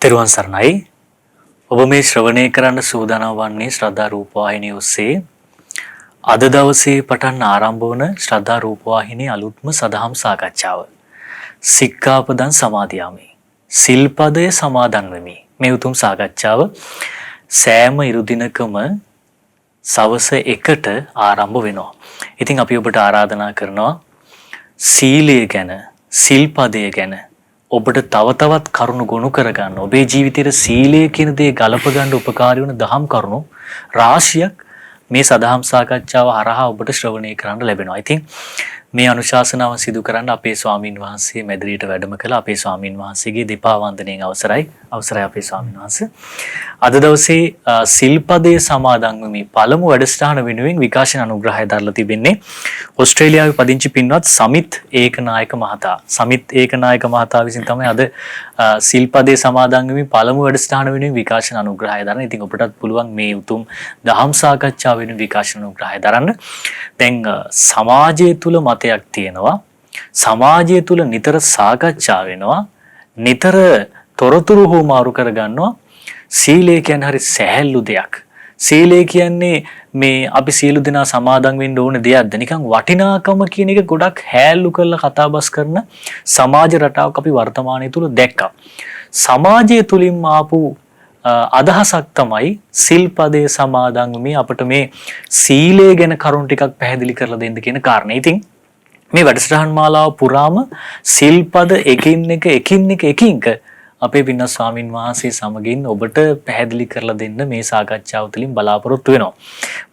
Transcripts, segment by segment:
තෙරුවන් සරණයි. ඔබ මේ ශ්‍රවණය කරන්න සූදානම් වන්නේ ශ්‍රද්ධා රූපවාහිනිය ඔස්සේ. අද දවසේ පටන් ආරම්භ වන ශ්‍රද්ධා රූපවාහිනියේ අලුත්ම සදහම් සාකච්ඡාව. සික්ඛාපදං සමාදියාමි. සිල්පදය සමාදන් වෙමි. මේ උතුම් සාකච්ඡාව සෑම ඉරු දිනකම සවස 1ට ආරම්භ වෙනවා. ඉතින් අපි ඔබට ආරාධනා කරනවා සීලය ගැන, සිල්පදය ගැන ඔබට තව තවත් කරුණු ගොනු කරගන්න, ඔබේ ජීවිතයේ සීලය කියන දේ ගලප ගන්න උපකාරී වන දහම් කරුණු රාශියක් මේ සදහම් සාකච්ඡාව හරහා ඔබට ශ්‍රවණය කරන්න ලැබෙනවා. ඉතින් මේ අනුශාසනාව සිදු කරන්න අපේ ස්වාමින් වහන්සේ මැදිරියට වැඩම කළ අපේ ස්වාමින් වහන්සේගේ දෙපා වන්දනයෙන් අවසරයි අපේ ස්වාමින් වහන්සේ. අද දවසේ සිල්පදයේ සමාදන් වෙමි පළමු වැඩසටහන වෙනුවෙන් විකාශන අනුග්‍රහය දරලා තිබෙන්නේ ඕස්ට්‍රේලියාවේ පදිංචි පින්වත් සමිත් ඒකනායක මහතා. සමිත් ඒකනායක මහතා විසින් තමයි අද සිල්පදයේ සමාදන් වෙමි පළමු වැඩසටහන වෙනුවෙන් විකාශන අනුග්‍රහය දරන. ඉතින් ඔබටත් පුළුවන් මේ උතුම් දහම් සාකච්ඡාව වෙනුවෙන් විකාශන අනුග්‍රහය දරන්න. දැන් සමාජය තුල මතයක් තියෙනවා. සමාජය තුල නිතර සාකච්ඡා වෙනවා. නිතර තොරතුරු හොමාරු කරගන්නවා. සීලය කියන්නේ හරි සැහැල්ලු දෙයක්. සීලය කියන්නේ මේ අපි සියලු දෙනා සමාදන් වෙන්න ඕන දෙයක්ද? නිකන් වටිනාකම කියන එක ගොඩක් හැල්ලු කරලා කතාබස් කරන සමාජ රටාවක් අපි වර්තමානයේ තුල දැක්කා. සමාජය තුලින් ආපු අදහසක් තමයි සිල්පදයේ සමාදන් මේ අපිට මේ සීලය ගැන කරුණු ටිකක් පැහැදිලි කරලා දෙන්න කියන කාරණේ. ඉතින් මේ වැඩසටහන් මාලාව පුරාම සිල්පද එකින් එක අපේ පින්න ස්වාමින් වහන්සේ සමගින් ඔබට පැහැදිලි කරලා දෙන්න මේ සාකච්ඡාව තුළින් බලාපොරොත්තු වෙනවා.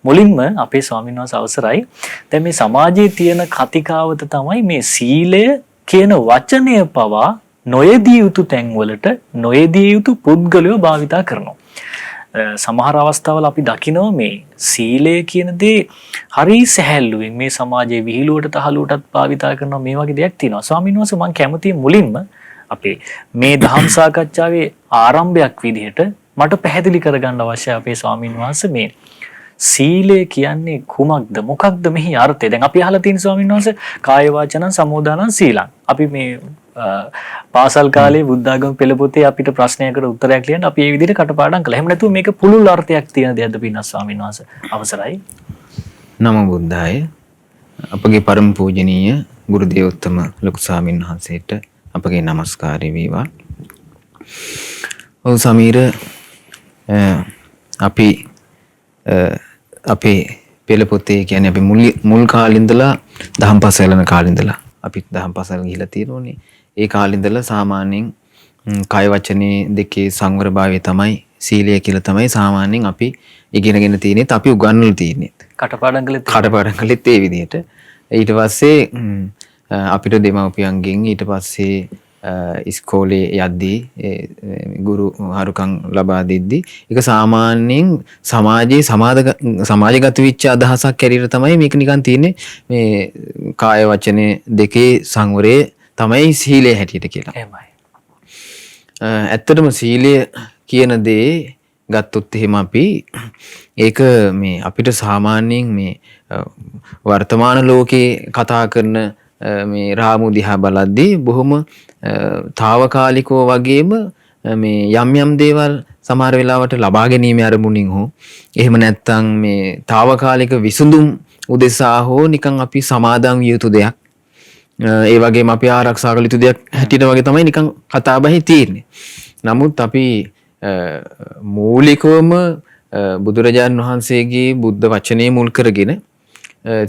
මුලින්ම අපේ ස්වාමින් වහන්සේ අවසරයි. දැන් මේ සමාජයේ තියෙන කතිකාවත තමයි මේ සීලය කියන වචනය පවා නොයෙදිය යුතු තැන්වලට නොයෙදිය යුතු පුද්ගලයෝ භාවිතා කරනවා. සමහර අවස්ථාවල අපි දකිනවා මේ සීලය කියන දේ හරි සැහැල්ලුවෙන් මේ සමාජයේ විහිළුවට තහලුවටත් භාවිතා කරනවා. මේ වගේ දෙයක් තියෙනවා. ස්වාමීන් වහන්සේ මම කැමතියි මුලින්ම අපේ මේ දහම් සාකච්ඡාවේ ආරම්භයක් විදිහට මට පැහැදිලි කරගන්න අවශ්‍යයි අපේ ස්වාමීන් වහන්සේ මේ සීලය කියන්නේ කුමක්ද? මොකක්ද මෙහි අර්ථය? දැන් අපි අහලා තියෙන ස්වාමීන් වහන්සේ කාය වචනං සමෝදානං සීලං. අපි මේ පාසල් කාලේ බුද්ධාගම පෙළ පොතේ අපිට ප්‍රශ්නයකට උත්තරයක් ලියන්න අපි මේ විදිහට කටපාඩම් කළා. එහෙම නැතුව මේක පුළුල් අර්ථයක් තියෙන දෙයක්ද පින්නස් ස්වාමීන් වහන්සේ? අවසරයි. නමෝ බුද්ධාය. අපගේ පරම පූජනීය ගුරු දේවෝත්තම ලොකු ස්වාමීන් වහන්සේට අපගේ নমස්කාරය වේවා. ඔව් සමීර, අපි අපේ පෙළ පොතේ කියන්නේ අපි මුල් කාලේ ඉඳලා දහම් පාසල් යන කාලේ ඉඳලා අපි දහම් පාසල් ගිහිලා තියෙනෝනේ. ඒ කාලේ ඉඳලා සාමාන්‍යයෙන් කය වචනේ දෙකේ සංවරභාවය තමයි සීලය කියලා තමයි සාමාන්‍යයෙන් අපි ඉගෙනගෙන තියෙන්නේ. අපි උගන්වලා තියෙන්නේ. කටපාඩම් කළෙත් ඒ විදිහට. ඊට පස්සේ අපිට දෙමව්පියන්ගෙන් ඊට පස්සේ ඉස්කෝලේ යද්දී ගුරු හරුකම් ලබා දෙද්දී ඒක සාමාන්‍යයෙන් සමාජගත වෙච්ච අදහසක් ඇරියට තමයි මේක නිකන් තියෙන්නේ. මේ කාය වචනේ දෙකේ සංවරය තමයි සීලය හැටියට කියලා. එහෙමයි. ඇත්තටම සීලය කියන දේ ගත්තොත් එහෙම අපි ඒක මේ අපිට සාමාන්‍යයෙන් මේ වර්තමාන ලෝකේ කතා කරන මේ රාමු දිහා බලද්දී බොහොම తాවකාලිකව වගේම මේ යම් දේවල් සමහර වෙලාවට ලබා ගැනීම අරමුණින් හෝ එහෙම නැත්නම් මේ తాවකාලික විසඳුම් උදෙසා හෝ නිකන් අපි සමාදන් විය යුතු දෙයක් ඒ වගේම අපි ආරක්ෂා කළ යුතු දෙයක් හැටියට වගේ තමයි නිකන් කතාබහේ තියෙන්නේ. නමුත් අපි මූලිකවම බුදුරජාණන් වහන්සේගේ බුද්ධ වචනේ මුල් කරගෙන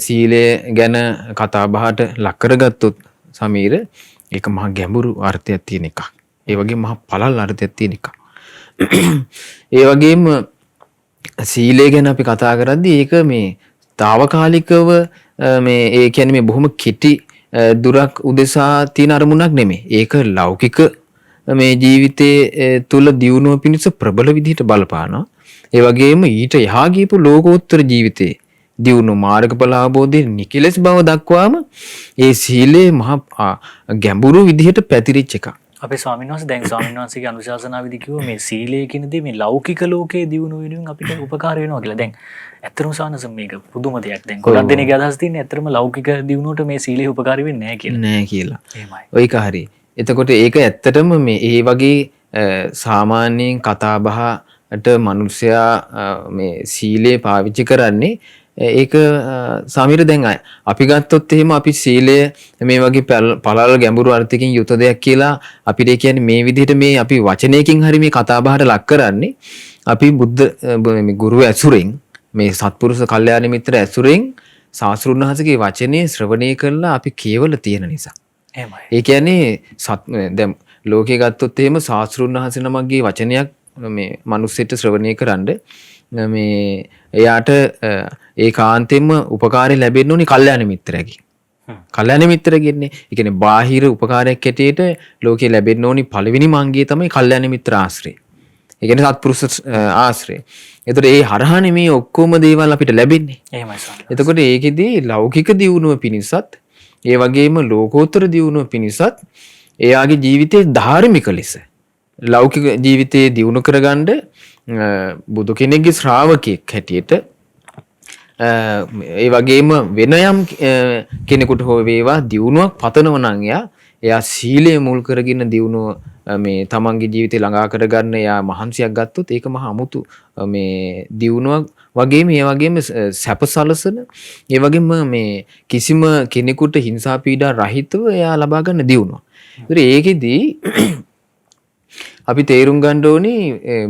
සීලය ගැන කතා බහට ලක් කරගත්තොත් සමීර ඒක මහා ගැඹුරු අර්ථයක් තියෙන එකක්. ඒ වගේම මහා පළල් අර්ථයක් තියෙන එකක්. ඒ වගේම සීලය ගැන අපි කතා කරද්දී ඒක මේ తాවකාලිකව මේ ඒ කියන්නේ මේ බොහොම කෙටි දුරක් උදෙසා තියෙන අරමුණක් නෙමෙයි. ඒක ලෞකික මේ ජීවිතයේ තුල දියුණුව පිණිස ප්‍රබල විදිහට බලපානවා. ඒ වගේම ඊට එහා ගියපු ලෝකෝත්තර ජීවිතේ දියුණු මාර්ගඵල අවබෝධයේ නිකලස් බව දක්වාම ඒ සීලේ මහා ගැඹුරු විදිහට පැතිරිච්ච එකක්. අපේ ස්වාමීන් වහන්සේ දැන් ස්වාමීන් වහන්සේගේ අනුශාසනාවේදී කිව්වා මේ සීලය කියන දේ මේ ලෞකික ලෝකයේ දියුණු වෙනුවෙන් අපිට උපකාර වෙනවා කියලා. දැන් ඇත්තටම සානස මේක පුදුම දෙයක්. දැන් ගොඩක් දෙනෙක්ගේ අදහස් තියෙන්නේ ඇත්තටම ලෞකික දියුණුවට මේ සීලය උපකාරී වෙන්නේ නැහැ කියලා. නෑ කියලා. එහෙමයි. ඒක හරි. එතකොට ඒක ඇත්තටම මේ ඒ වගේ සාමාන්‍යයෙන් කතා බහට මනුස්සයා මේ සීලය පාවිච්චි කරන්නේ ඒක සමීර දැන් අපි ගත්තොත් එහෙම අපි සීලය මේ වගේ පළල් ගැඹුරු අර්ථයකින් යුත දෙයක් කියලා අපිට කියන්නේ මේ විදිහට මේ අපි වචනයකින් හරි මේ කතා බහට ලක් කරන්නේ අපි බුද්ධ මේ ගුරු ඇසුරෙන් මේ සත්පුරුෂ කල්යාණ මිත්‍ර ඇසුරෙන් සාස්ෘණ වහන්සේගේ වචනේ ශ්‍රවණය කළා අපි කියවල තියෙන නිසා. එහෙමයි. ඒ කියන්නේ දැන් ලෝකේ ගත්තොත් එහෙම සාස්ෘණ වහන්සේ නමක්ගේ වචනයක් මේ මිනිස්සෙට ශ්‍රවණය කරන්න මේ එයාට ඒකාන්තයෙන්ම උපකාරය ලැබෙන්න ඕනි කල්යාණ මිත්‍රයෙක්ගෙන්. කල්යාණ මිත්‍රයෙක්ගෙන්නේ. ඒ කියන්නේ බාහිර උපකාරයක් ඇටියට ලෝකේ ලැබෙන්න ඕනි පළවෙනි මංගිය තමයි කල්යාණ මිත්‍ර ආශ්‍රය. ඒ කියන්නේ සත්පුරුෂ ආශ්‍රය. එතකොට ඒ හරහානේ මේ ඔක්කොම දේවල් අපිට ලැබෙන්නේ. එහෙමයි. එතකොට ඒකෙදී ලෞකික දියුණුව පිණිසත් ඒ වගේම ලෝකෝත්තර දියුණුව පිණිසත් එයාගේ ජීවිතේ ධාර්මික ලෙස ලෞකික ජීවිතේ දියුණු කරගන්න බුදු කෙනෙක්ගේ ශ්‍රාවකෙක් හැටියට ඒ වගේම වෙන යම් කෙනෙකුට හෝ වේවා දියුණුවක් පතනවා නම් එයා සීලය මුල් කරගෙන දියුණුව මේ තමන්ගේ ජීවිතේ ළඟා කරගන්න එයා මහන්සියක් ගත්තොත් ඒක මහා අමුතු මේ දියුණුවක් වගේම ඒ වගේම සැපසලසන ඒ වගේම මේ කිසිම කෙනෙකුට හිංසා පීඩා රහිතව එයා ලබා ගන්න දියුණුව. ඒකෙදී අපි තේරුම් ගන්න ඕනි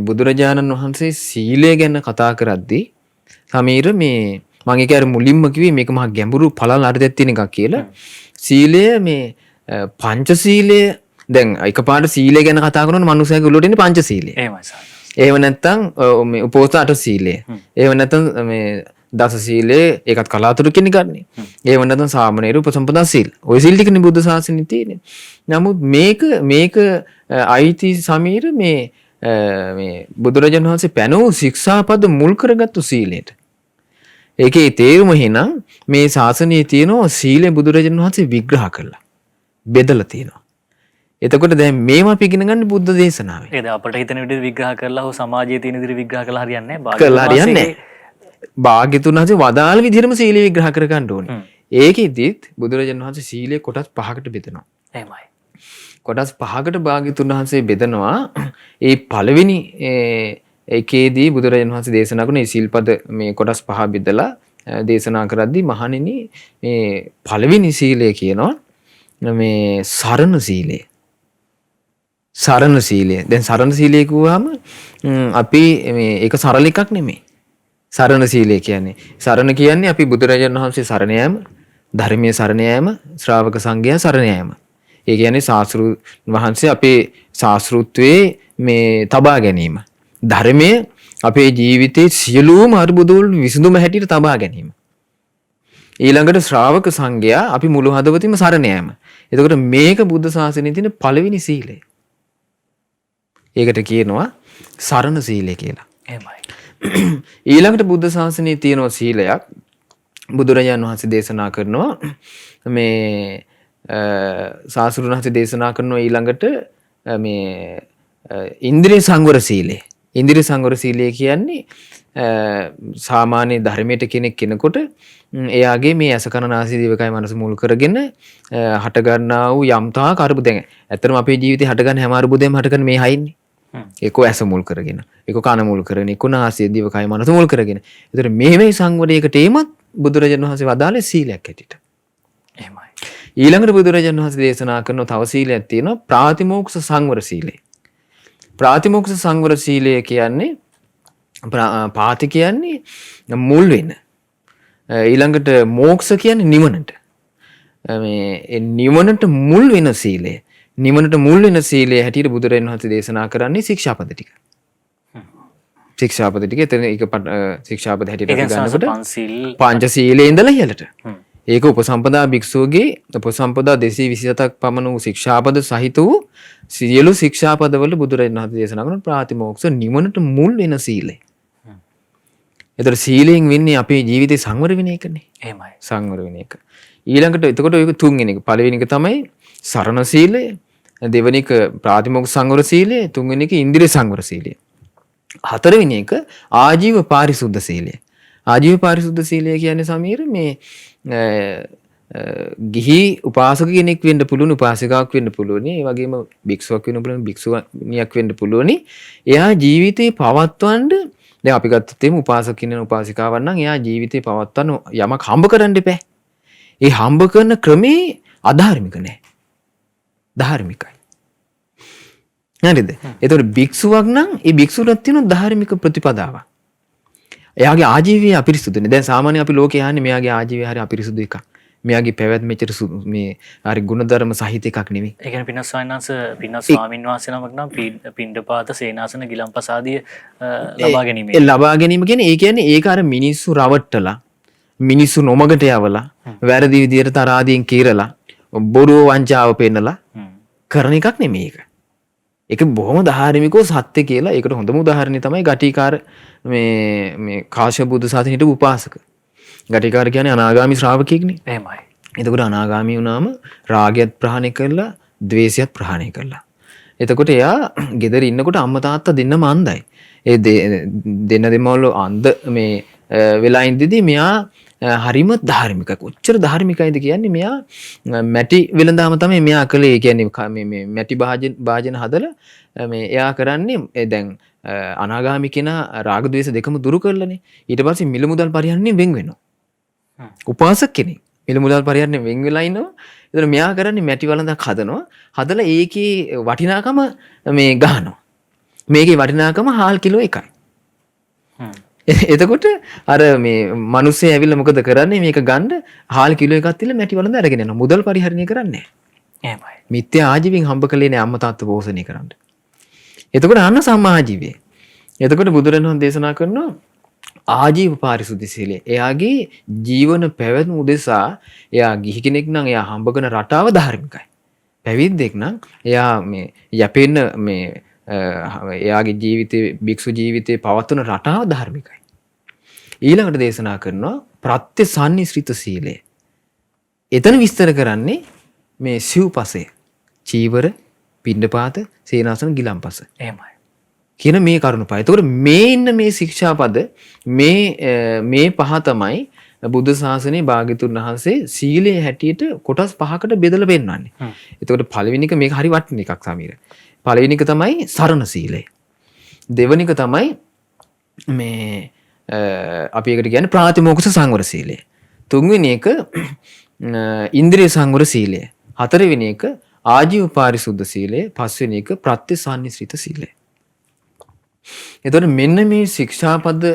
බුදුරජාණන් වහන්සේ සීලය ගැන කතා කරද්දී සමීර මේ මම ඒක අර මුලින්ම කිව්වේ මේක මහා ගැඹුරු පළල් අර්ථයක් තියෙන එකක් කියලා. සීලය මේ පංචශීලය දැන් එකපාරට සීලය ගැන කතා කරනකොට මනුස්සයාගේ ඔළුවට එන්නේ පංචශීලය. එහෙමයි සාරා. එහෙම නැත්නම් මේ උපෝසථ අට සීලය. එහෙම නැත්නම් මේ දස සීලය ඒකත් කලාතුරකින් ගන්නෙ. එහෙම නැත්නම් සාමණේර උපසම්පදා සීල. ওই සීල් ටිකනේ බුද්ධ ශාසනයේ තියෙන්නේ. නමුත් මේක අයිති සමීර මේ බුදුරජාණන් වහන්සේ පැනෝ ශික්ෂාපද මුල් කරගත්තු සීලයට. ඒකේ තේරුම එහෙනම් මේ ශාසනයේ තියෙනවා සීලය බුදුරජාණන් වහන්සේ විග්‍රහ කළා. බෙදලා තියෙනවා. එතකොට දැන් මේවා අපි ඉගෙන ගන්න බුද්ධ දේශනාවේ. ඒක දැන් අපිට හිතන විදිහට විග්‍රහ කරලා හෝ සමාජයේ තියෙන විදිහට විග්‍රහ කළා හරියන්නේ නැහැ. කළා හරියන්නේ නැහැ. භාග්‍යතුන් වහන්සේ වදාළ විදිහටම සීලය විග්‍රහ කර ගන්න ඕනේ. ඒකෙදිත් බුදුරජාණන් වහන්සේ සීලය කොටස් 5කට බෙදනවා. එහෙමයි. කොටස් 5කට භාග්‍යතුන් වහන්සේ බෙදනවා. ඒ පළවෙනි ඒකේදී බුදුරජාණන් වහන්සේ දේශනා කරන මේ සීල්පද මේ කොටස් 5 බෙදලා දේශනා කරද්දී මහණෙනි මේ පළවෙනි සීලය කියනවා මේ සරණ සීලය. සරණ සීලය. දැන් සරණ සීලය කිව්වම අපි මේ ඒක සරල එකක් නෙමෙයි. සරණ සීලය කියන්නේ සරණ කියන්නේ අපි බුදුරජාණන් වහන්සේ සරණ යාම, ධර්මයේ සරණ යාම, ශ්‍රාවක සංඝයා සරණ යාම. ඒ කියන්නේ ශාස්ත්‍රු වහන්සේ අපේ ශාස්ත්‍රුත්වයේ මේ තබා ගැනීම. ධර්මයේ අපේ ජීවිතයේ සියලුම අරුබුදුල් විසඳුම හැටියට තබා ගැනීම. ඊළඟට ශ්‍රාවක සංඝයා අපි මුළු හදවතින්ම සරණ යාම. එතකොට මේක බුද්ධ ශාසනයේ තියෙන පළවෙනි සීලය. ඒකට කියනවා සරණ සීලය කියලා. එහෙමයි. ඊළඟට බුද්ධ ශාසනයේ තියෙන සීලයක් බුදුරජාණන් වහන්සේ දේශනා කරනවා මේ සාස්ෘණ වහන්සේ දේශනා කරනවා ඊළඟට මේ ඉන්ද්‍රිය සංවර සීලය. ඉන්ද්‍රිය සංවර සීලය කියන්නේ සාමාන්‍ය ධර්මයට කෙනෙකුට එයාගේ මේ අස කන නාසය දිවකය මනස මුල් කරගෙන හට ගන්නා වූ යම්තා අරුබුදෙන් ඇත්තටම අපේ ජීවිතේ හට ගන්න හැම අරුබුදෙම හට ගන්න මේ හයින්නේ. ඒකෝ ඇස මුල් කරගෙන, ඒකෝ කන මුල් කරගෙන, ඒකෝ නාසය දිවකය මනස මුල් කරගෙන. ඒතර මේ සංවරයකට එීමත් බුදුරජාණන් වහන්සේ වදාළේ සීලයක් ඇටියට. එහෙමයි. ඊළඟට බුදුරජාණන් වහන්සේ දේශනා කරන තව සීලයක් තියෙනවා ප්‍රාතිමෝක්ෂ සංවර සීලය. ප්‍රාතිමෝක්ෂ සංවර සීලය කියන්නේ පාති කියන්නේ මුල් වෙන. ඊළඟට මෝක්ෂ කියන්නේ නිවනට. මේ නිවනට මුල් වෙන සීලය. නිවනට මුල් වෙන සීලය හැටියට බුදුරජාණන් වහන්සේ දේශනා කරන්නේ ශික්ෂාපද ටික. ශික්ෂාපද ටික එතන ඒක ශික්ෂාපද හැටියට ගන්නකොට පංචශීලයේ ඉඳලා ඉහළට. ඒක උපසම්පදා භික්ෂුවගේ උපසම්පදා 227ක් පමණ වූ ශික්ෂාපද සහිත වූ සියලු ශික්ෂාපදවල බුදුරජාණන් වහන්සේ දේශනා කරන ප්‍රාතිමෝක්ෂ නිවනට මුල් වෙන සීලය. ඒතර සීලයෙන් වෙන්නේ අපේ ජීවිතේ සංවර වෙන එකනේ. එහෙමයි. සංවර වෙන එක. ඊළඟට එතකොට ඒක තුන්වෙනි එක. පළවෙනි එක තමයි සරණ සීලය. දෙවෙනි එක ප්‍රාතිමෝක්ෂ සංවර සීලය. තුන්වෙනි එක ඉන්ද්‍රිය සංවර සීලය. හතරවෙනි එක ආජීව පාරිශුද්ධ සීලය. ආජීව පාරිශුද්ධ සීලය කියන්නේ සමීර මේ ගිහි උපාසක කෙනෙක් වෙන්න පුළුවන්, උපාසිකාවක් වෙන්න පුළුවන්. ඒ වගේම භික්ෂුවක් වෙන්න පුළුවන්, භික්ෂුණියක් වෙන්න පුළුවන්. එයා ජීවිතේ පවත්වන්න දැන් අපි ගත්තොත් එimhe උපාසක කෙනෙක් උපාසිකාවක් නම් එයා ජීවිතේ පවත්වන්න යමක් හම්බ කරන්න එපා. ඒ හම්බ කරන ක්‍රමේ අධාර්මික නෑ. ධාර්මිකයි. හරිද? ඒතකොට භික්ෂුවක් නම් ඒ භික්ෂුවට තියෙන ධාර්මික ප්‍රතිපදාවක්. එයාගේ ආජීවය අපිරිසුදුනේ. දැන් සාමාන්‍ය අපි ලෝකේ යන්නේ මෙයාගේ ආජීවය හරි අපිරිසුදු එකක්. මෙයාගේ පැවැත්ම මෙච්චර මේ හරි ගුණධර්ම සහිත එකක් නෙවෙයි. ඒ කියන්නේ පින්නස් ස්වාමීන් වහන්සේ නමක් නම් පිණ්ඩපාත සේනාසන ගිලම්පස ආදී ලබා ගැනීම. ඒ ලබා ගැනීම කියන්නේ ඒ කියන්නේ ඒක අර මිනිස්සු රවට්ටලා මිනිස්සු නොමගට යවලා වැරදි විදියට තරහාදීන් කීරලා බොරුව වංචාව පෙන්නලා කරන එකක් නෙමෙයි ඒක. ඒක බොහොම ධාර්මිකව සත්‍ය කියලා. ඒකට හොඳම උදාහරණය තමයි ගටිකාර මේ කාශ්‍යප බුදු සාසනේ හිටපු උපාසක. ගටිකාර කියන්නේ අනාගාමී ශ්‍රාවකෙක්නේ. එහෙමයි. එතකොට අනාගාමී වුණාම රාගයත් ප්‍රහාණය කරලා ද්වේෂයත් ප්‍රහාණය කරලා. එතකොට එයා ගෙදර ඉන්නකොට අම්මා තාත්තා දෙන්නම අන්ධයි. ඒ දෙන්න දෙමව්ල අන්ධ මේ වෙලා ඉඳිදී මෙයා හරිම ධාර්මිකයි. කොච්චර ධාර්මිකයිද කියන්නේ මෙයා මැටි වෙලඳාම තමයි මෙයා කළේ. ඒ කියන්නේ මේ මැටි භාජන හදලා මේ එයා කරන්නේ දැන් අනාගාමී කෙනා රාග ද්වේෂ දෙකම දුරු කරලානේ. ඊට පස්සේ මිල මුදල් පරිහරණයෙන් වෙන් වෙනවා. උපාසක කෙනෙක් මිල මුදල් පරිහරණයෙන් වෙන් වෙලා ඉන්නවා. එතන මෙයා කරන්නේ මැටි වලඳක් හදනවා. හදලා ඒකේ වටිනාකම මේ ගහනවා. මේකේ වටිනාකම හාල් කිලෝ 1යි. එතකොට අර මේ මිනිස්සේ ඇවිල්ලා මොකද කරන්නේ? මේක ගන්න හාල් කිලෝ එකක් තියලා මැටි වලඳ අරගෙන යනවා. මුදල් පරිහරණය කරන්නේ නැහැ. එහෙමයි. මිත්‍යා ආජීවයෙන් හම්බ කළේ නෑ අම්මා තාත්තා පෝෂණය කරන්න. එතකොට අන්න සම්මා ආජීවය. එතකොට බුදුරණවහන්සේ දේශනා කරනවා ආජීව පාරිශුද්ධ සීලය. එයාගේ ජීවන පැවැත්ම උදෙසා එයා ගිහි කෙනෙක් නම් එයා හම්බ කරන රටාව ධාර්මිකයි. පැවිද්දෙක් නම් එයා මේ යැපෙන්න මේ එයාගේ ජීවිතේ භික්ෂු ජීවිතේ පවත්වන රටාව ධාර්මිකයි. ඊළඟට දේශනා කරනවා ප්‍රත්‍යසන්නිශ්‍රිත සීලය. එතන විස්තර කරන්නේ මේ සිව්පසය. චීවර, පිණ්ඩපාත, සේනාසන, ගිලම්පස. එහෙමයි. කියන මේ කරුණු පහ. ඒතකොට මේ ඉන්න මේ ශික්ෂාපද මේ පහ තමයි බුද්ධ ශාසනයේ භාග්‍යතුන් වහන්සේ සීලයේ හැටියට කොටස් 5කට බෙදලා පෙන්නන්නේ. එතකොට පළවෙනි එක මේක හරි වටින එකක් සමීර. පළවෙනි එක තමයි සරණ සීලය. දෙවෙනි එක තමයි මේ අපි ඒකට කියන්නේ ප්‍රාතිමෝක්ෂ සංවර සීලය. තුන්වෙනි එක ඉන්ද්‍රිය සංවර සීලය. හතරවෙනි එක ආජීව පාරිශුද්ධ සීලය. පස්වෙනි එක ප්‍රත්‍යසන්නිශ්‍රිත සීලය. එතකොට මෙන්න මේ ශික්ෂාපද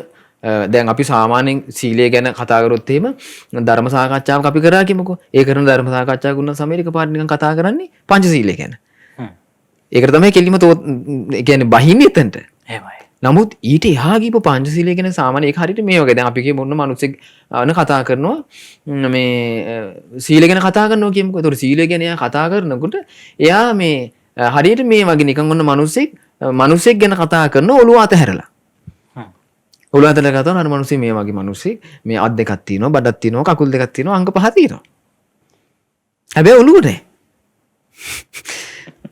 දැන් අපි සාමාන්‍යයෙන් සීලය ගැන කතා කරොත් එහෙම ධර්ම සාකච්ඡාවක් අපි කරා කියමුකෝ. ඒ කරන ධර්ම සාකච්ඡාවක උන සමේරික පාඩ නිකන් කතා කරන්නේ පංචශීලය ගැන. ඒකට තමයි කෙලිම කියන්නේ බහින්නේ එතනට. එහෙමයි. නමුත් ඊට එහා ගිහපු පංචශීලය ගැන සාමාන්‍ය ඒක හරියට මේ වගේ දැන් අපි කියමු මොන මිනිස්සෙක් කතා කරනවා මේ සීලය ගැන කතා කරනවා කියමුකෝ. ඒතකොට සීලය ගැන එයා කතා කරනකොට එයා මේ හරියට මේ වගේ නිකන් ඔන්න මිනිස්සෙක් ගැන කතා කරන ඔළුව අතහැරලා. ඔළුව අතහැරලා කතා කරන අර මිනිස්සෙ මේ වගේ මිනිස්සෙක් මේ අත් දෙකක් තියෙනවා, බඩක් තියෙනවා, කකුල් දෙකක් තියෙනවා, අංග පහ තියෙනවා. හැබැයි ඔළුව නැහැ.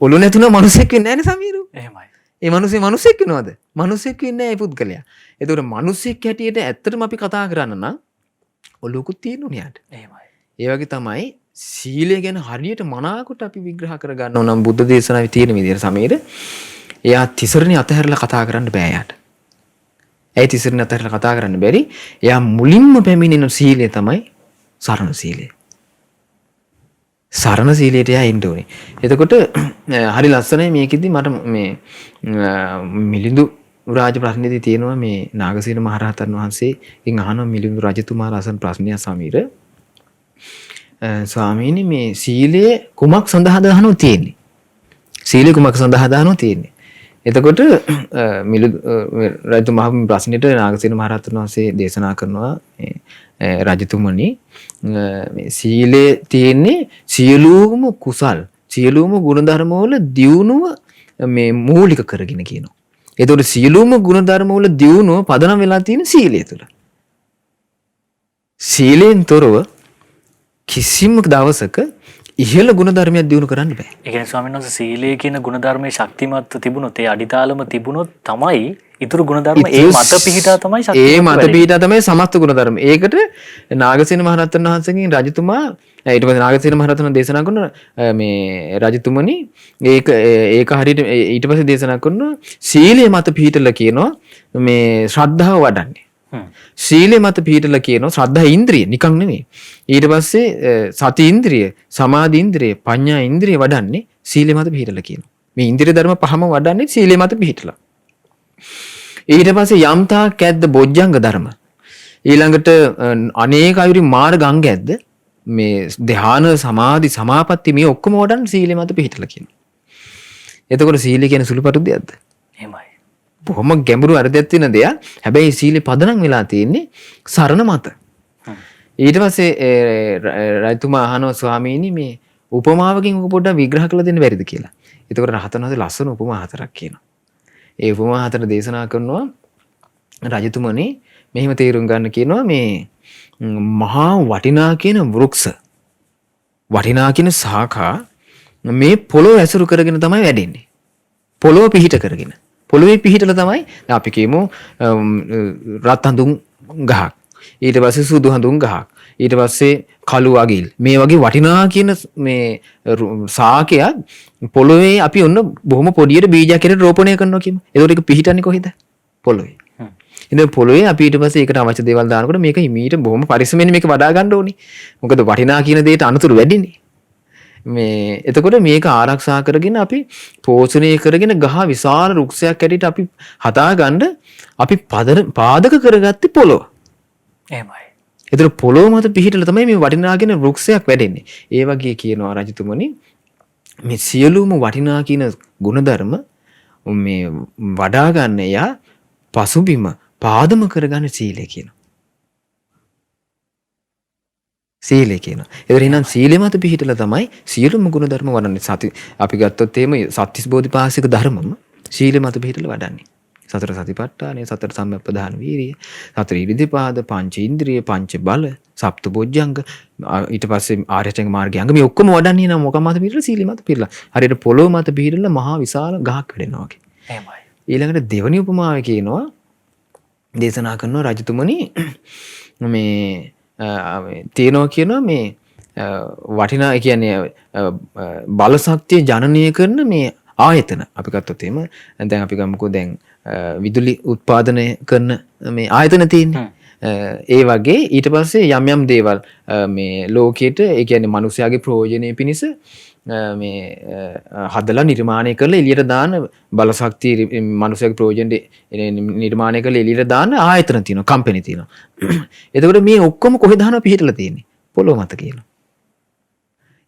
ඔළුව නැතුන මිනිස්සෙක් වෙන්නේ නැහැ නේ සමීරු. එහෙමයි. ඒ මිනිස්සේ මිනිස්සෙක් වෙනවද? මිනිස්සෙක් වෙන්නේ නැහැ ඒ පුද්ගලයා. ඒතකොට මිනිස්සෙක් හැටියට ඇත්තටම අපි කතා කරන්න නම් ඔළුවකුත් තියෙන්න ඕනේ යාට. එහෙමයි. ඒ වගේ තමයි සීලය ගැන හරියට මනාකොට අපි විග්‍රහ කරගන්න ඕන නම් බුද්ධ දේශනාවේ තියෙන විදිහට සමීර එයා තිසරණේ අතහැරලා කතා කරන්න බෑ යාට. ඒ තිසරණේ අතහැරලා කතා කරන්න බැරි. එයා මුලින්ම පැමිණෙන සීලය තමයි සරණ සීලය. සරණ සීලයට එයා එන්න ඕනේ. එතකොට හරි ලස්සනයි මේකෙදි මට මේ මිලිඳු රාජ ප්‍රශ්නේදී තියෙනවා මේ නාගසේන මහරහතන් වහන්සේගෙන් අහනවා මිලිඳු රජතුමා ලස්සන ප්‍රශ්නයක් සමීර. ස්වාමීනි මේ සීලය කුමක් සඳහා දානෝ තියෙන්නේ? සීලය කුමක් සඳහා දානෝ තියෙන්නේ? එතකොට මිලිඳු රජතුමා ප්‍රශ්නෙට නාගසේන මහරහතන් වහන්සේ දේශනා කරනවා රජතුමනි මේ සීලේ තියෙන්නේ සියලුම කුසල් සියලුම ගුණධර්ම වල දියුණුව මේ මූලික කරගෙන කියනවා. ඒතකොට සියලුම ගුණධර්ම වල දියුණුව පදනම් වෙලා තියෙන සීලය තුළ. සීලෙන් තොරව කිසිම දවසක ඉහළ ගුණධර්මයක් දියුණු කරන්න බෑ. ඒ කියන්නේ ස්වාමීන් වහන්සේ සීලය කියන ගුණධර්මයේ ශක්තිමත් තිබුණොත් ඒ අඩිතාලම තිබුණොත් තමයි ඉතුරු ගුණධර්ම ඒ මත පිහිටා තමයි ඒ මත පිහිටා තමයි සමස්ත ගුණධර්ම. ඒකට නාගසේන මහරහතන් වහන්සේගෙන් රජතුමා ඊට පස්සේ නාගසේන මහරහතන් දේශනා කරන මේ රජතුමනි ඒක හරියට ඊට පස්සේ දේශනා කරන සීලය මත පිහිටලා කියනවා මේ ශ්‍රද්ධාව වඩන්නේ. සීලය මත පිහිටලා කියනවා ශ්‍රද්ධා ඉන්ද්‍රිය නිකන් නෙමෙයි. ඊට පස්සේ සති ඉන්ද්‍රිය, සමාධි ඉන්ද්‍රිය, ප්‍රඥා ඉන්ද්‍රිය වඩන්නේ සීලය මත පිහිටලා කියනවා. මේ ඉන්ද්‍රිය ධර්ම පහම වඩන්නේ සීලය මත පිහිටලා. ඊට පස්සේ යම්තාක් ඇද්ද බොජ්ජංග ධර්ම. ඊළඟට අනේක අයුරි මාර්ග අංග ඇද්ද මේ ධ්‍යාන සමාධි සමාපatti මේ ඔක්කොම වඩන්නේ සීලය මත පිහිටලා කියනවා. එතකොට සීලය කියන්නේ සුළුපටු දෙයක්ද? එහෙමයි. බොහොම ගැඹුරු අර්ථයක් තියෙන දෙයක්. හැබැයි සීලේ පදනම් වෙලා තියෙන්නේ සරණ මත. ඊට පස්සේ රජතුමා අහනවා ස්වාමීනි මේ උපමාවකින් ඔක පොඩ්ඩක් විග්‍රහ කරලා දෙන්න බැරිද කියලා. එතකොට රහතන් වහන්සේ ලස්සන උපමා හතරක් කියනවා. ඒ උපමා හතර දේශනා කරනවා රජතුමනි මෙහිම තේරුම් ගන්න කියනවා මේ මහා වටිනා කියන වෘක්ෂ වටිනා කියන ශාඛා මේ පොළොව ඇසුරු කරගෙන තමයි වැඩෙන්නේ. පොළොව පිහිට කරගෙන. පොළොවේ පිහිටලා තමයි අපි කියමු රත් හඳුන් ගහක්. ඊට පස්සේ සුදු හඳුන් ගහක්. ඊට පස්සේ කළු අගිල්. මේ වගේ වටිනා කියන මේ ශාකයක් පොළොවේ අපි ඔන්න බොහොම පොඩියට බීජයක් කෙරේ රෝපණය කරනවා කියමු. ඒකට ඒක පිහිටන්නේ කොහෙද? පොළොවේ. ඉතින් පොළොවේ අපි ඊට පස්සේ ඒකට අවශ්‍ය දේවල් දානකොට මේක හිමීට බොහොම පරිස්සමෙන් මේක වඩා ගන්න ඕනේ. මොකද වටිනා කියන දෙයට අනුතුරු වැඩිනේ. මේ එතකොට මේක ආරක්ෂා කරගෙන අපි පෝෂණය කරගෙන ගහ විශාල වෘක්ෂයක් ඇටියට අපි හදාගන්න අපි පාදක කරගත්තේ පොළොව. එහෙමයි. ඒතර පොළොව මත පිහිටලා තමයි මේ වටිනා කියන වෘක්ෂයක් වැඩෙන්නේ. ඒ වගේ කියනවා රජතුමනි මේ සියලුම වටිනා කියන ගුණධර්ම මේ වඩා ගන්න යා පසුබිම පාදම කරගන්න සීලය කියනවා. සීලය කියනවා. ඒතර එහෙනම් සීලෙ මත පිහිටලා තමයි සියලුම ගුණධර්ම වඩන්නේ. සති අපි ගත්තොත් එහෙම සත්‍තිස් බෝධිපාශික ධර්මම සීලෙ මත පිහිටලා වඩන්නේ. සතර සතිපට්ඨානය, සතර සම්‍යක්ප්‍රදාන වීරිය, සතර ඉරිදිපාද, පංච ඉන්ද්‍රිය, පංච බල, සප්ත බොජ්ජංග, ඊට පස්සේ ආර්ය අෂ්ටාංග මාර්ගය අංග මේ ඔක්කොම වඩන්නේ නම් මොකක් මත පිහිටලා? සීලෙ මත පිහිටලා. හරියට පොළොව මත පිහිටලා මහා විශාල ගහක් වැඩෙනවා වගේ. එහෙමයි. ඊළඟට දෙවනි උපමාව කියනවා දේශනා කරනවා රජතුමනි මේ තියෙනවා කියනවා මේ වටිනා කියන්නේ බල ශක්තිය ජනනය කරන මේ ආයතන අපි ගත්තොත් එහෙම දැන් අපි ගමුකෝ දැන් විදුලි උත්පාදනය කරන මේ ආයතන තියෙන්නේ. ඒ වගේ ඊට පස්සේ යම් යම් දේවල් මේ ලෝකෙට ඒ කියන්නේ මිනිස්යාගේ ප්‍රයෝජනෙ පිණිස මේ හදලා නිර්මාණය කරලා එළියට දාන බල ශක්තිය මිනිස්යාගේ ප්‍රයෝජනෙ නිර්මාණය කරලා එළියට දාන ආයතන තියෙනවා, කම්පැනි තියෙනවා. එතකොට මේ ඔක්කොම කොහෙද දානවා පිහිටලා තියෙන්නේ? පොළොව මත කියලා.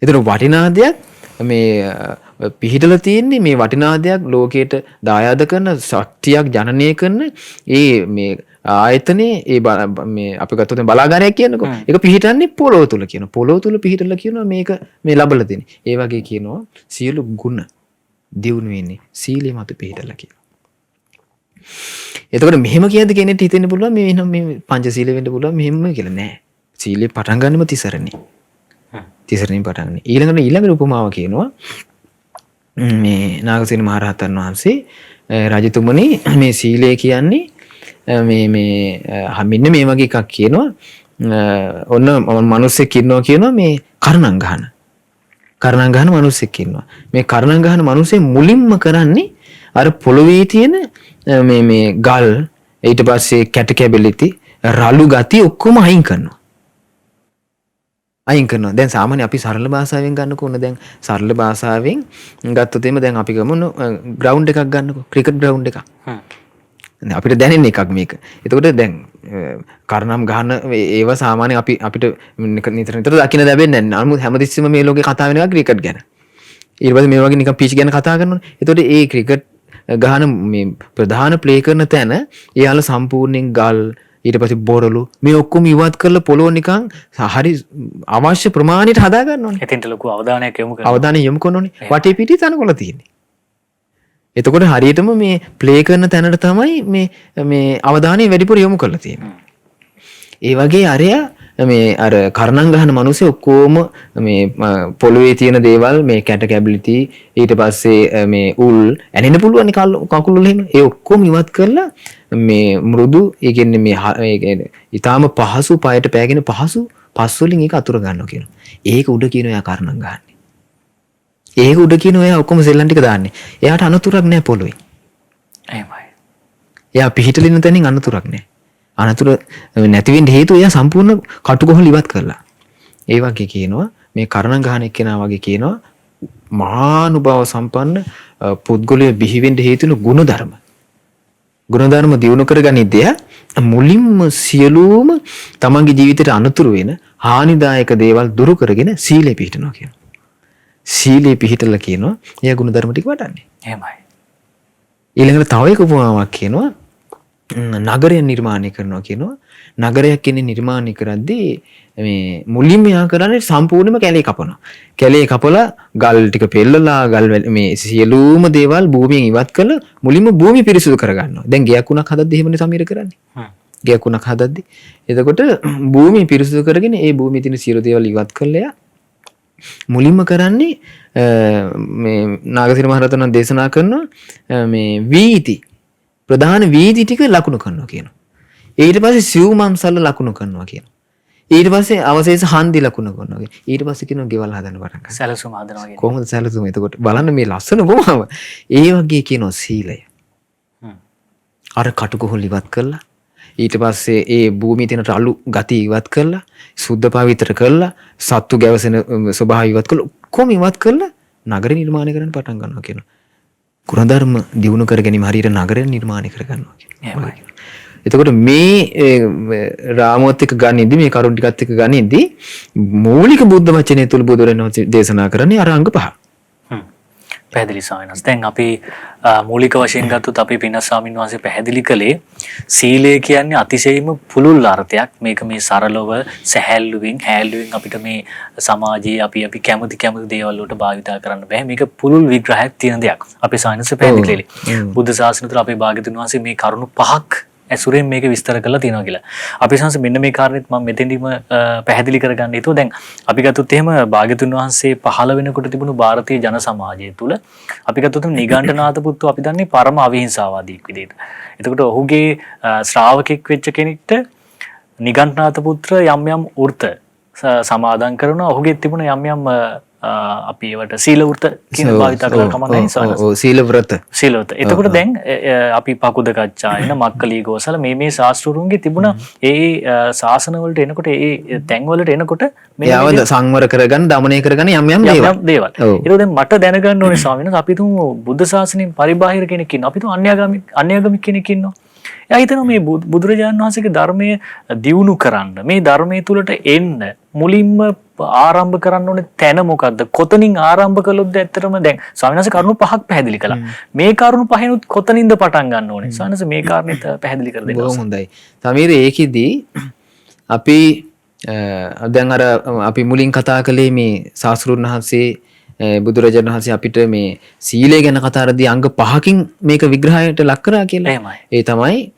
එතකොට වටිනා දෙයක් මේ පිහිටලා තියෙන්නේ මේ වටිනා දෙයක් ලෝකයට දායාද කරන ශක්තියක් ජනනය කරන ඒ මේ ආයතනේ ඒ මේ අපි ගත්තොත් බලාගාරයක් කියනකො ඒක පිහිටන්නේ පොළොව තුල කියනවා. පොළොව තුල පිහිටලා කියනවා මේක මේ ලබලා දෙන්නේ. ඒ වගේ කියනවා සියලු ගුණ දියුණු වෙන්නේ සීලෙ මත පිහිටලා කියනවා. එතකොට මෙහෙම කියද්දි කෙනෙක්ට හිතෙන්න පුළුවන් මේ වෙන මේ පංචශීල වෙන්න පුළුවන් මෙහෙම කියලා නෑ. සීලෙ පටන් ගන්නෙම තිසරණේ. තිසරණින් පටන් ගන්න. ඊළඟ උපමාව කියනවා මේ නාගසේන මහරහතන් වහන්සේ රජතුමනි මේ සීලය කියන්නේ මෙන්න මේ වගේ එකක් කියනවා. ඔන්න මිනිස්සෙක් ඉන්නවා කියනවා මේ කරණම් ගහන මිනිස්සෙක් ඉන්නවා. මේ කරණම් ගහන මිනිස්සේ මුලින්ම කරන්නේ අර පොළොවේ තියෙන මේ ගල් ඊට පස්සේ කැට කැබලිති රළු ගති ඔක්කොම අයින් කරනවා. දැන් සාමාන්‍ය අපි සරල භාෂාවෙන් ගන්නකො ඕන දැන් සරල භාෂාවෙන් ගත්තොත් එimhe දැන් අපි ගමු ග්‍රවුන්ඩ් එකක් ගන්නකො ක්‍රිකට් ග්‍රවුන්ඩ් එකක්. අපිට දැනෙන එකක් මේක. එතකොට දැන් කරනම් ගහන ඒව සාමාන්‍ය අපිට නිතර දකින්න ලැබෙන්නේ නැහැ. නමුත් හැමතිස්සෙම මේ ලෝකේ කතා වෙනවා ක්‍රිකට් ගැන. ඊට පස්සේ මේ වගේ නිකන් පිච් ගැන කතා කරනවානේ. එතකොට ඒ ක්‍රිකට් ගහන මේ ප්‍රධාන ප්ලේ කරන තැන එයාලා සම්පූර්ණයෙන් ගල් ඊට පස්සේ බොරළු මේ ඔක්කොම ඉවත් කරලා පොළොව නිකන් හරි අවශ්‍ය ප්‍රමාණයට හදා ගන්න ඕනේ. එතෙන්ට ලොකු අවධානයක් යොමු කරන්න ඕනේ. වටේ පිටේ තනකොළ තියෙන්නේ. එතකොට හරියටම මේ ප්ලේ කරන තැනට තමයි මේ අවධානය වැඩිපුර යොමු කරලා තියෙන්නේ. ඒ වගේ අරයා මේ අර කරණම් ගහන මිනිස්සු ඔක්කොම මේ පොළවේ තියෙන දේවල් මේ කැට කැබිලිටි ඊට පස්සේ මේ උල් ඇනෙන්න පුළුවන් කකුල් වල එහෙම ඒ ඔක්කොම ඉවත් කරලා මේ මෘදු ඒ කියන්නේ මේ ඒ කියන්නේ ඊටාම පහසු පයට පෑගෙන පහසු පස් වලින් ඒක අතුර ගන්නවා කියනවා. ඒක උඩ කියන එයා කරණම් ගහන්නේ. ඒක උඩ කියන එයා ඔක්කොම සෙල්ලම් ටික දාන්නේ. එයාට අනතුරක් නැහැ පොළවේ. එහෙමයි. එයා පිහිටලින තැනින් අනතුරක් නැහැ. අනතුර නැති වෙන්න හේතුව එයා සම්පූර්ණ කටුකොහල් ඉවත් කරලා. ඒ වගේ කියනවා මේ කරණම් ගහන එක්කෙනා වගේ කියනවා මහානුභාව සම්පන්න පුද්ගලයා බිහි වෙන්න හේතු වෙන ගුණධර්ම. ගුණධර්ම දියුණු කරගනිද්දී මුලින්ම සියලුම තමන්ගේ ජීවිතේට අනතුරු වෙන හානිදායක දේවල් දුරු කරගෙන සීලේ පිහිටනවා කියනවා. සීලේ පිහිටලා කියනවා එයා ගුණධර්ම ටික වඩන්නේ. එහෙමයි. ඊළඟට තව එක උපමාවක් කියනවා නගරය නිර්මාණය කරනවා කියනවා. නගරයක් කියන්නේ නිර්මාණය කරද්දී මේ මුලින්ම යා කරන්නේ සම්පූර්ණයෙන්ම කැලේ කපනවා. කැලේ කපලා ගල් ටික පෙරලලා ගල් මේ සියලුම දේවල් භූමියෙන් ඉවත් කරලා මුලින්ම භූමිය පිරිසිදු කරගන්නවා. දැන් ගයක් උණක් හදද්දී එහෙමනේ සමීර කරන්නේ. ගයක් උණක් හදද්දී. එතකොට භූමිය පිරිසිදු කරගෙන ඒ භූමියේ තියෙන සියලු දේවල් ඉවත් කරලා මුලින්ම කරන්නේ මේ නාගසිරි මහ රහතන් දේශනා කරනවා මේ වීති ප්‍රධාන වීදි ටික ලකුණු කරනවා කියනවා. ඊට පස්සේ සිව් මම්සල ලකුණු කරනවා කියනවා. ඊට පස්සේ අවශේෂ හන්දි ලකුණු කරනවා කියනවා. ඊට පස්සේ කියනවා ගෙවල් හදන්න පටන් ගන්නවා. සැලසුම හදනවා කියන්නේ. කොහොමද සැලසුම? එතකොට බලන්න මේ ලස්සන උපමාව. ඒ වගේ කියනවා සීලය. අර කටුකොහල් ඉවත් කළා. ඊට පස්සේ ඒ භූමියේ තියෙන රළු ගති ඉවත් කළා. සුද්ධ පවිත්‍ර කළා. සත්තු ගැවසෙන ස්වභාවය ඉවත් කළා. කොහොම ඉවත් කළා? නගර නිර්මාණය කරන්න පටන් ගන්නවා කියනවා. ගුණධර්ම දියුණු කර ගැනීම හරියට නගරය නිර්මාණය කර ගන්නවා කියනවා. එතකොට මේ රාමෝත් එක්ක ගනිද්දි මේ කරුණ ටිකත් එක්ක ගනිද්දි මූලික බුද්ධ වචනය තුල බුදුරණන් වහන්සේ දේශනා කරන්නේ අර අංග පහ. පැහැදිලි ස්වාමීන් වහන්සේ. දැන් අපි මූලික වශයෙන් ගත්තොත් අපි පින්න ස්වාමීන් වහන්සේ පැහැදිලි කළේ සීලය කියන්නේ අතිශයින්ම පුළුල් අර්ථයක්. මේක මේ සරලව සැහැල්ලුවෙන් හැල්ලුවෙන් අපිට මේ සමාජයේ අපි කැමති දේවල් වලට භාවිතා කරන්න බෑ. මේක පුළුල් විග්‍රහයක් තියෙන දෙයක්. අපි ස්වාමීන් වහන්සේ පැහැදිලි කළේ. බුද්ධ ශාසනය තුළ අපේ භාග්‍යතුන් වහන්සේ මේ කරුණු පහක් ඇසුරෙන් මේක විස්තර කරලා තියෙනවා කියලා. අපි සංස මෙන්න මේ කාරණේත් මම මෙතෙන්දිම පැහැදිලි කරගන්න හිතුවා. දැන් අපි ගත්තොත් එහෙම භාග්‍යතුන් වහන්සේ පහළ වෙනකොට තිබුණු ಭಾರತೀಯ ජන සමාජය තුල අපි ගත්තොත් නිගණ්ඨනාථ පුත්තු අපි දන්නේ පරම අවිහිංසාවාදියෙක් විදිහට. එතකොට ඔහුගේ ශ්‍රාවකෙක් වෙච්ච කෙනෙක්ට නිගණ්ඨනාථ පුත්‍ර යම් වෘත සමාදන් කරනවා. ඔහුගේ තිබුණ යම් අපි ඒවට සීල වෘත කියන භාවිතා කරලා කමන්නේ සවනස්. සීල වෘත. සීල වෘත. එතකොට දැන් අපි පකුද කච්චායන මක්කලී ගෝසල මේ ශාස්ත්‍රරුන්ගේ තිබුණ ඒ ශාසන වලට එනකොට ඒ තැන් වලට එනකොට මේ යවද සංවර කරගන්න දමනය කරගන්න යම් දේවල්. ඒක දැන් මට දැනගන්න ඕනේ ස්වාමීන් වහන්සේ අපි තුමු බුද්ධ ශාසනයෙන් පරිබාහිර කෙනෙක් ඉන්නවා. අපි තුමු අන්‍යගමික කෙනෙක් ඉන්නවා. එයා හිතනවා මේ බුදුරජාණන් වහන්සේගේ ධර්මය දියුණු කරන්න මේ ධර්මයේ තුලට එන්න මුලින්ම ආරම්භ කරන්න ඕනේ තැන මොකද්ද? කොතනින් ආරම්භ කළොත්ද ඇත්තටම දැන් ස්වාමීන් වහන්සේ කරුණු පහක් පැහැදිලි කළා. මේ කරුණු පහෙනුත් කොතනින්ද පටන් ගන්න ඕනේ? ස්වාමීන් වහන්සේ මේ කාරණේත් පැහැදිලි කර දෙන්න. බොහොම හොඳයි. සමීර ඒකෙදී අපි දැන් අර අපි මුලින් කතා කළේ මේ ශාස්ත්‍රඥ වහන්සේ බුදුරජාණන් වහන්සේ අපිට මේ සීලය ගැන කතා කරද්දී අංග පහකින් මේක විග්‍රහයට ලක් කරා කියලා. ඒ තමයි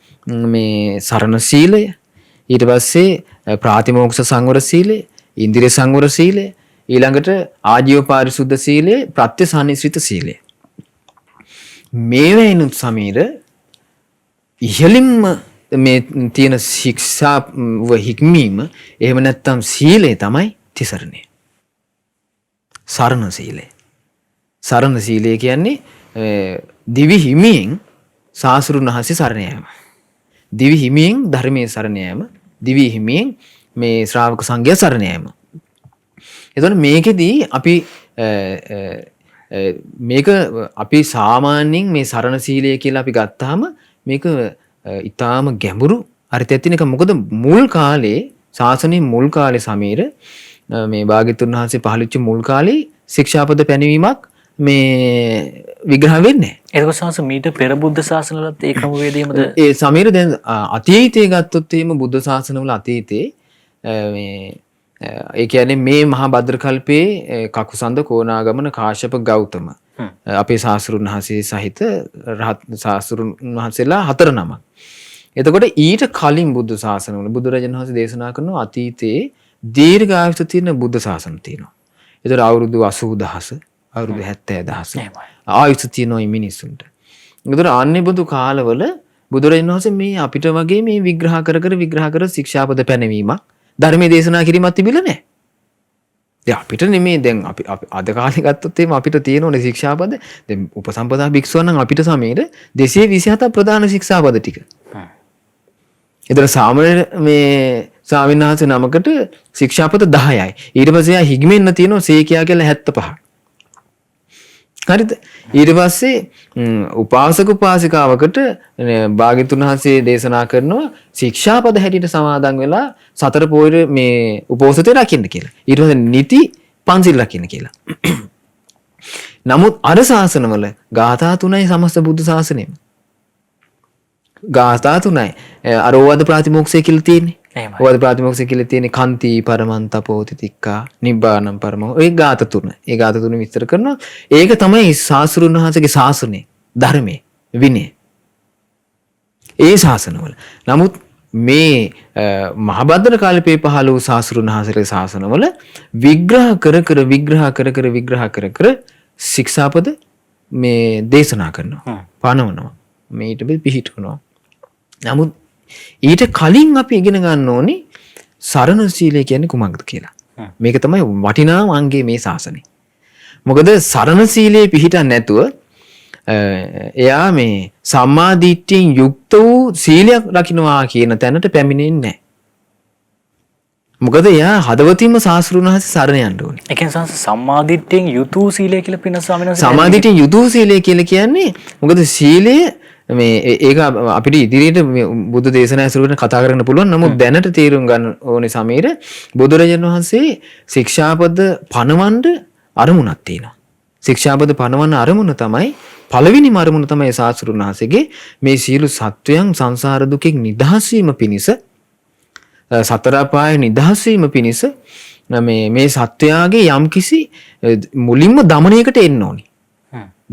මේ සරණ සීලය, ඊට පස්සේ ප්‍රාතිමෝක්ෂ සංවර සීලය, ඉන්ද්‍රිය සංවර සීලය, ඊළඟට ආජීව පාරිශුද්ධ සීලය, ප්‍රත්‍යසන්නිශ්‍රිත සීලය. මේවෙනුත් සමීර ඉහළින්ම මේ තියෙන ශික්ෂාව හික්මීම එහෙම නැත්නම් සීලය තමයි තිසරණය. සරණ සීලය. සරණ සීලය කියන්නේ දිවි හිමියෙන් ශාස්ත්‍රඥ වහන්සේ සරණ යාම. දිවි හිමියෙන් ධර්මයේ සරණ යාම. දිවි හිමියෙන් මේ ශ්‍රාවක සංඝයා සරණ යාම. එතකොට මේකෙදී අපි මේක අපි සාමාන්‍යයෙන් මේ සරණ සීලය කියලා අපි ගත්තාම මේක ඊටාම ගැඹුරු අර්ථයක් තියෙන එක. මොකද මුල් කාලේ ශාසනයේ මුල් කාලේ සමීර මේ භාග්‍යතුන් වහන්සේ පහළච්ච මුල් කාලේ ශික්ෂාපද පැනවීමක් මේ විග්‍රහ වෙන්නේ. ඒක සංස මීට පෙර බුද්ධ ශාසනවලත් ඒ ක්‍රමවේදයමද? ඒ සමීර දැන් අතීතයේ ගත්තොත් එහෙම බුද්ධ ශාසනවල අතීතේ මේ ඒ කියන්නේ මේ මහා භද්‍ර කල්පයේ කකුසඳ කෝනාගමන කාශ්‍යප ගෞතම අපේ ශාස්ත්‍රඥ වහන්සේ සහිත රහත් ශාස්ත්‍රඥ වහන්සේලා 4 නමක්. එතකොට ඊට කලින් බුද්ධ ශාසනවල බුදුරජාණන් වහන්සේ දේශනා කරන අතීතයේ දීර්ඝායුෂ තියෙන බුද්ධ ශාසන තියෙනවා. ඒතර අවුරුදු 80000 අවුරුදු 70000 ආයුෂ තියෙනවා මේ මිනිස්සුන්ට. ඒතර අන්නේ බුදු කාලවල බුදුරජාණන් වහන්සේ මේ අපිට වගේ මේ විග්‍රහ කර ශික්ෂාපද පැනවීමක් ධර්මයේ දේශනා කිරීමක් තිබිලා නැහැ. දැන් අපිට නෙමෙයි දැන් අපි අද කාලේ ගත්තොත් එහෙම අපිට තියෙනෝනේ ශික්ෂාපද. දැන් උපසම්පදා භික්ෂුව නම් අපිට සමීර 227 ප්‍රධාන ශික්ෂාපද ටික. ඒතර සාමාන්‍ය මේ ස්වාමීන් වහන්සේ නමකට ශික්ෂාපද 10යි. ඊට පස්සේ ආ හිග්මෙන්න තියෙනවා සීකියා කියලා 75. හරිද? ඊට පස්සේ උපාසක උපාසිකාවකට භාග්‍යතුන් වහන්සේ දේශනා කරනවා ශික්ෂාපද හැටියට සමාදන් වෙලා සතර පොයේ මේ උපෝසතේ රකින්න කියලා. ඊට පස්සේ නිති පන්සිල් රකින්න කියලා. නමුත් අර ශාසනවල ගාථා 3යි සමස්ත බුද්ධ ශාසනයම. ගාථා 3යි. අර ඕවද ප්‍රාතිමෝක්ෂය කියලා තියෙන්නේ. ඕවද ප්‍රාතිමෝක්ෂය කියලා තියෙන්නේ කන්ති පරමන්තපෝති තික්කා නිබ්බානම් පරමෝ. ඒ ගාථා 3. ඒ ගාථා 3 විස්තර කරනවා. ඒක තමයි ශාස්ත්‍රුන් වහන්සේගේ ශාසනය, ධර්මයේ, විනය. ඒ ශාසනවල. නමුත් මේ මහබද්දර කාලේ පහළ වූ ශාස්ත්‍රුන් වහන්සේගේ ශාසනවල විග්‍රහ කර ශික්ෂාපද මේ දේශනා කරනවා. පනවනවා. මේට පිහිටවනවා. නමුත් ඊට කලින් අපි ඉගෙන ගන්න ඕනේ සරණ සීලය කියන්නේ කුමක්ද කියලා. මේක තමයි වටිනාම අංගය මේ ශාසනේ. මොකද සරණ සීලයේ පිහිටන්නේ නැතුව එයා මේ සම්මා දිට්ඨියෙන් යුක්ත වූ සීලයක් රකින්නවා කියන තැනට පැමිණෙන්නේ නැහැ. මොකද එයා හදවතින්ම ශාස්ත්‍රුණහසේ සරණ යන්න ඕනේ. ඒ කියන්නේ සම්මා දිට්ඨියෙන් යුතු සීලය කියලා පින ස්වාමීන් වහන්සේ සම්මා දිට්ඨියෙන් යුතු සීලය කියලා කියන්නේ මොකද සීලය මේ ඒක අපිට ඉදිරියට බුදු දේශනා ඇසුරගෙන කතා කරන්න පුළුවන්. නමුත් දැනට තේරුම් ගන්න ඕනේ සමීර බුදුරජාණන් වහන්සේ ශික්ෂාපද පනවන්න අරමුණක් තියෙනවා. ශික්ෂාපද පනවන්න අරමුණ තමයි පළවෙනිම අරමුණ තමයි ශාස්ත්‍රුන් වහන්සේගේ මේ සියලු සත්වයන් සංසාර දුකෙන් නිදහස් වීම පිණිස සතර අපාය නිදහස් වීම පිණිස මේ සත්වයාගේ යම්කිසි මුලින්ම දමණයකට එන්න ඕනි.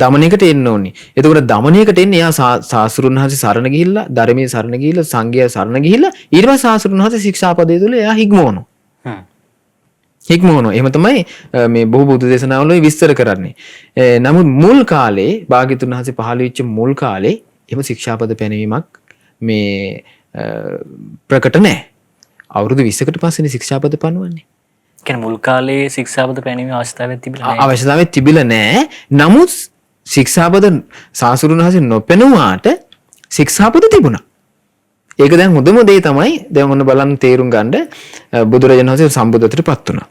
දමණයකට එන්න ඕනි. එතකොට දමණයකට එන්නේ එයා ශාස්ත්‍රුන් වහන්සේ සරණ ගිහිල්ලා, ධර්මයේ සරණ ගිහිල්ලා, සංඝයා සරණ ගිහිල්ලා ඊට පස්සේ ශාස්ත්‍රුන් වහන්සේ ශික්ෂාපදයේ තුල එයා හික්මවනවා. හික්මවනවා. එහෙම තමයි මේ බොහෝ බුදු දේශනාවල විස්තර කරන්නේ. නමුත් මුල් කාලේ භාග්‍යතුන් වහන්සේ පහළ වෙච්ච මුල් කාලේ එහෙම ශික්ෂාපද පැනවීමක් මේ ප්‍රකට නැහැ. අවුරුදු 20කට පස්සේනේ ශික්ෂාපද පනවන්නේ. කියන්නේ මුල් කාලේ ශික්ෂාපද පැනීමේ අවශ්‍යතාවයක් තිබිලා නැහැ. අවශ්‍යතාවයක් තිබිලා නැහැ. නමුත් ශික්ෂාපද ශාස්ත්‍රුන් වහන්සේ නොපෙනුවාට ශික්ෂාපද තිබුණා. ඒක දැන් හොඳම දේ තමයි දැන් ඔන්න බලන්න තේරුම් ගන්න බුදුරජාණන් වහන්සේ සම්බුද්ධත්වයටපත් වුණා.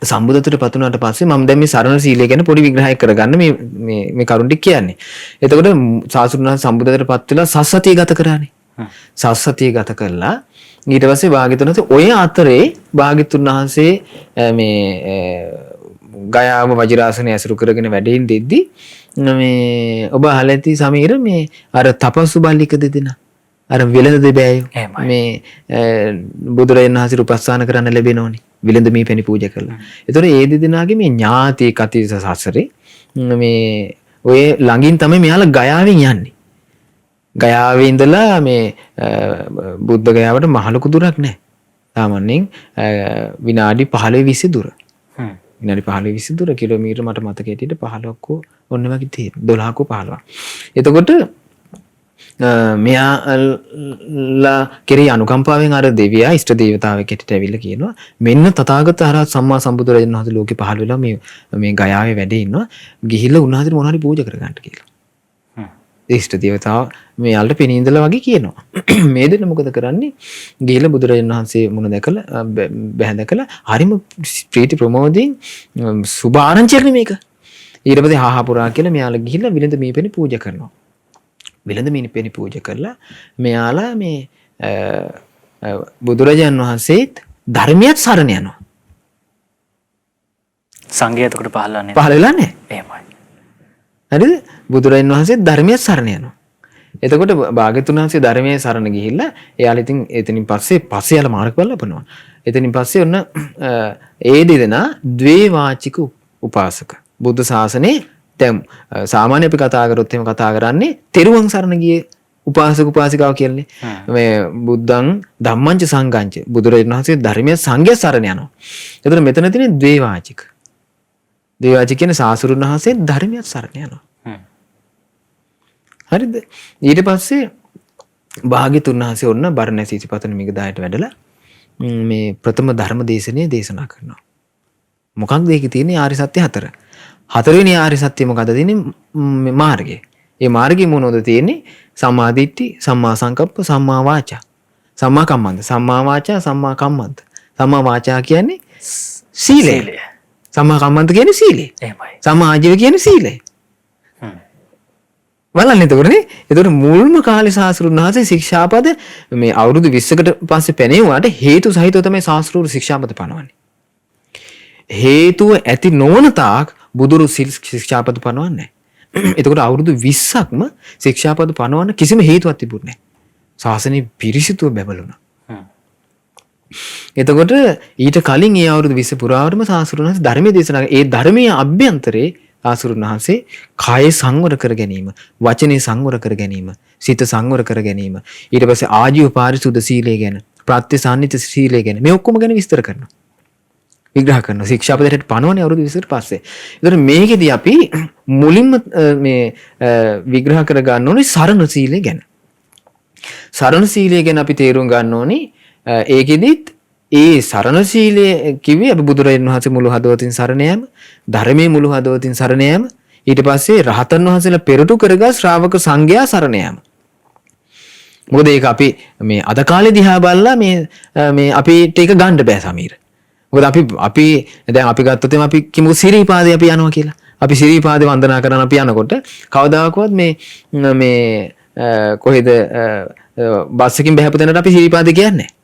සම්බුද්ධත්වයටපත් වුණාට පස්සේ මම දැන් මේ සරණ සීලය ගැන පොඩි විග්‍රහයක් කරගන්න මේ කරුණ ටික කියන්නේ. එතකොට ශාස්ත්‍රුන් වහන්සේ සම්බුද්ධත්වයටපත් වෙලා සස්සතිය ගත කරානේ. සස්සතිය ගත කළා ඊට පස්සේ භාග්‍යතුන් වහන්සේ ඔය අතරේ භාග්‍යතුන් වහන්සේ මේ ගයාම වජිරාසනය ඇසුරු කරගෙන වැඩින් දෙද්දි මේ ඔබ අහලා ඇති සමීර මේ අර තපස්සු බල්ලික දෙදෙනා අර විලඳ දෙබෑයෝ මේ බුදුරජාණන් වහන්සේ උපස්ථාන කරන්න ලැබෙනෝනේ විලඳ මේ පැණි පූජා කළා. ඒතකොට ඒ දෙදෙනාගේ මේ ඥාති කතිස සසරේ මේ ඔය ළඟින් තමයි මෙයාලා ගයාවෙන් යන්නේ. ගයාවේ ඉඳලා මේ බුද්ධ ගයාවට මහ ලොකු දුරක් නැහැ. සාමාන්‍යයෙන් විනාඩි 15-20 දුර. විනාඩි 15-20 දුර කිලෝමීටර මට මතක හිටියට 15ක් ඔන්න වගේ තියෙනවා. 12ක් 15ක්. එතකොට මෙයාලා කෙරෙහි අනුකම්පාවෙන් අර දෙවියා ඉෂ්ට දේවතාවෙක් හැටියට ඇවිල්ලා කියනවා මෙන්න තථාගත අරහත් සම්මා සම්බුදුරජාණන් වහන්සේ ලෝකේ පහළ වෙලා මේ ගයාවේ වැඩ ඉන්නවා. ගිහිල්ලා උන්වහන්සේට මොනවා හරි පූජා කරගන්න කියලා. ඉෂ්ට දේවතාව මෙයාලට පෙනී ඉඳලා වගේ කියනවා. මේ දෙන්න මොකද කරන්නේ? ගිහිල්ලා බුදුරජාණන් වහන්සේ මුණ දැකලා බැහැ දැකලා හරිම ප්‍රීති ප්‍රමෝදයෙන් සුභාරංචියක් මේක. ඊට පස්සේ හාහා පුරා කියලා මෙයාලා ගිහිල්ලා විලඳ මේ පෙනි පූජා කරනවා. විලඳ මේ පෙනි පූජා කරලා මෙයාලා මේ බුදුරජාණන් වහන්සේත් ධර්මයට සරණ යනවා. සංඝයා එතකොට පහළ වෙලා නැහැ. එහෙමයි. හරිද? බුදුරජාණන් වහන්සේ ධර්මයේ සරණ යනවා. එතකොට භාග්‍යතුන් වහන්සේ ධර්මයේ සරණ ගිහිල්ලා එයාලා ඉතින් එතනින් පස්සේ යාලා මාර්ගඵල ලබනවා. එතනින් පස්සේ ඔන්න ඒ දෙදෙනා ද්වේවාචික උපාසක. බුද්ධ ශාසනේ දැන් සාමාන්‍ය අපි කතා කරොත් එහෙම කතා කරන්නේ තෙරුවන් සරණ ගියේ උපාසක උපාසිකාව කියන්නේ. මේ බුද්ධං ධම්මංච සංඝංච බුදුරජාණන් වහන්සේ ධර්මයේ සංඝය සරණ යනවා. එතකොට මෙතන තියෙන ද්වේවාචික. ද්වේවාචික කියන්නේ සාසුරුන් වහන්සේ ධර්මයේ සරණ යනවා. හරිද? ඊට පස්සේ භාග්‍යතුන් වහන්සේ ඔන්න බරණැස ඉසිපතන මිගදායට වැඩලා මේ ප්‍රථම ධර්ම දේශනාව දේශනා කරනවා. මොකක්ද ඒකේ තියෙන්නේ ආර්ය සත්‍ය හතර. හතරවෙනි ආර්ය සත්‍ය මොකද්ද තියෙන්නේ? මාර්ගය. ඒ මාර්ගය මොනවද තියෙන්නේ? සම්මා දිට්ඨි, සම්මා සංකප්ප, සම්මා වාචා. සම්මා කම්මන්ත, සම්මා වාචා, සම්මා කම්මන්ත. සම්මා වාචා කියන්නේ සීලය. සම්මා කම්මන්ත කියන්නේ සීලය. එහෙමයි. සම්මා ආජීව කියන්නේ සීලය. බලන්න එතකොටනේ. එතකොට මුල්ම කාලේ සාස්ෘණ වහන්සේ ශික්ෂාපද මේ අවුරුදු 20කට පස්සේ පැනෙවුවාට හේතු සහිතව තමයි සාස්ෘණ ශික්ෂාපද පනවන්නේ. හේතුව ඇති නොවන තාක් බුදුරු ශික්ෂාපද පනවන්නේ නැහැ. එතකොට අවුරුදු 20ක්ම ශික්ෂාපද පනවන්න කිසිම හේතුවක් තිබුණේ නැහැ. ශාසනය පිරිසිදුව බැබළුණා. එතකොට ඊට කලින් ඒ අවුරුදු 20 පුරාවටම සාස්ෘණ වහන්සේ ධර්මයේ දේශනා ඒ ධර්මයේ අභ්‍යන්තරේ ආසුරුන් වහන්සේ කාය සංවර කර ගැනීම, වචනේ සංවර කර ගැනීම, සිත සංවර කර ගැනීම, ඊට පස්සේ ආජීව පාරිශුද්ධ සීලය ගැන, ප්‍රත්‍යසන්නිත සීලය ගැන මේ ඔක්කොම ගැන විස්තර කරනවා. විග්‍රහ කරනවා. ශික්ෂාපදයට පනවන්නේ අවුරුදු 20කට පස්සේ. ඒතර මේකෙදී අපි මුලින්ම මේ විග්‍රහ කර ගන්න ඕනේ සරණ සීලය ගැන. සරණ සීලය ගැන අපි තේරුම් ගන්න ඕනේ ඒකෙදිත් ඒ සරණ සීලය කිව්වේ අපි බුදුරජාණන් වහන්සේ මුළු හදවතින් සරණ යාම, ධර්මයේ මුළු හදවතින් සරණ යාම, ඊට පස්සේ රහතන් වහන්සේලා පෙරටු කරගත් ශ්‍රාවක සංඝයා සරණ යාම. මොකද ඒක අපි මේ අද කාලේ දිහා බලලා මේ අපිට ඒක ගන්න බෑ සමීර. මොකද අපි දැන් අපි ගත්තොත් අපි කිමු සිරීපාදේ අපි යනවා කියලා. අපි සිරීපාදේ වන්දනා කරන අපි යනකොට කවදාකවත් මේ කොහෙද බස් එකකින් බහැපු තැනට අපි සිරීපාදේ කියන්නේ නැහැ.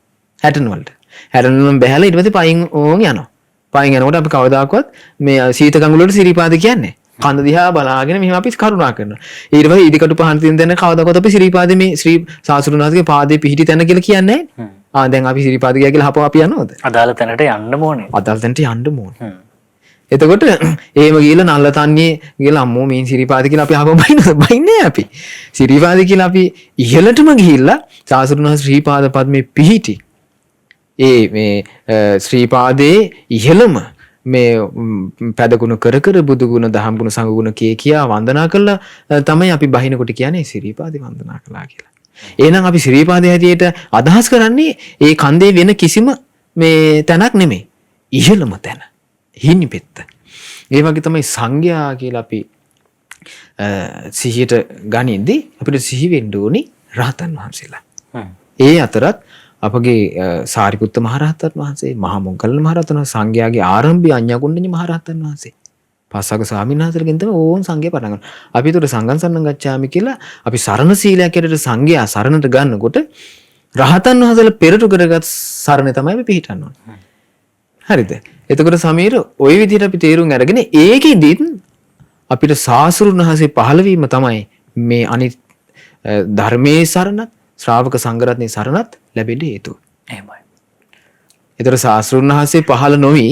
හැටන් වලට. හැරෙන්න බැහැලා ඊට පස්සේ පයින් ඕන් යනවා. පයින් යනකොට අපි කවදාකවත් මේ සීත කඟුල වලට සිරීපාද කියන්නේ. කඳ දිහා බලාගෙන මෙහෙම අපි කරුණා කරනවා. ඊට පස්සේ ඉදිකටු පහන් තියෙන තැන කවදාකවත් අපි සිරීපාදේ මේ ශ්‍රී සාසුරුනාථගේ පාදේ පිහිටි තැන කියලා කියන්නේ නැහැ. දැන් අපි සිරීපාද ගියා කියලා හපව අපි යනවද? අදාළ තැනට යන්න ඕනේ. අදාළ තැනට යන්න ඕනේ. එතකොට එහෙම ගිහලා නල්ල තන්නේ ගිහලා අම්මෝ මේ සිරීපාද කියලා අපි හපව බයින්නේ අපි. සිරීපාද කියලා අපි ඉහළටම ගිහිල්ලා සාසුරුනාථ ශ්‍රීපාද පද්මේ පිහිටි මේ ශ්‍රීපාදයේ ඉහළම මේ පැදගුණ කර කර බුදුගුණ දහම්ගුණ සංඝගුණ කියා වන්දනා කළා තමයි අපි බහිනකොට කියන්නේ ශ්‍රීපාදේ වන්දනා කළා කියලා. එහෙනම් අපි ශ්‍රීපාදයේ හැටියට අදහස් කරන්නේ ඒ කන්දේ වෙන කිසිම මේ තැනක් නෙමෙයි. ඉහළම තැන. හිණිපෙත්ත. ඒ වගේ තමයි සංඝයා කියලා අපි සිහියට ගනිද්දී අපිට සිහි වෙන්න ඕනි රහතන් වහන්සේලා. ඒ අතරත් අපගේ සාරිපුත්ත මහරහතන් වහන්සේ, මහා මොග්ගල්ලාන මහරහතන් වහන්සේ, සංඝයාගේ ආරම්භය අඤ්ඤගුණ්ඩඤ්ඤ මහරහතන් වහන්සේ. පස්වග ස්වාමීන් වහන්සේලාගෙන් තමයි ඕන් සංඝයා පටන් ගන්න. අපි ඒතර සංඝං සරණං ගච්ඡාමි කියලා අපි සරණ සීලයක් ඇරෙට සංඝයා සරණට ගන්නකොට රහතන් වහන්සේලා පෙරටු කරගත් සරණ තමයි අපි පිළිටන්න ඕනේ. හරිද? එතකොට සමීර ওই විදිහට අපි තේරුම් අරගෙන ඒකෙදිත් අපිට සාසුරුන් වහන්සේ පහළ වීම තමයි මේ අනිත් ධර්මයේ සරණත් ශ්‍රාවක සංඝරත්නයේ සරණත් ලැබෙන්න හේතුව. එහෙමයි. ඒතර සාස්ෘණ වහන්සේ පහළ නොවි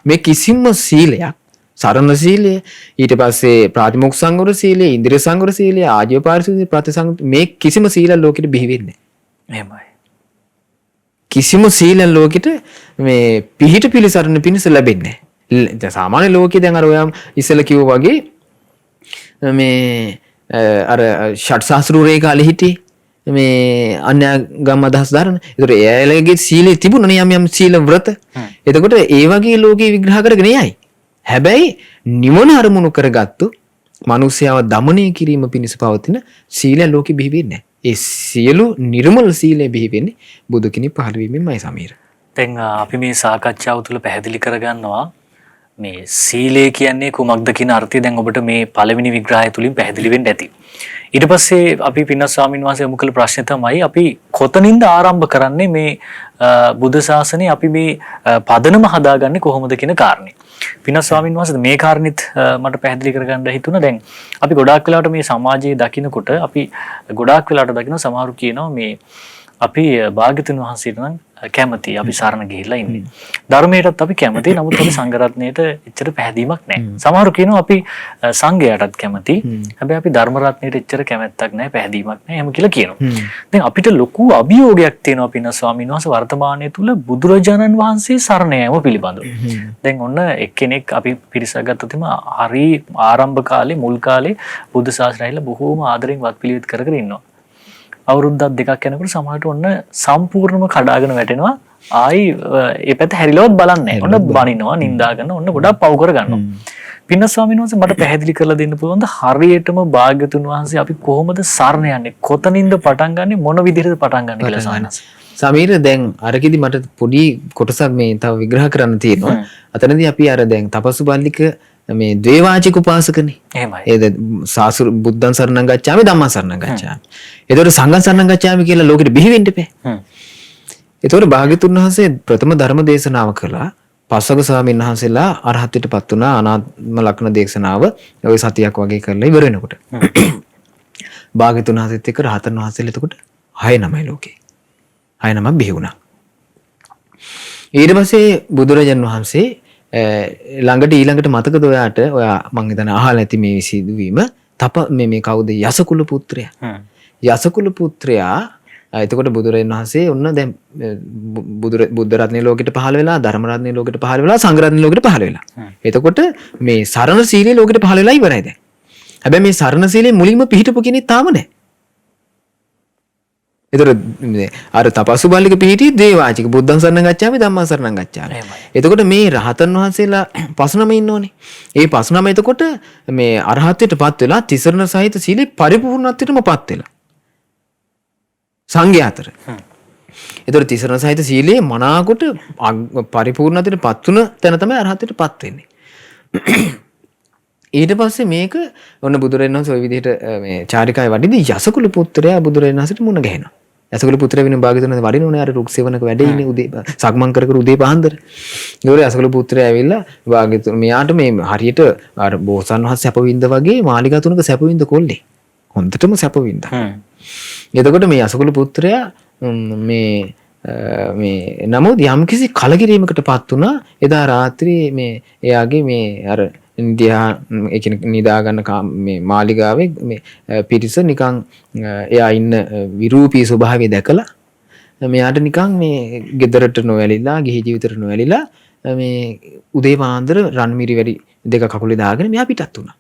මේ කිසිම සීලයක් සරණ සීලය ඊට පස්සේ ප්‍රාතිමෝක්ෂ සංවර සීලය, ඉන්ද්‍රිය සංවර සීලය, ආජීව පාරිශුද්ධ ප්‍රතිසංග මේ කිසිම සීල ලෝකෙට බිහි වෙන්නේ නැහැ. එහෙමයි. කිසිම සීල ලෝකෙට මේ පිහිට පිළිසරණ පිණිස ලැබෙන්නේ නැහැ. දැන් සාමාන්‍ය ලෝකේ දැන් අර ඔයම් ඉස්සෙල්ලා කිව්වා වගේ මේ අර ෂට් සාස්ෘරේ කාලේ හිටියේ මේ අන්‍යගම් අදහස් දරන. ඒතර එයාලගේ සීලේ තිබුණනේ යම් සීල ව්‍රත. එතකොට ඒ වගේ ලෝකේ විග්‍රහ කරගෙන යයි. හැබැයි නිවන අරමුණු කරගත්තු මිනිස්යාව দমনය කිරීම පිණිස පවතින සීල ලෝකෙ බිහි වෙන්නේ නැහැ. ඒ සියලු නිර්මල සීලය බිහි වෙන්නේ බුදු කෙනෙක් පහළ වීමෙන්මයි සමීර. දැන් අපි මේ සාකච්ඡාව තුළ පැහැදිලි කරගන්නවා මේ සීලය කියන්නේ කුමක්ද කියන අර්ථය දැන් ඔබට මේ පළවෙනි විග්‍රහය තුලින් පැහැදිලි වෙන්න ඇති. ඊට පස්සේ අපි පින්නස් ස්වාමීන් වහන්සේ යොමු කළ ප්‍රශ්නේ තමයි අපි කොතනින්ද ආරම්භ කරන්නේ මේ බුද්ධ ශාසනය අපි මේ පදනම හදාගන්නේ කොහොමද කියන කාරණේ. පින්නස් ස්වාමීන් වහන්සේ මේ කාරණෙත් මට පැහැදිලි කරගන්න හිතුණා. දැන් අපි ගොඩාක් වෙලාවට මේ සමාජයේ දකින්නකොට අපි ගොඩාක් වෙලාවට දකින්න සමහරු කියනවා මේ අපි භාග්‍යතුන් වහන්සේට නම් කැමති අපි සරණ ගිහිල්ලා ඉන්නේ. ධර්මයටත් අපි කැමති. නමුත් අපි සංඝ රත්නයට එච්චර පැහැදීමක් නැහැ. සමහරු කියනවා අපි සංඝයාටත් කැමති. හැබැයි අපි ධර්ම රත්නයට එච්චර කැමැත්තක් නැහැ, පැහැදීමක් නැහැ. එහෙම කියලා කියනවා. දැන් අපිට ලොකු අභියෝගයක් තියෙනවා පින්න ස්වාමීන් වහන්සේ වර්තමානයේ තුල බුදුරජාණන් වහන්සේ සරණ යාම පිළිබඳව. දැන් ඔන්න එක්කෙනෙක් අපි පිරිසක් ගත්තොත් හරි ආරම්භ කාලේ මුල් කාලේ බුද්ධ ශාසනයල බොහෝම ආදරෙන් වත් පිළිවෙත් කර කර ඉන්නවා. අවුරුද්දක් දෙකක් යනකොට සමහරට ඔන්න සම්පූර්ණයෙන්ම කඩාගෙන වැටෙනවා. ආයි ඒ පැත්ත හැරිලවත් බලන්නේ නැහැ. ඔන්න බනිනවා, නිඳා ගන්නවා, ඔන්න ගොඩක් පව් කර ගන්නවා. පින්න ස්වාමීන් වහන්සේ මට පැහැදිලි කරලා දෙන්න පුළුවන්ද හරියටම භාග්‍යතුන් වහන්සේ අපි කොහොමද සරණ යන්නේ? කොතනින්ද පටන් ගන්නෙ? මොන විදිහටද පටන් ගන්නෙ කියලා සානස්. සමීර දැන් අරකෙදි මට පොඩි කොටසක් මේ තව විග්‍රහ කරන්න තියෙනවා. අතනදී අපි අර දැන් තපසු බල්ලික මේ ද්වේවාචික උපාසකනේ. එහෙමයි. ඒද සාසුර බුද්ධං සරණං ගච්ඡාමි ධම්මං සරණං ගච්ඡාමි. ඒතකොට සංඝං සරණං ගච්ඡාමි කියලා ලෝකෙට බිහි වෙන්න එපේ. ඒතකොට භාග්‍යතුන් වහන්සේ ප්‍රථම ධර්ම දේශනාව කළා. පස්වග ස්වාමීන් වහන්සේලා අරහත්ත්වයටපත් වුණා. අනාත්ම ලක්ෂණ දේශනාව ওই සතියක් වගේ කරලා ඉවර වෙනකොට. භාග්‍යතුන් වහන්සේත් එක්ක රහතන් වහන්සේලා එතකොට 6 නමයි ලෝකේ. 6 නමක් බිහි වුණා. ඊට පස්සේ බුදුරජාන් වහන්සේ ඊළඟට මතකද ඔයාට? ඔයා මං හිතන්නේ අහලා නැති මේ සිදුවීම. මේ කවුද? යසකුල පුත්‍රයා. යසකුල පුත්‍රයා එතකොට බුදුරජාණන් වහන්සේ ඔන්න දැන් බුද්ධ රත්නයේ ලෝකෙට පහළ වෙලා, ධර්ම රත්නයේ ලෝකෙට පහළ වෙලා, සංඝ රත්නයේ ලෝකෙට පහළ වෙලා. එතකොට මේ සරණ සීලයේ ලෝකෙට පහළ වෙලා ඉවරයි දැන්. හැබැයි මේ සරණ සීලයේ මුලින්ම පිහිටපු කෙනෙක් තාම නැහැ. එතකොට අර තපස්සු බල්ලික පිහිටි දේවාචික බුද්ධං සරණං ගච්ඡාමි ධම්මං සරණං ගච්ඡාමි. එතකොට මේ රහතන් වහන්සේලා පස්නම ඉන්නෝනේ. ඒ පස්නම එතකොට මේ අරහත්ත්වයටපත් වෙලා තිසරණ සහිත සීලේ පරිපූර්ණත්වයටමපත් වෙලා. සංඝයා අතර. එතකොට තිසරණ සහිත සීලේ මනාකොට පරිපූර්ණත්වයටපත් වුණ තැන තමයි අරහත්ත්වයටපත් වෙන්නේ. ඊට පස්සේ මේක ඔන්න බුදුරජාණන් වහන්සේ ওই විදිහට මේ චාරිකාවේ වඩිදී යසකුල පුත්‍රයා බුදුරජාණන් වහන්සේට මුණ ගැහෙනවා. යසකුල පුත්‍රයා වෙන භාග්‍යතුන් වහන්සේ වඩිනෝනේ අර රුක් සෙවණක වැඩ ඉන්නේ උදේ සක්මන් කර කර උදේ පාන්දර. ඒවල යසකුල පුත්‍රයා ඇවිල්ලා භාග්‍යතුන් මෙයාට මේ හරියට අර බෝසත්න් වහන්සේ සැප වින්ද වගේ මාලිගා තුනක සැප වින්ද කොල්ලේ. හොඳටම සැප වින්දා. එතකොට මේ යසකුල පුත්‍රයා මේ නමුත් යම්කිසි කලකිරීමකටපත් වුණා. එදා රාත්‍රියේ මේ එයාගේ මේ අර නිදා ගන්න මේ මාලිගාවේ මේ පිරිස නිකන් එයා ඉන්න විරූපී ස්වභාවය දැකලා මෙයාට නිකන් මේ ගෙදරට නොඇලිලා ගිහි ජීවිතේට නොඇලිලා මේ උදේ පාන්දර රන්මිරි වැඩි දෙක කකුලේ දාගෙන මෙයා පිටත් වුණා.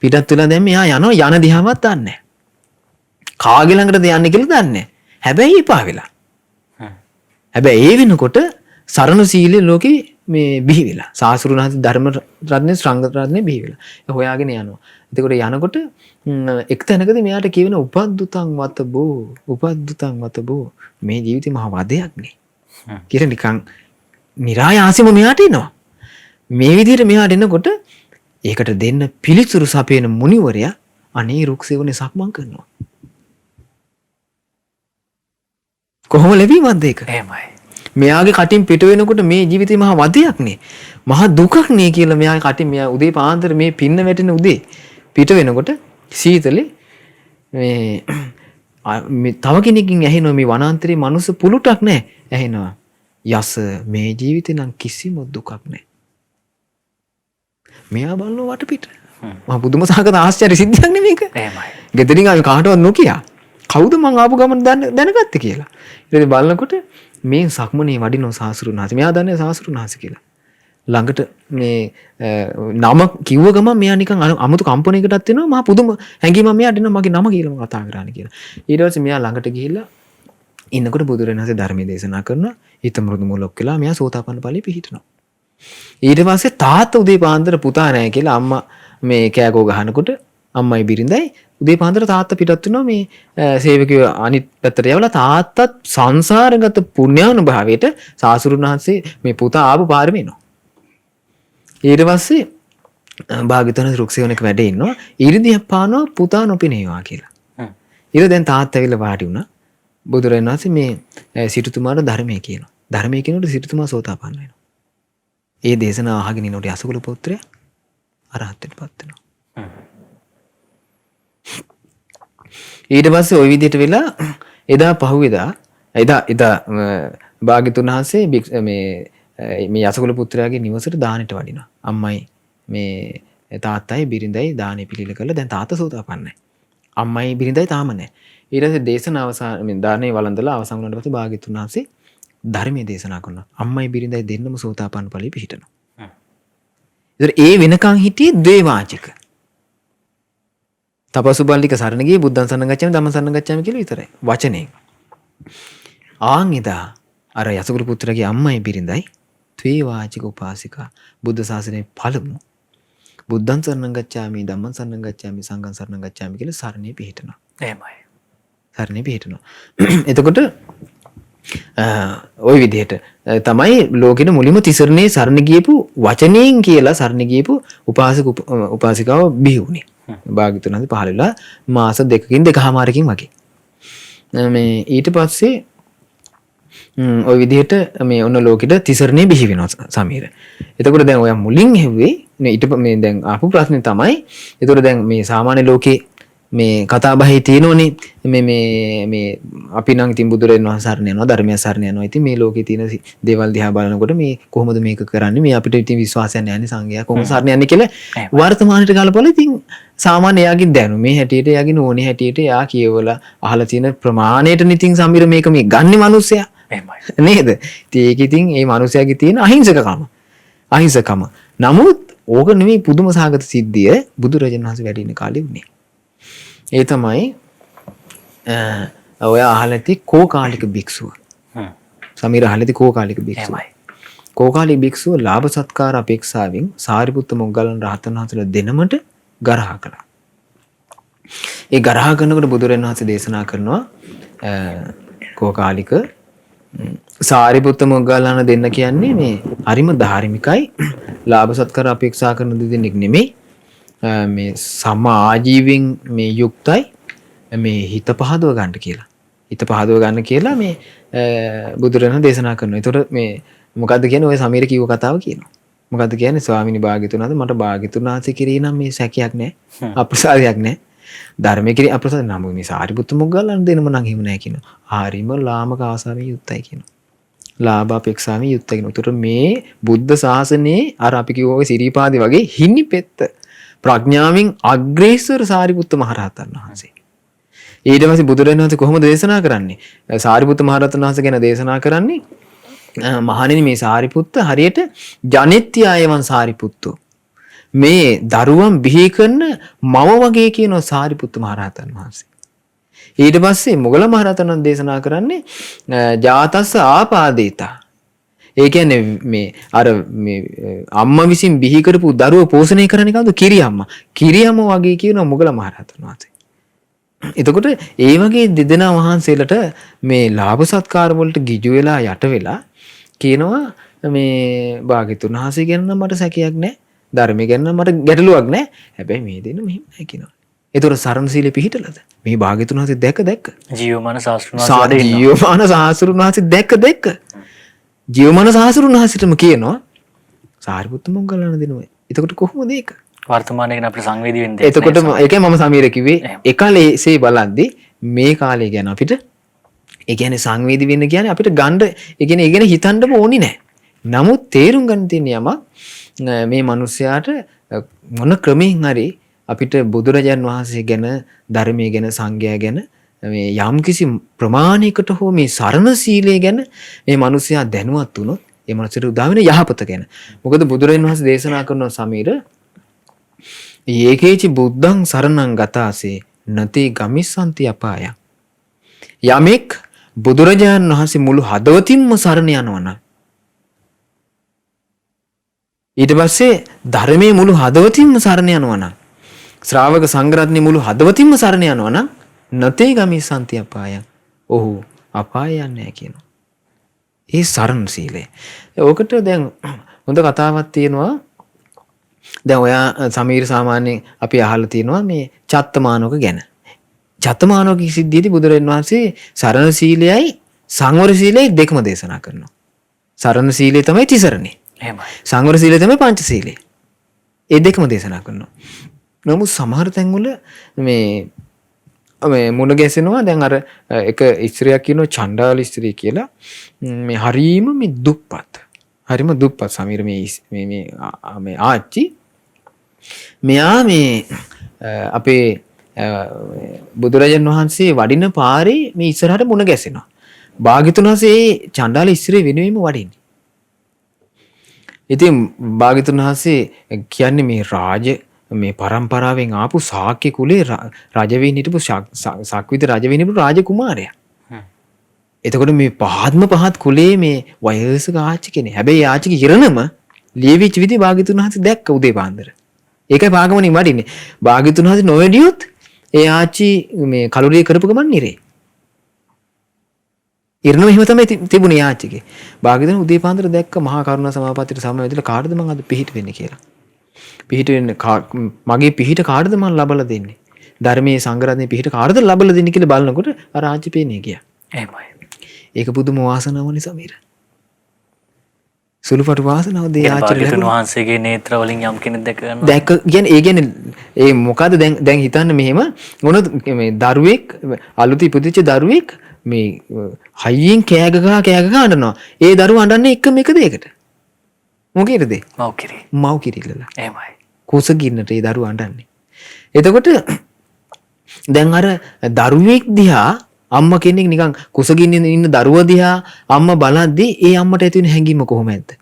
පිටත් වෙලා දැන් මෙයා යනවා යන දිහාවත් දන්නේ නැහැ. කාගේ ළඟටද යන්නේ කියලා දන්නේ නැහැ. හැබැයි එපා වෙලා. හැබැයි ඒ වෙනකොට සරණ සීලේ ලෝකේ මේ බිහි වෙලා සාසුරුණාති ධර්ම රත්නේ සංඝ රත්නේ බිහි වෙලා හොයාගෙන යනවා. එතකොට යනකොට එක් තැනකදී මෙයාට කියවෙන උපද්දුතං වතබෝ මේ ජීවිතේ මහ වදයක් නේ කියලා නිකන් નિરાයාසෙම මෙයාට එනවා. මේ විදිහට මෙයාට එනකොට ඒකට දෙන්න පිළිතුරු සපයන මුනිවරයා අනේ රුක්සෙවනේ සක්මන් කරනවා. කොහොම ලැබීමක්ද ඒක? එහෙමයි. මෙයාගේ කටින් පිට වෙනකොට මේ ජීවිතේ මහා වදයක් නේ. මහා දුකක් නේ කියලා මෙයාගේ කටින් මෙයා උදේ පාන්දර මේ පින්න වැටෙන උදේ පිට වෙනකොට සීතලේ මේ තව කෙනකින් ඇහෙනවා මේ වනාන්තරේ මනුස්ස පුලුටක් නැහැ. ඇහෙනවා. යස මේ ජීවිතේ නම් කිසිම දුකක් නැහැ. මෙයා බලනවා වටපිට. මහා පුදුම සහගත ආශ්චර්ය සිද්ධියක් නේ මේක. එහෙමයි. ගෙදරින් ආවේ කාටවත් නොකිය. කවුද මං ආපු ගමන් දැනගත්තේ කියලා. ඊට පස්සේ බලනකොට මේ සක්මනේ වඩිනෝ සාසුරුනාහස. මෙයා දන්නේ සාසුරුනාහස කියලා. ළඟට මේ නම කිව්ව ගමන් මෙයා නිකන් අමුතු කම්පණයකටත් වෙනවා. මහා පුදුම හැඟීමක් මෙයාට එනවා මගේ නම කියලා මම කතා කරානේ කියලා. ඊට පස්සේ මෙයා ළඟට ගිහිල්ලා ඉන්නකොට බුදුරජාණන් වහන්සේ ධර්මයේ දේශනා කරනවා. හිත මෘදු මුලක් වෙලා මෙයා සෝතාපන්න ඵලෙ පිහිටනවා. ඊට පස්සේ තාත්තා උදේ පාන්දර පුතා නැහැ කියලා අම්මා මේ කෑකෝ ගහනකොට අම්මයි බිරිඳයි උදේ පාන්දර තාත්තා පිටත් වෙනවා මේ සේවකයෝ අනිත් පැත්තට යවලා තාත්තත් සංසාරගත පුණ්‍යානුභාවයට සාසුරුනාහසේ මේ පුතා ආපු පාරෙම එනවා. ඊට පස්සේ භාග්‍යවතුන් රුක්සෙවණක වැඩ ඉන්නවා. ඉරිදියක් පානවා පුතා නොපෙනේවා කියලා. ඊට දැන් තාත්තා ඇවිල්ලා වාඩි වුණා. බුදුරජාණන් වහන්සේ මේ සිටුතුමාට ධර්මයේ කියනවා. ධර්මයේ කියනකොට සිටුතුමා සෝතාපන්න වෙනවා. ඒ දේශනාව අහගෙන ඉනකොට යසකුල පුත්‍රයා අරහත්ත්වයටපත් වෙනවා. ඊට පස්සේ ওই විදිහට වෙලා එදා පහුවෙදා එදා භාග්‍යතුන් වහන්සේ මේ යසකුල පුත්‍රයාගේ නිවසට දානෙට වඩිනවා. අම්මයි මේ තාත්තයි බිරිඳයි දානෙ පිළිල කළා. දැන් තාත්තා සෝතාපන්නයි. අම්මයි බිරිඳයි තාම නැහැ. ඊට පස්සේ දේශනාව අවසන් මේ දානේ වළඳලා අවසන් වුණාට පස්සේ භාග්‍යතුන් වහන්සේ ධර්මයේ දේශනා කරනවා. අම්මයි බිරිඳයි දෙන්නම සෝතාපන්න ඵලෙ පිහිටනවා. ඒතර ඒ වෙනකන් හිටියේ ද්වේවාචික. තපසුබල්ලික සරණ ගියේ බුද්ධං සරණ ගච්ඡාමි ධම්මං සරණ ගච්ඡාමි කියලා විතරයි. වචනේ. ආන් එදා අර යසකුල පුත්‍රගේ අම්මයි බිරිඳයි ද්වේවාචික උපාසිකා බුද්ධ ශාසනයේ පළමු බුද්ධං සරණ ගච්ඡාමි ධම්මං සරණ ගච්ඡාමි සංඝං සරණ ගච්ඡාමි කියලා සරණේ පිහිටනවා. එහෙමයි. සරණේ පිහිටනවා. එතකොට ওই විදිහට තමයි ලෝකෙට මුලින්ම තිසරණේ සරණ ගියපු වචනයෙන් කියලා සරණ ගියපු උපාසිකාව බිහි වුණේ. භාග්‍යතුන් වහන්සේ පහළ වෙලා මාස 2කින් 2කමාරකින් වගේ. මේ ඊට පස්සේ ওই විදිහට මේ ඔන්න ලෝකෙට තිසරණේ බිහි වෙනවා සමීර. එතකොට දැන් ඔයා මුලින් හෙව්වේ මේ දැන් ආපු ප්‍රශ්නේ තමයි. එතකොට දැන් මේ සාමාන්‍ය ලෝකේ මේ කතා බහේ තියෙනෝනේ මේ අපි නම් ඉතින් බුදුරජාණන් වහන්සේ සරණ යනවා ධර්මය සරණ යනවා. ඉතින් මේ ලෝකේ තියෙන දේවල් දිහා බලනකොට මේ කොහොමද මේක කරන්නේ? මේ අපිට ඉතින් විශ්වාසයක් නැහැ නේ සංඝයා කොහොමද සරණ යන්නේ කියලා වර්තමානයේ ගලපලා ඉතින් සාමාන්‍ය එයාගේ දැනුම මේ හැටියට එයාගේ නෝනේ හැටියට එයා කියවලා අහලා තියෙන ප්‍රමාණයට ඉතින් සම්මිර මේක මේ ගන්නේ මිනිස්සයා. එහෙමයි. නේද? ඉතින් ඒක ඉතින් මේ මිනිස්සයාගේ තියෙන අහිංසකම. නමුත් ඕක නෙමෙයි පුදුම සාගත සිද්ධිය බුදුරජාණන් වහන්සේ වැඩ ඉන්න කාලේ වුණේ. ඒ තමයි ඔය අහලති කෝකාලික භික්ෂුව. සමීර අහලති කෝකාලික භික්ෂුව. කෝකාලික භික්ෂුව ලාභ සත්කාර අපේක්ෂාවෙන් සාරිපුත්ත මොග්ගලන් රහතන් වහන්සේලා දෙනමට ගරහා කළා. ඒ ගරහා කරනකොට බුදුරජාණන් වහන්සේ දේශනා කරනවා කෝකාලික සාරිපුත්ත මොග්ගලන් දෙන්න කියන්නේ මේ හරිම ධාර්මිකයි ලාභ සත්කාර අපේක්ෂා කරන දෙන්නෙක් නෙමෙයි. මේ සම ආජීවයෙන් මේ යුක්තයි මේ හිත පහදව ගන්න කියලා. හිත පහදව ගන්න කියලා මේ බුදුරජාණන් දේශනා කරනවා. ඒතකොට මේ මොකද්ද කියන්නේ? ඔය සමීර කිව්ව කතාව කියනවා. මොකද්ද කියන්නේ? ස්වාමිනී භාග්‍යතුන් වහන්සේ මට භාග්‍යතුන් වහන්සේ කිරී නම් මේ සැකයක් නැහැ. අප්‍රසාදයක් නැහැ. ධර්මයේ කිරී අප්‍රසාද නම් මේ සාරිපුත්ත මොග්ගලන් දෙනම නම් හිම නැහැ කියනවා. හරිම ලාමක ආසාවෙන් යුක්තයි කියනවා. ලාභ අපේක්ෂාවෙන් යුක්තයි කියනවා. ඒතකොට මේ බුද්ධ ශාසනයේ අර අපි කිව්ව සිරිපාදේ වගේ හින්නි පෙත්ත ප්‍රඥාවෙන් අග්‍රේසර සාරිපුත්ත මහරහතන් වහන්සේ. ඊට පස්සේ බුදුරජාණන් වහන්සේ කොහොමද දේශනා කරන්නේ? සාරිපුත්ත මහරහතන් වහන්සේ ගැන දේශනා කරන්නේ මහණෙනි මේ සාරිපුත්ත හරියට ජනෙත්‍යයවන් සාරිපුත්තෝ. මේ දරුවන් බිහි කරන මව වගේ කියනවා සාරිපුත්ත මහරහතන් වහන්සේ. ඊට පස්සේ මොග්ගල මහරහතන් වහන්සේ දේශනා කරන්නේ ජාතස්ස ආපාදේතා. ඒ කියන්නේ මේ අර මේ අම්මා විසින් බිහි කරපු දරුවෝ පෝෂණය කරන්නේ කවුද? කිරියම්මා. කිරියම්ම වගේ කියනවා මොග්ගල මහරහතන් වහන්සේ. එතකොට ඒ වගේ දෙදෙනා වහන්සේලට මේ ලාභ සත්කාර වලට ගිජු වෙලා යට වෙලා කියනවා මේ භාග්‍යතුන් වහන්සේ ගැන නම් මට සැකයක් නැහැ. ධර්මය ගැන නම් මට ගැටලුවක් නැහැ. හැබැයි මේ දෙන්න මෙහෙම නැහැ කියනවා. ඒතකොට සරණ සීලෙ පිහිටලද? මේ භාග්‍යතුන් වහන්සේ දැක්ක. ජීවමාන ශාස්ත්‍රඥ වහන්සේ ජීවමාන ශාස්ත්‍රඥ වහන්සේ දැක්ක. ජීවමාන ශාස්ත්‍රඥ වහන්සේටම කියනවා සාරිපුත්ත මොග්ගලන් දෙනවා. එතකොට කොහොමද ඒක? වර්තමානයේ ගැන අපිට සංවේදී වෙන්න දෙයක් එතකොට ඒකයි මම සමීර කිව්වේ එකලේසේ බලද්දී මේ කාලේ ගැන අපිට ඒ කියන්නේ සංවේදී වෙන්න කියන්නේ අපිට ගන්න ඒ කියන්නේ ඒ ගැන හිතන්නම ඕනි නෑ. නමුත් තේරුම් ගන්න තියෙන යමක් මේ මිනිස්යාට මොන ක්‍රමයෙන් හරි අපිට බුදුරජාන් වහන්සේ ගැන ධර්මයේ ගැන සංඝයා ගැන මේ යම්කිසි ප්‍රමාණයකට හෝ මේ සරණ සීලය ගැන මේ මිනිස්යා දැනුවත් වුණොත් ඒ මනසට උදා වෙන යහපත ගැන. මොකද බුදුරජාන් වහන්සේ දේශනා කරන සමීර ඒකේචි බුද්ධං සරණං ගතාසේ නති ගමිස්සන්ති අපාය. යමෙක් බුදුරජාණන් වහන්සේ මුළු හදවතින්ම සරණ යනවනම් ඊට පස්සේ ධර්මයේ මුළු හදවතින්ම සරණ යනවනම් ශ්‍රාවක සංඝරත්නයේ මුළු හදවතින්ම සරණ යනවනම් නතේ ගමිස්සන්ති අපාය. ඔහු අපාය යන්නේ නැහැ කියනවා. ඒ සරණ සීලය. ඕකට දැන් හොඳ කතාවක් තියෙනවා. දැන් ඔයා සමීර සාමාන්‍යයෙන් අපි අහලා තියෙනවා මේ චත්තමානෝක ගැන. චත්තමානෝක සිද්ධියේදී බුදුරජාණන් වහන්සේ සරණ සීලයයි සංවර සීලයයි දෙකම දේශනා කරනවා. සරණ සීලය තමයි තිසරණේ. එහෙමයි. සංවර සීලය තමයි පංචශීලය. ඒ දෙකම දේශනා කරනවා. නමුත් සමහර තැන්වල මේ මේ මුණ ගැසෙනවා. දැන් අර එක ස්ත්‍රියක් කියනවා චණ්ඩාල ස්ත්‍රිය කියලා. මේ හරීම මේ දුප්පත්. හරිම දුප්පත් සමීර මේ ආච්චි. මෙයා මේ අපේ බුදුරජාණන් වහන්සේ වඩින පාරේ මේ ඉස්සරහට මුණ ගැසෙනවා. භාග්‍යතුන් වහන්සේ චණ්ඩාල ස්ත්‍රිය වෙනුවෙන්ම වඩින්නේ. ඉතින් භාග්‍යතුන් වහන්සේ කියන්නේ මේ පරම්පරාවෙන් ආපු ශාක්‍ය කුලේ රජ වෙන්න හිටපු සක්විති රජ වෙන්න හිටපු රාජකුමාරයා. එතකොට මේ පහත් කුලේ මේ වයසක ආච්චි කෙනෙක්. හැබැයි ආච්චිගේ ඉරණම ලියවිච්ච විදිහ භාග්‍යතුන් වහන්සේ දැක්ක උදේ පාන්දර. ඒකයි පාගමනින් වඩින්නේ. භාග්‍යතුන් වහන්සේ නොවැඩියොත් ඒ ආච්චි මේ කලුරිය කරපු ගමන් නිරේ. ඉරණම එහෙම තමයි තිබුණේ ආච්චිගේ. භාග්‍යතුන් උදේ පාන්දර දැක්ක මහා කරුණා සමාපත්තියට සමවැදලා කාටද මං අද පිහිට වෙන්නේ කියලා. පිහිට වෙන්න මගේ පිහිට කාටද මං ලබලා දෙන්නේ? ධර්මයේ සංග්‍රහණයේ පිහිට කාටද ලබලා දෙන්නේ කියලා බලනකොට අර ආච්චි පේන්නේ ගියා. එහෙමයි. ඒක පුදුම වාසනාවනේ සමීර. සුළුපටු වාසනාව දේ ආච්චිට ලැබුණා. වහන්සේගේ නේත්‍ර වලින් යම් කෙනෙක් දැක ගන්නවා. දැක කියන්නේ ඒ කියන්නේ ඒ මොකද දැන් හිතන්න මෙහෙම මොන මේ දරුවෙක් අලුත ඉපදිච්ච දරුවෙක් මේ හයියෙන් කෑ ගහනවා. ඒ දරුවා අඬන්නේ එක දෙයකට. මොකේද? මව් කිරිල්ලලා. එහෙමයි. කුසගින්නට ඒ දරුවා අඬන්නේ. එතකොට දැන් අර දරුවෙක් දිහා අම්මා කෙනෙක් නිකන් කුසගින්නේ ඉන්න දරුවා දිහා අම්මා බලද්දී ඒ අම්මට ඇති වෙන හැඟීම කොහොමද?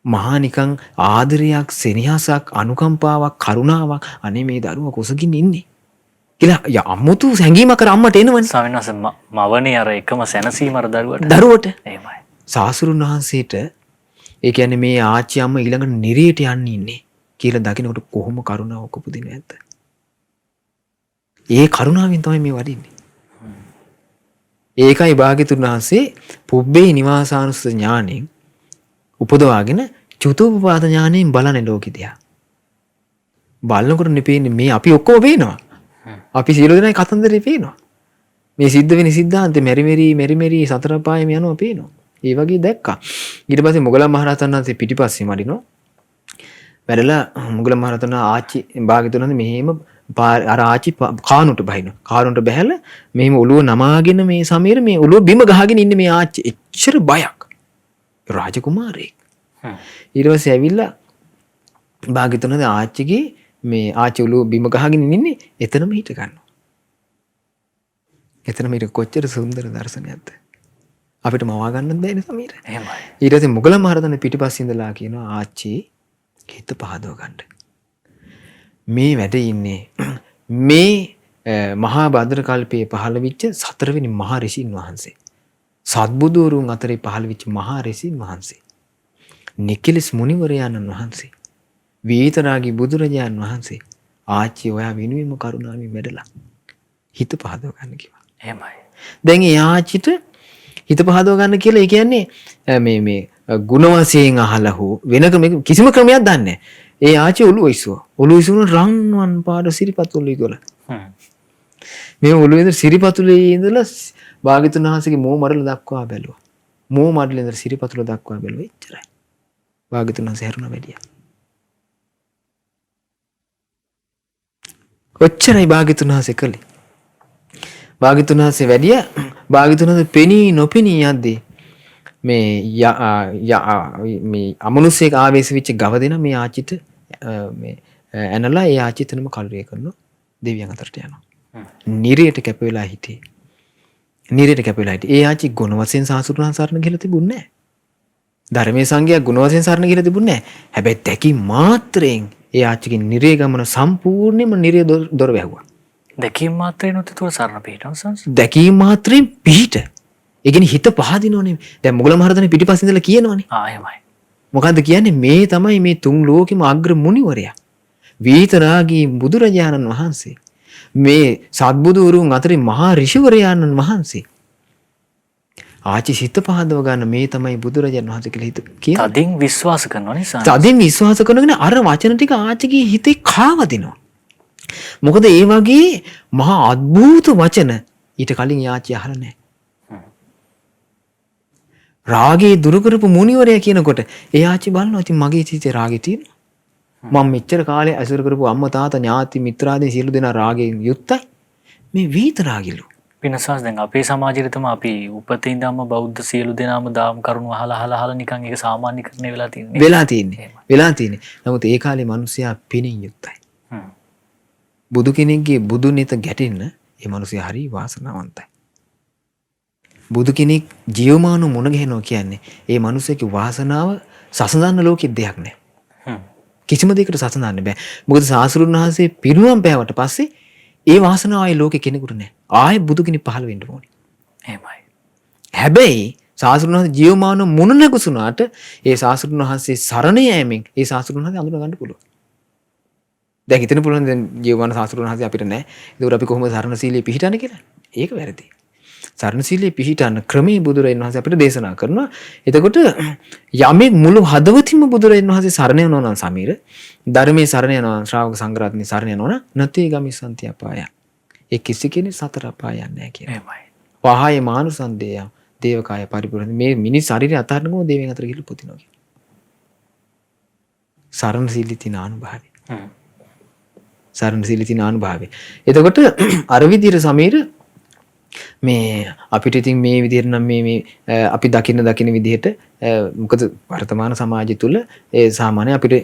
මහා නිකන් ආදරයක්, සෙනෙහසක්, අනුකම්පාවක්, කරුණාවක් අනේ මේ දරුවා කුසගින්නේ ඉන්නේ කියලා අමුතු හැඟීමක් අර අම්මට එනවනේ. ස්වාමීන් වහන්සේ මවනේ අර එකම සැනසීම අර දරුවට. එහෙමයි. සාසුරුන් වහන්සේට ඒ කියන්නේ මේ ආච්චි අම්මා ඊළඟට නිරයට යන්නේ ඉන්නේ කියලා දකිනකොට කොහොම කරුණාවක් උපදින්නේ නැද්ද? ඒ කරුණාවෙන් තමයි මේ වඩින්නේ. ඒකයි භාග්‍යතුන් වහන්සේ පුබ්බේ නිවාසානුස්සති ඥාණයෙන් උපදවාගෙන චුතෝපපාත ඥාණයෙන් බලන්නේ ලෝකෙ දිහා. බලනකොට නෙපෙන්නේ මේ අපි ඔක්කොම පේනවා. අපි සියලු දෙනායි කතන්දරේ පේනවා. මේ සිද්ධ වෙන සිද්ධාන්තේ මෙරි සතර පායෙම යනවා පේනවා. ඒ වගේ දැක්කා. ඊට පස්සේ මොගලන් මහරහතන් වහන්සේ පිටිපස්සේ මඩිනවා. වැඩලා මොගලන් මහරහතන් ආච්චි භාග්‍යතුන් වහන්සේ මෙහෙම අර ආච්චි කානුට බහිනවා. කානුට බැහැලා මෙහෙම ඔළුව නමාගෙන මේ සමීර මේ ඔළුව බිම ගහගෙන ඉන්නේ මේ ආච්චි. එච්චර බයක්. රාජකුමාරයෙක්. ඊට පස්සේ ඇවිල්ලා භාග්‍යතුන් වහන්සේ ආච්චිගේ මේ ආච්චි ඔළුව බිම ගහගෙන ඉන්නේ එතනම හිට ගන්නවා. එතනම හිට කොච්චර සුන්දර දර්ශනයක්ද? අපිට මවා ගන්නත් බෑනේ සමීර. එහෙමයි. ඊට පස්සේ මොගලන් මහරහතන් පිටිපස්සේ ඉඳලා කියනවා ආච්චි හිත පහදව ගන්න. මේ වැඩ ඉන්නේ මේ මහා භද්‍ර කල්පයේ පහළ වෙච්ච 4 වෙනි මහා ඍෂින් වහන්සේ. සත්බුදුවරුන් අතරේ පහළ වෙච්ච මහා ඍෂින් වහන්සේ. නිකලස් මුනිවරයාණන් වහන්සේ. වීතරාගී බුදුරජාණන් වහන්සේ. ආච්චි ඔයා වෙනුවෙන්ම කරුණාවෙන් වැඩලා හිත පහදව ගන්න කිව්වා. එහෙමයි. දැන් ඒ ආච්චිට හිත පහදව ගන්න කියලා ඒ කියන්නේ මේ ගුණ වශයෙන් අහලා හෝ වෙන කිසිම ක්‍රමයක් දන්නේ නැහැ. ඒ ආච්චි ඔළුව ඉස්සුවා. ඔළුව ඉස්සුවන රන්වන් පාට සිරිපතුල් ඉදලා. මේ ඔළුවේ සිරිපතුලේ ඉඳලා භාග්‍යතුන් වහන්සේගේ මෝ මඩල දක්වා බැලුවා. මෝ මඩලේ ඉඳලා සිරිපතුල දක්වා බැලුවා. එච්චරයි. භාග්‍යතුන් වහන්සේ හැරුණා වැඩියා. ඔච්චරයි භාග්‍යතුන් වහන්සේ කළේ. භාග්‍යතුන් වහන්සේ වැඩියා. භාග්‍යතුන් වහන්සේ පෙනී නොපෙනී යද්දී මේ අමනුෂ්‍යක ආවේශ වෙච්ච ගව දෙන මේ ආච්චිට මේ ඇනලා ඒ ආච්චිතනම කල්රිය කරනවා දෙවියන් අතරට යනවා. නිරයට කැප වෙලා හිටියේ. ඒ ආච්චි ගුණ වශයෙන් සාසුරුන් සරණ ගිහලා තිබුණේ නැහැ. ධර්මයේ සංගය ගුණ වශයෙන් සරණ ගිහලා තිබුණේ නැහැ. හැබැයි දැකි මාත්‍රයෙන් ඒ ආච්චිගේ නිරේ ගමන සම්පූර්ණයෙන්ම නිරේ දොර වැහුවා. දැකීම මාත්‍රයෙන් උත් තුර සරණ පිහිටවසන්. දැකීම මාත්‍රයෙන් පිහිට. ඒ කියන්නේ හිත පහදිනවනේ. දැන් මොගලන් මහරහතන් පිටිපස්සේ ඉඳලා කියනවනේ. එහෙමයි. මොකද්ද කියන්නේ? මේ තමයි මේ තුන් ලෝකෙම අග්‍ර මුනිවරයා. වීතරාගී බුදුරජාණන් වහන්සේ. මේ සත්බුදුවරුන් අතරේ මහා ඍෂිවරයාණන් වහන්සේ. ආච්චි සිත පහදව ගන්න මේ තමයි බුදුරජාණන් වහන්සේ කියලා හිත කියන. තදින් විශ්වාස කරනවා නේ. තදින් විශ්වාස කරනගෙන අර වචන ටික ආච්චිගේ හිතේ කාවදිනවා. මොකද ඒ වගේ මහා අద్භූත වචන ඊට කලින් ආච්චි අහලා නැහැ. රාගේ දුරු කරපු මුනිවරයා කියනකොට ඒ ආච්චි බලනවා ඉතින් මගේ හිතේ රාගේ තියෙනවා. මම මෙච්චර කාලේ ඇසුරු කරපු අම්මා තාත්තා ඥාති මිත්‍රාදී සියලු දෙනා රාගයෙන් යුක්තයි. මේ වීතරාගිලු. පිනසස් දැන් අපේ සමාජයේ තමයි අපි උපතින් ඉඳන්ම බෞද්ධ සියලු දෙනාම දාම් කරුණු අහලා නිකන් ඒක සාමාන්‍යකරණය වෙලා තියෙන්නේ. වෙලා තියෙන්නේ. නමුත් ඒ කාලේ මිනිස්සයා පිනින් යුක්තයි. බුදු කෙනෙක්ගේ බුදු නෙත ගැටෙන්න ඒ මිනිස්සයා හරි වාසනාවන්තයි. බුදු කෙනෙක් ජීවමානව මුණ ගැහෙනවා කියන්නේ ඒ මිනිස්සෙගේ වාසනාව සසඳන්න ලෝකෙ දෙයක් නෑ. කිසිම දෙයකට සසඳන්න බෑ. මොකද සාස්ෘණ වහන්සේ පිරිනුවම් පෑවට පස්සේ ඒ වාසනාව ආයේ ලෝකෙ කෙනෙකුට නෑ. ආයේ බුදු කෙනෙක් පහළ වෙන්න ඕනේ. එහෙමයි. හැබැයි සාස්ෘණ වහන්සේ ජීවමානව මුණ නැගුණාට ඒ සාස්ෘණ වහන්සේ සරණ යෑමෙන් ඒ සාස්ෘණ වහන්සේ අඳුන ගන්න පුළුවන්. දැන් හිතන්න පුළුවන් දැන් ජීවමාන සාස්ෘණ වහන්සේ අපිට නෑ. ඒක අපි කොහොමද සරණශීලී පිහිටන්නේ කියලා? ඒක වැරදි. සරණශීලී පිහිටන්න ක්‍රමයේ බුදුරජාණන් වහන්සේ අපිට දේශනා කරනවා. එතකොට යමෙක් මුළු හදවතින්ම බුදුරජාණන් වහන්සේ සරණ යනවා නම් සමීර ධර්මයේ සරණ යනවා ශ්‍රාවක සංඝරත්නයේ සරණ යනවා නම් නැති ගමිසන්ති අපාය. ඒ කිසි කෙනෙක් සතර අපාය යන්නේ නැහැ කියනවා. එහෙමයි. පහය මානුසන්දේය දේවකාය පරිපූර්ණ මේ මිනිස් ශරීරය අතහරිනකො දෙවියන් අතර ගිහිල්ලා පුතිනවා කියනවා. සරණශීලී තින අනුභවය. සරණශීලී තින අනුභවය. එතකොට අර විදිහට සමීර මේ අපිට ඉතින් මේ විදිහට නම් මේ අපි දකින්න විදිහට මොකද වර්තමාන සමාජය තුල ඒ සාමාන්‍ය අපිට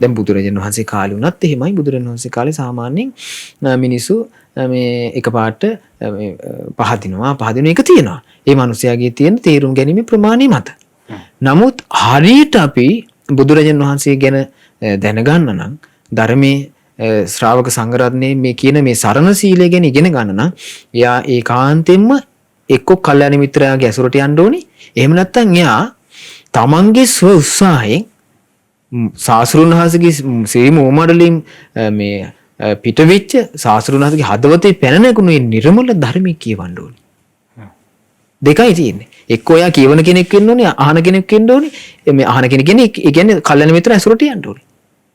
දැන් බුදුරජාණන් වහන්සේ කාලේ වුණත් එහෙමයි බුදුරජාණන් වහන්සේ කාලේ සාමාන්‍යයෙන් මිනිස්සු මේ එකපාරට පහදින එක තියෙනවා. ඒ මිනිස්යාගේ තියෙන තේරුම් ගැනීම ප්‍රමාණය මත. නමුත් හරියට අපි බුදුරජාණන් වහන්සේ ගැන දැනගන්න නම් ධර්මයේ ශ්‍රාවක සංඝරත්නයේ මේ කියන මේ සරණ සීලය ගැන ඉගෙන ගන්න නම් එයා ඒකාන්තයෙන්ම එක්ක කල්යාණ මිත්‍රයාගේ ඇසුරට යන්න ඕනි. එහෙම නැත්නම් එයා තමන්ගේ ස්ව උත්සාහයෙන් සාස්ෘණ වහන්සේගේ ශ්‍රී මොමඩලින් මේ පිටවෙච්ච සාස්ෘණ වහන්සේගේ හදවතේ පැන නැගුණු මේ නිර්මල ධර්මයේ කියවන්න ඕනි. දෙකයි තියෙන්නේ. එක්ක එයා කියවන කෙනෙක් වෙන්න ඕනේ, අහන කෙනෙක් වෙන්න ඕනේ. මේ අහන කෙනෙක් කියන්නේ කල්යාණ මිත්‍ර ඇසුරට යන්න ඕනේ.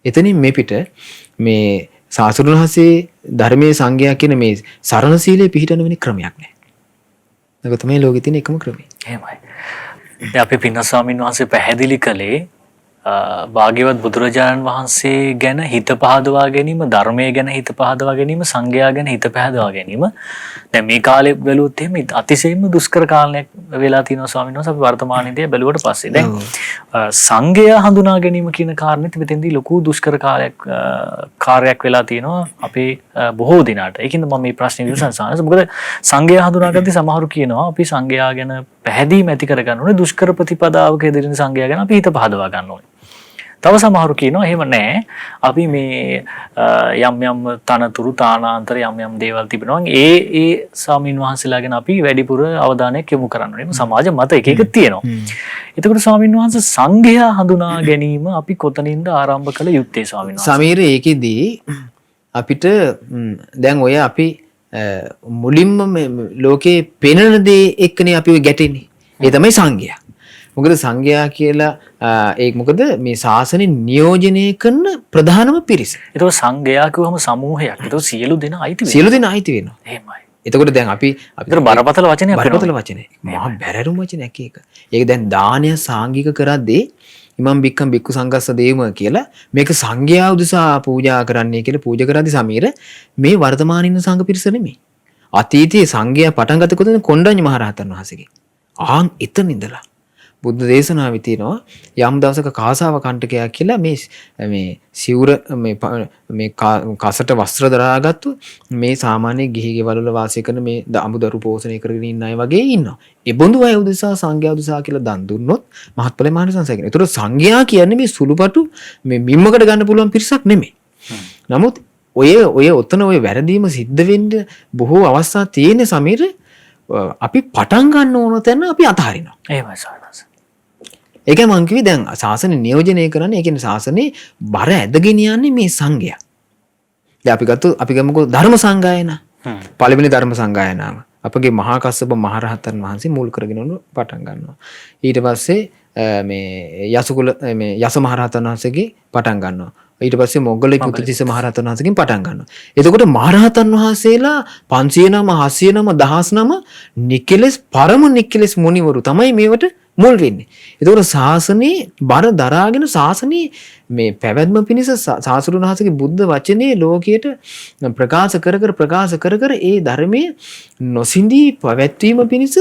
එතනින් මේ පිට මේ සාස්ෘණ වහන්සේ ධර්මයේ සංගය කියන මේ සරණ සීලේ පිහිටන වෙන ක්‍රමයක් නැහැ. ඒක තමයි ලෝකෙ තියෙන එකම ක්‍රමය. එහෙමයි. දැන් අපි පින්න ස්වාමීන් වහන්සේ පැහැදිලි කළේ භාග්‍යවත් බුදුරජාණන් වහන්සේ ගැන හිත පහදවා ගැනීම, ධර්මයේ ගැන හිත පහදවා ගැනීම, සංඝයා ගැන හිත පහදවා ගැනීම. දැන් මේ කාලේ බැලුවොත් එහෙම අතිශයින්ම දුෂ්කර කාලයක් වෙලා තියෙනවා ස්වාමීන් වහන්සේ අපි වර්තමානයේදී බැලුවට පස්සේ. දැන් සංඝයා හඳුනා ගැනීම කියන කාරණෙත් මෙතෙන්දී ලොකු දුෂ්කර කාර්යයක් වෙලා තියෙනවා අපේ බොහෝ දිනාට. ඒකින්ද මම මේ ප්‍රශ්නේ විසඳනවා. මොකද සංඝයා හඳුනාගත්තී සමහරු කියනවා අපි සංඝයා ගැන පැහැදීම ඇති කරගන්න ඕනේ, දුෂ්කර ප්‍රතිපදාවක යෙදෙන සංඝයා ගැන අපි හිත පහදවා ගන්න ඕනේ. තව සමහරු කියනවා එහෙම නැහැ. අපි මේ යම් තනතුරු තානාන්තර යම් දේවල් තිබෙනවා. ඒ ස්වාමීන් වහන්සේලා ගැන අපි වැඩිපුර අවධානයක් යොමු කරන්න ඕනේ. සමාජ මත එක තියෙනවා. එතකොට ස්වාමීන් වහන්සේ සංඝයා හඳුනා ගැනීම අපි කොතනින්ද ආරම්භ කළ යුත්තේ ස්වාමීන් වහන්සේ? සමීර ඒකෙදී අපිට දැන් ඔය අපි මුලින්ම ලෝකේ පෙනෙන දේ එක්කනේ අපි ගැටෙන්නේ. ඒ තමයි සංඝයා. මොකද සංඝයා කියලා ඒක මොකද මේ ශාසනය නියෝජනය කරන ප්‍රධානම පිරිස. ඒතකොට සංඝයා කිව්වම සමූහයක්. ඒතකොට සියලු දෙනා අයිති වෙනවා. සියලු දෙනා අයිති වෙනවා. එහෙමයි. එතකොට දැන් අපි බරපතල වචනයක් බරපතල වචනයක්. මහා බැරෑරුම් වචනයක් ඒක. ඒක දැන් දානය සාංගික කරද්දී ඉමම් බික්කම් බික්කු සංඝස්ස දේම කියලා මේක සංඝයා උදෙසා පූජා කරන්නේ කියලා පූජා කරද්දී සමීර මේ වර්තමානින් ඉන්න සංඝ පිරිස නෙමෙයි. අතීතයේ සංඝයා පටන් ගත කොතන කොණ්ඩඤ්ඤ මහරහතන් වහන්සේගේ. ආන් එතන ඉඳලා බුද්ධ දේශනාවේ තියෙනවා යම් දවසක කාසාව කණ්ඨකයා කියලා මේ සිවුර මේ කසට වස්ත්‍ර දරාගත්තු මේ සාමාන්‍ය ගිහි ගෙවල් වල වාසය කරන මේ අමුදරු පෝෂණය කරගෙන ඉන්න අය වගේ ඉන්නවා. ඒ බඳු අය උදෙසා සංඝයා උදෙසා කියලා දන් දුන්නොත් මහත්ඵල මානසංසය කියන. ඒතර සංඝයා කියන්නේ මේ සුළුපටු මේ මිම්මකට ගන්න පුළුවන් පිරිසක් නෙමෙයි. නමුත් ඔය ඔතන ඔය වැරදීම සිද්ධ වෙන්න බොහෝ අවස්ථා තියෙන සමීර අපි පටන් ගන්න ඕන තැන අපි අතහරිනවා. එහෙමයි සාරාංශ. ඒකයි මං කිව්වේ දැන් ශාසනය නියෝජනය කරන්නේ ඒ කියන්නේ ශාසනේ බර ඇදගෙන යන්නේ මේ සංඝයා. දැන් අපි ගමුකෝ ධර්ම සංගායන. පළවෙනි ධර්ම සංගායනාව. අපගේ මහා කස්සප මහරහතන් වහන්සේ මුල් කරගෙන පටන් ගන්නවා. ඊට පස්සේ මේ යසකුල මේ යස මහරහතන් වහන්සේගේ පටන් ගන්නවා. ඊට පස්සේ මොග්ගලී පුත්තිස්ස මහරහතන් වහන්සේගෙන් පටන් ගන්නවා. එතකොට මහරහතන් වහන්සේලා 500 නම 800 නම 1000 නම නිකලස් පරම නිකලස් මුනිවරු තමයි මේවට මුල් වෙන්නේ. එතකොට ශාසනයේ බර දරාගෙන ශාසනයේ මේ පැවැත්ම පිණිස සාසුරුන් වහන්සේගේ බුද්ධ වචනේ ලෝකයට ප්‍රකාශ කර කර ඒ ධර්මයේ නොසිඳී පැවැත්වීම පිණිස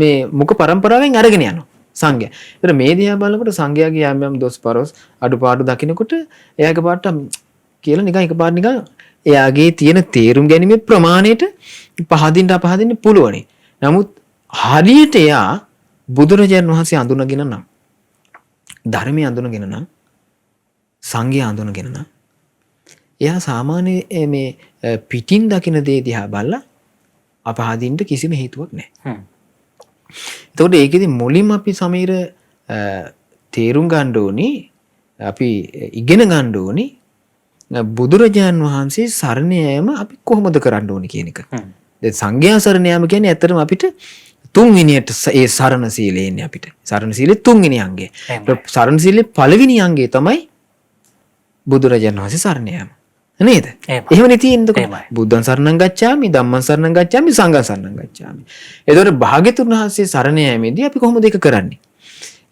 මේ මුඛ පරම්පරාවෙන් අරගෙන යනවා සංඝයා. ඒතර මේ දිහා බලනකොට සංඝයාගේ යම් යම් දොස් පරොස් අඩුපාඩු දකිනකොට එයාගේ පාට කියලා නිකන් එකපාරට නිකන් එයාගේ තියෙන තේරුම් ගැනීමේ ප්‍රමාණයට පහදින්න පුළුවනි. නමුත් හරියට එයා බුදුරජාණන් වහන්සේ අඳුනගෙන නම් ධර්මය අඳුනගෙන නම් සංඝය අඳුනගෙන නම් එයා සාමාන්‍ය මේ පිටින් දකින දේ දිහා බලලා අපහදින්න කිසිම හේතුවක් නැහැ. එතකොට ඒකෙදි මුලින්ම අපි සමීර තේරුම් ගන්න ඕනි අපි ඉගෙන ගන්න ඕනි බුදුරජාණන් වහන්සේ සරණ යාම අපි කොහොමද කරන්න ඕනි කියන එක. දැන් සංඝයා සරණ යාම කියන්නේ ඇත්තටම අපිට තුන්වෙනියට ඒ සරණ සීලය එන්නේ අපිට. සරණ සීලේ තුන්වෙනි අංගය. සරණ සීලේ පළවෙනි අංගය තමයි බුදුරජාණන් වහන්සේ සරණ යාම. නේද? එහෙමනේ තියෙන්නේ. බුද්ධං සරණං ගච්ඡාමි, ධම්මං සරණං ගච්ඡාමි, සංඝං සරණං ගච්ඡාමි. එතකොට භාග්‍යතුන් වහන්සේ සරණ යෑමේදී අපි කොහොමද ඒක කරන්නේ?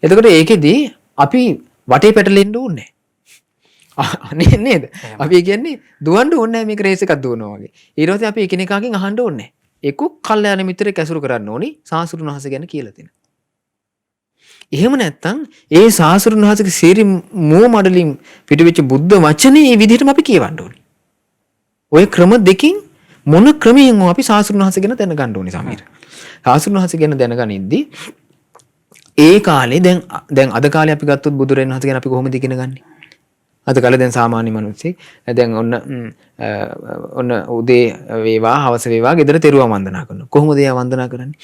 එතකොට ඒකෙදී අපි වටේ පැටලෙන්න ඕනේ නැහැ. නේද? අපි කියන්නේ දුවන්න ඕනේ නැහැ මේක රේස් එකක් දුවනවා වගේ. ඊට පස්සේ අපි එකිනෙකාගෙන් අහන්න ඕනේ නැහැ. ඒක කල්යාණ මිත්‍රෙක් ඇසුරු කරන්න ඕනි සාසුරුන් වහන්සේ ගැන කියලා දෙන්න. එහෙම නැත්නම් ඒ සාසුරුන් වහන්සේගේ සිරි මෝ මඩලින් පිටවෙච්ච බුද්ධ වචනේ මේ විදිහටම අපි කියවන්න ඕනේ. ඔය ක්‍රම දෙකකින් මොන ක්‍රමයෙන් අපි සාසුරුන් වහන්සේ ගැන දැනගන්න ඕනේ සමීර. සාසුරුන් වහන්සේ ගැන දැනගනිද්දී ඒ කාලේ දැන් අද කාලේ අපි ගත්තොත් බුදුරජාණන් වහන්සේ ගැන අපි කොහොමද ඉගෙන ගන්නේ? අද කාලේ දැන් සාමාන්‍ය මිනිස්සෙක් දැන් ඔන්න උදේ වේවා හවස වේවා ගෙදර තෙරුවන් වන්දනා කරනවා. කොහොමද එයා වන්දනා කරන්නේ?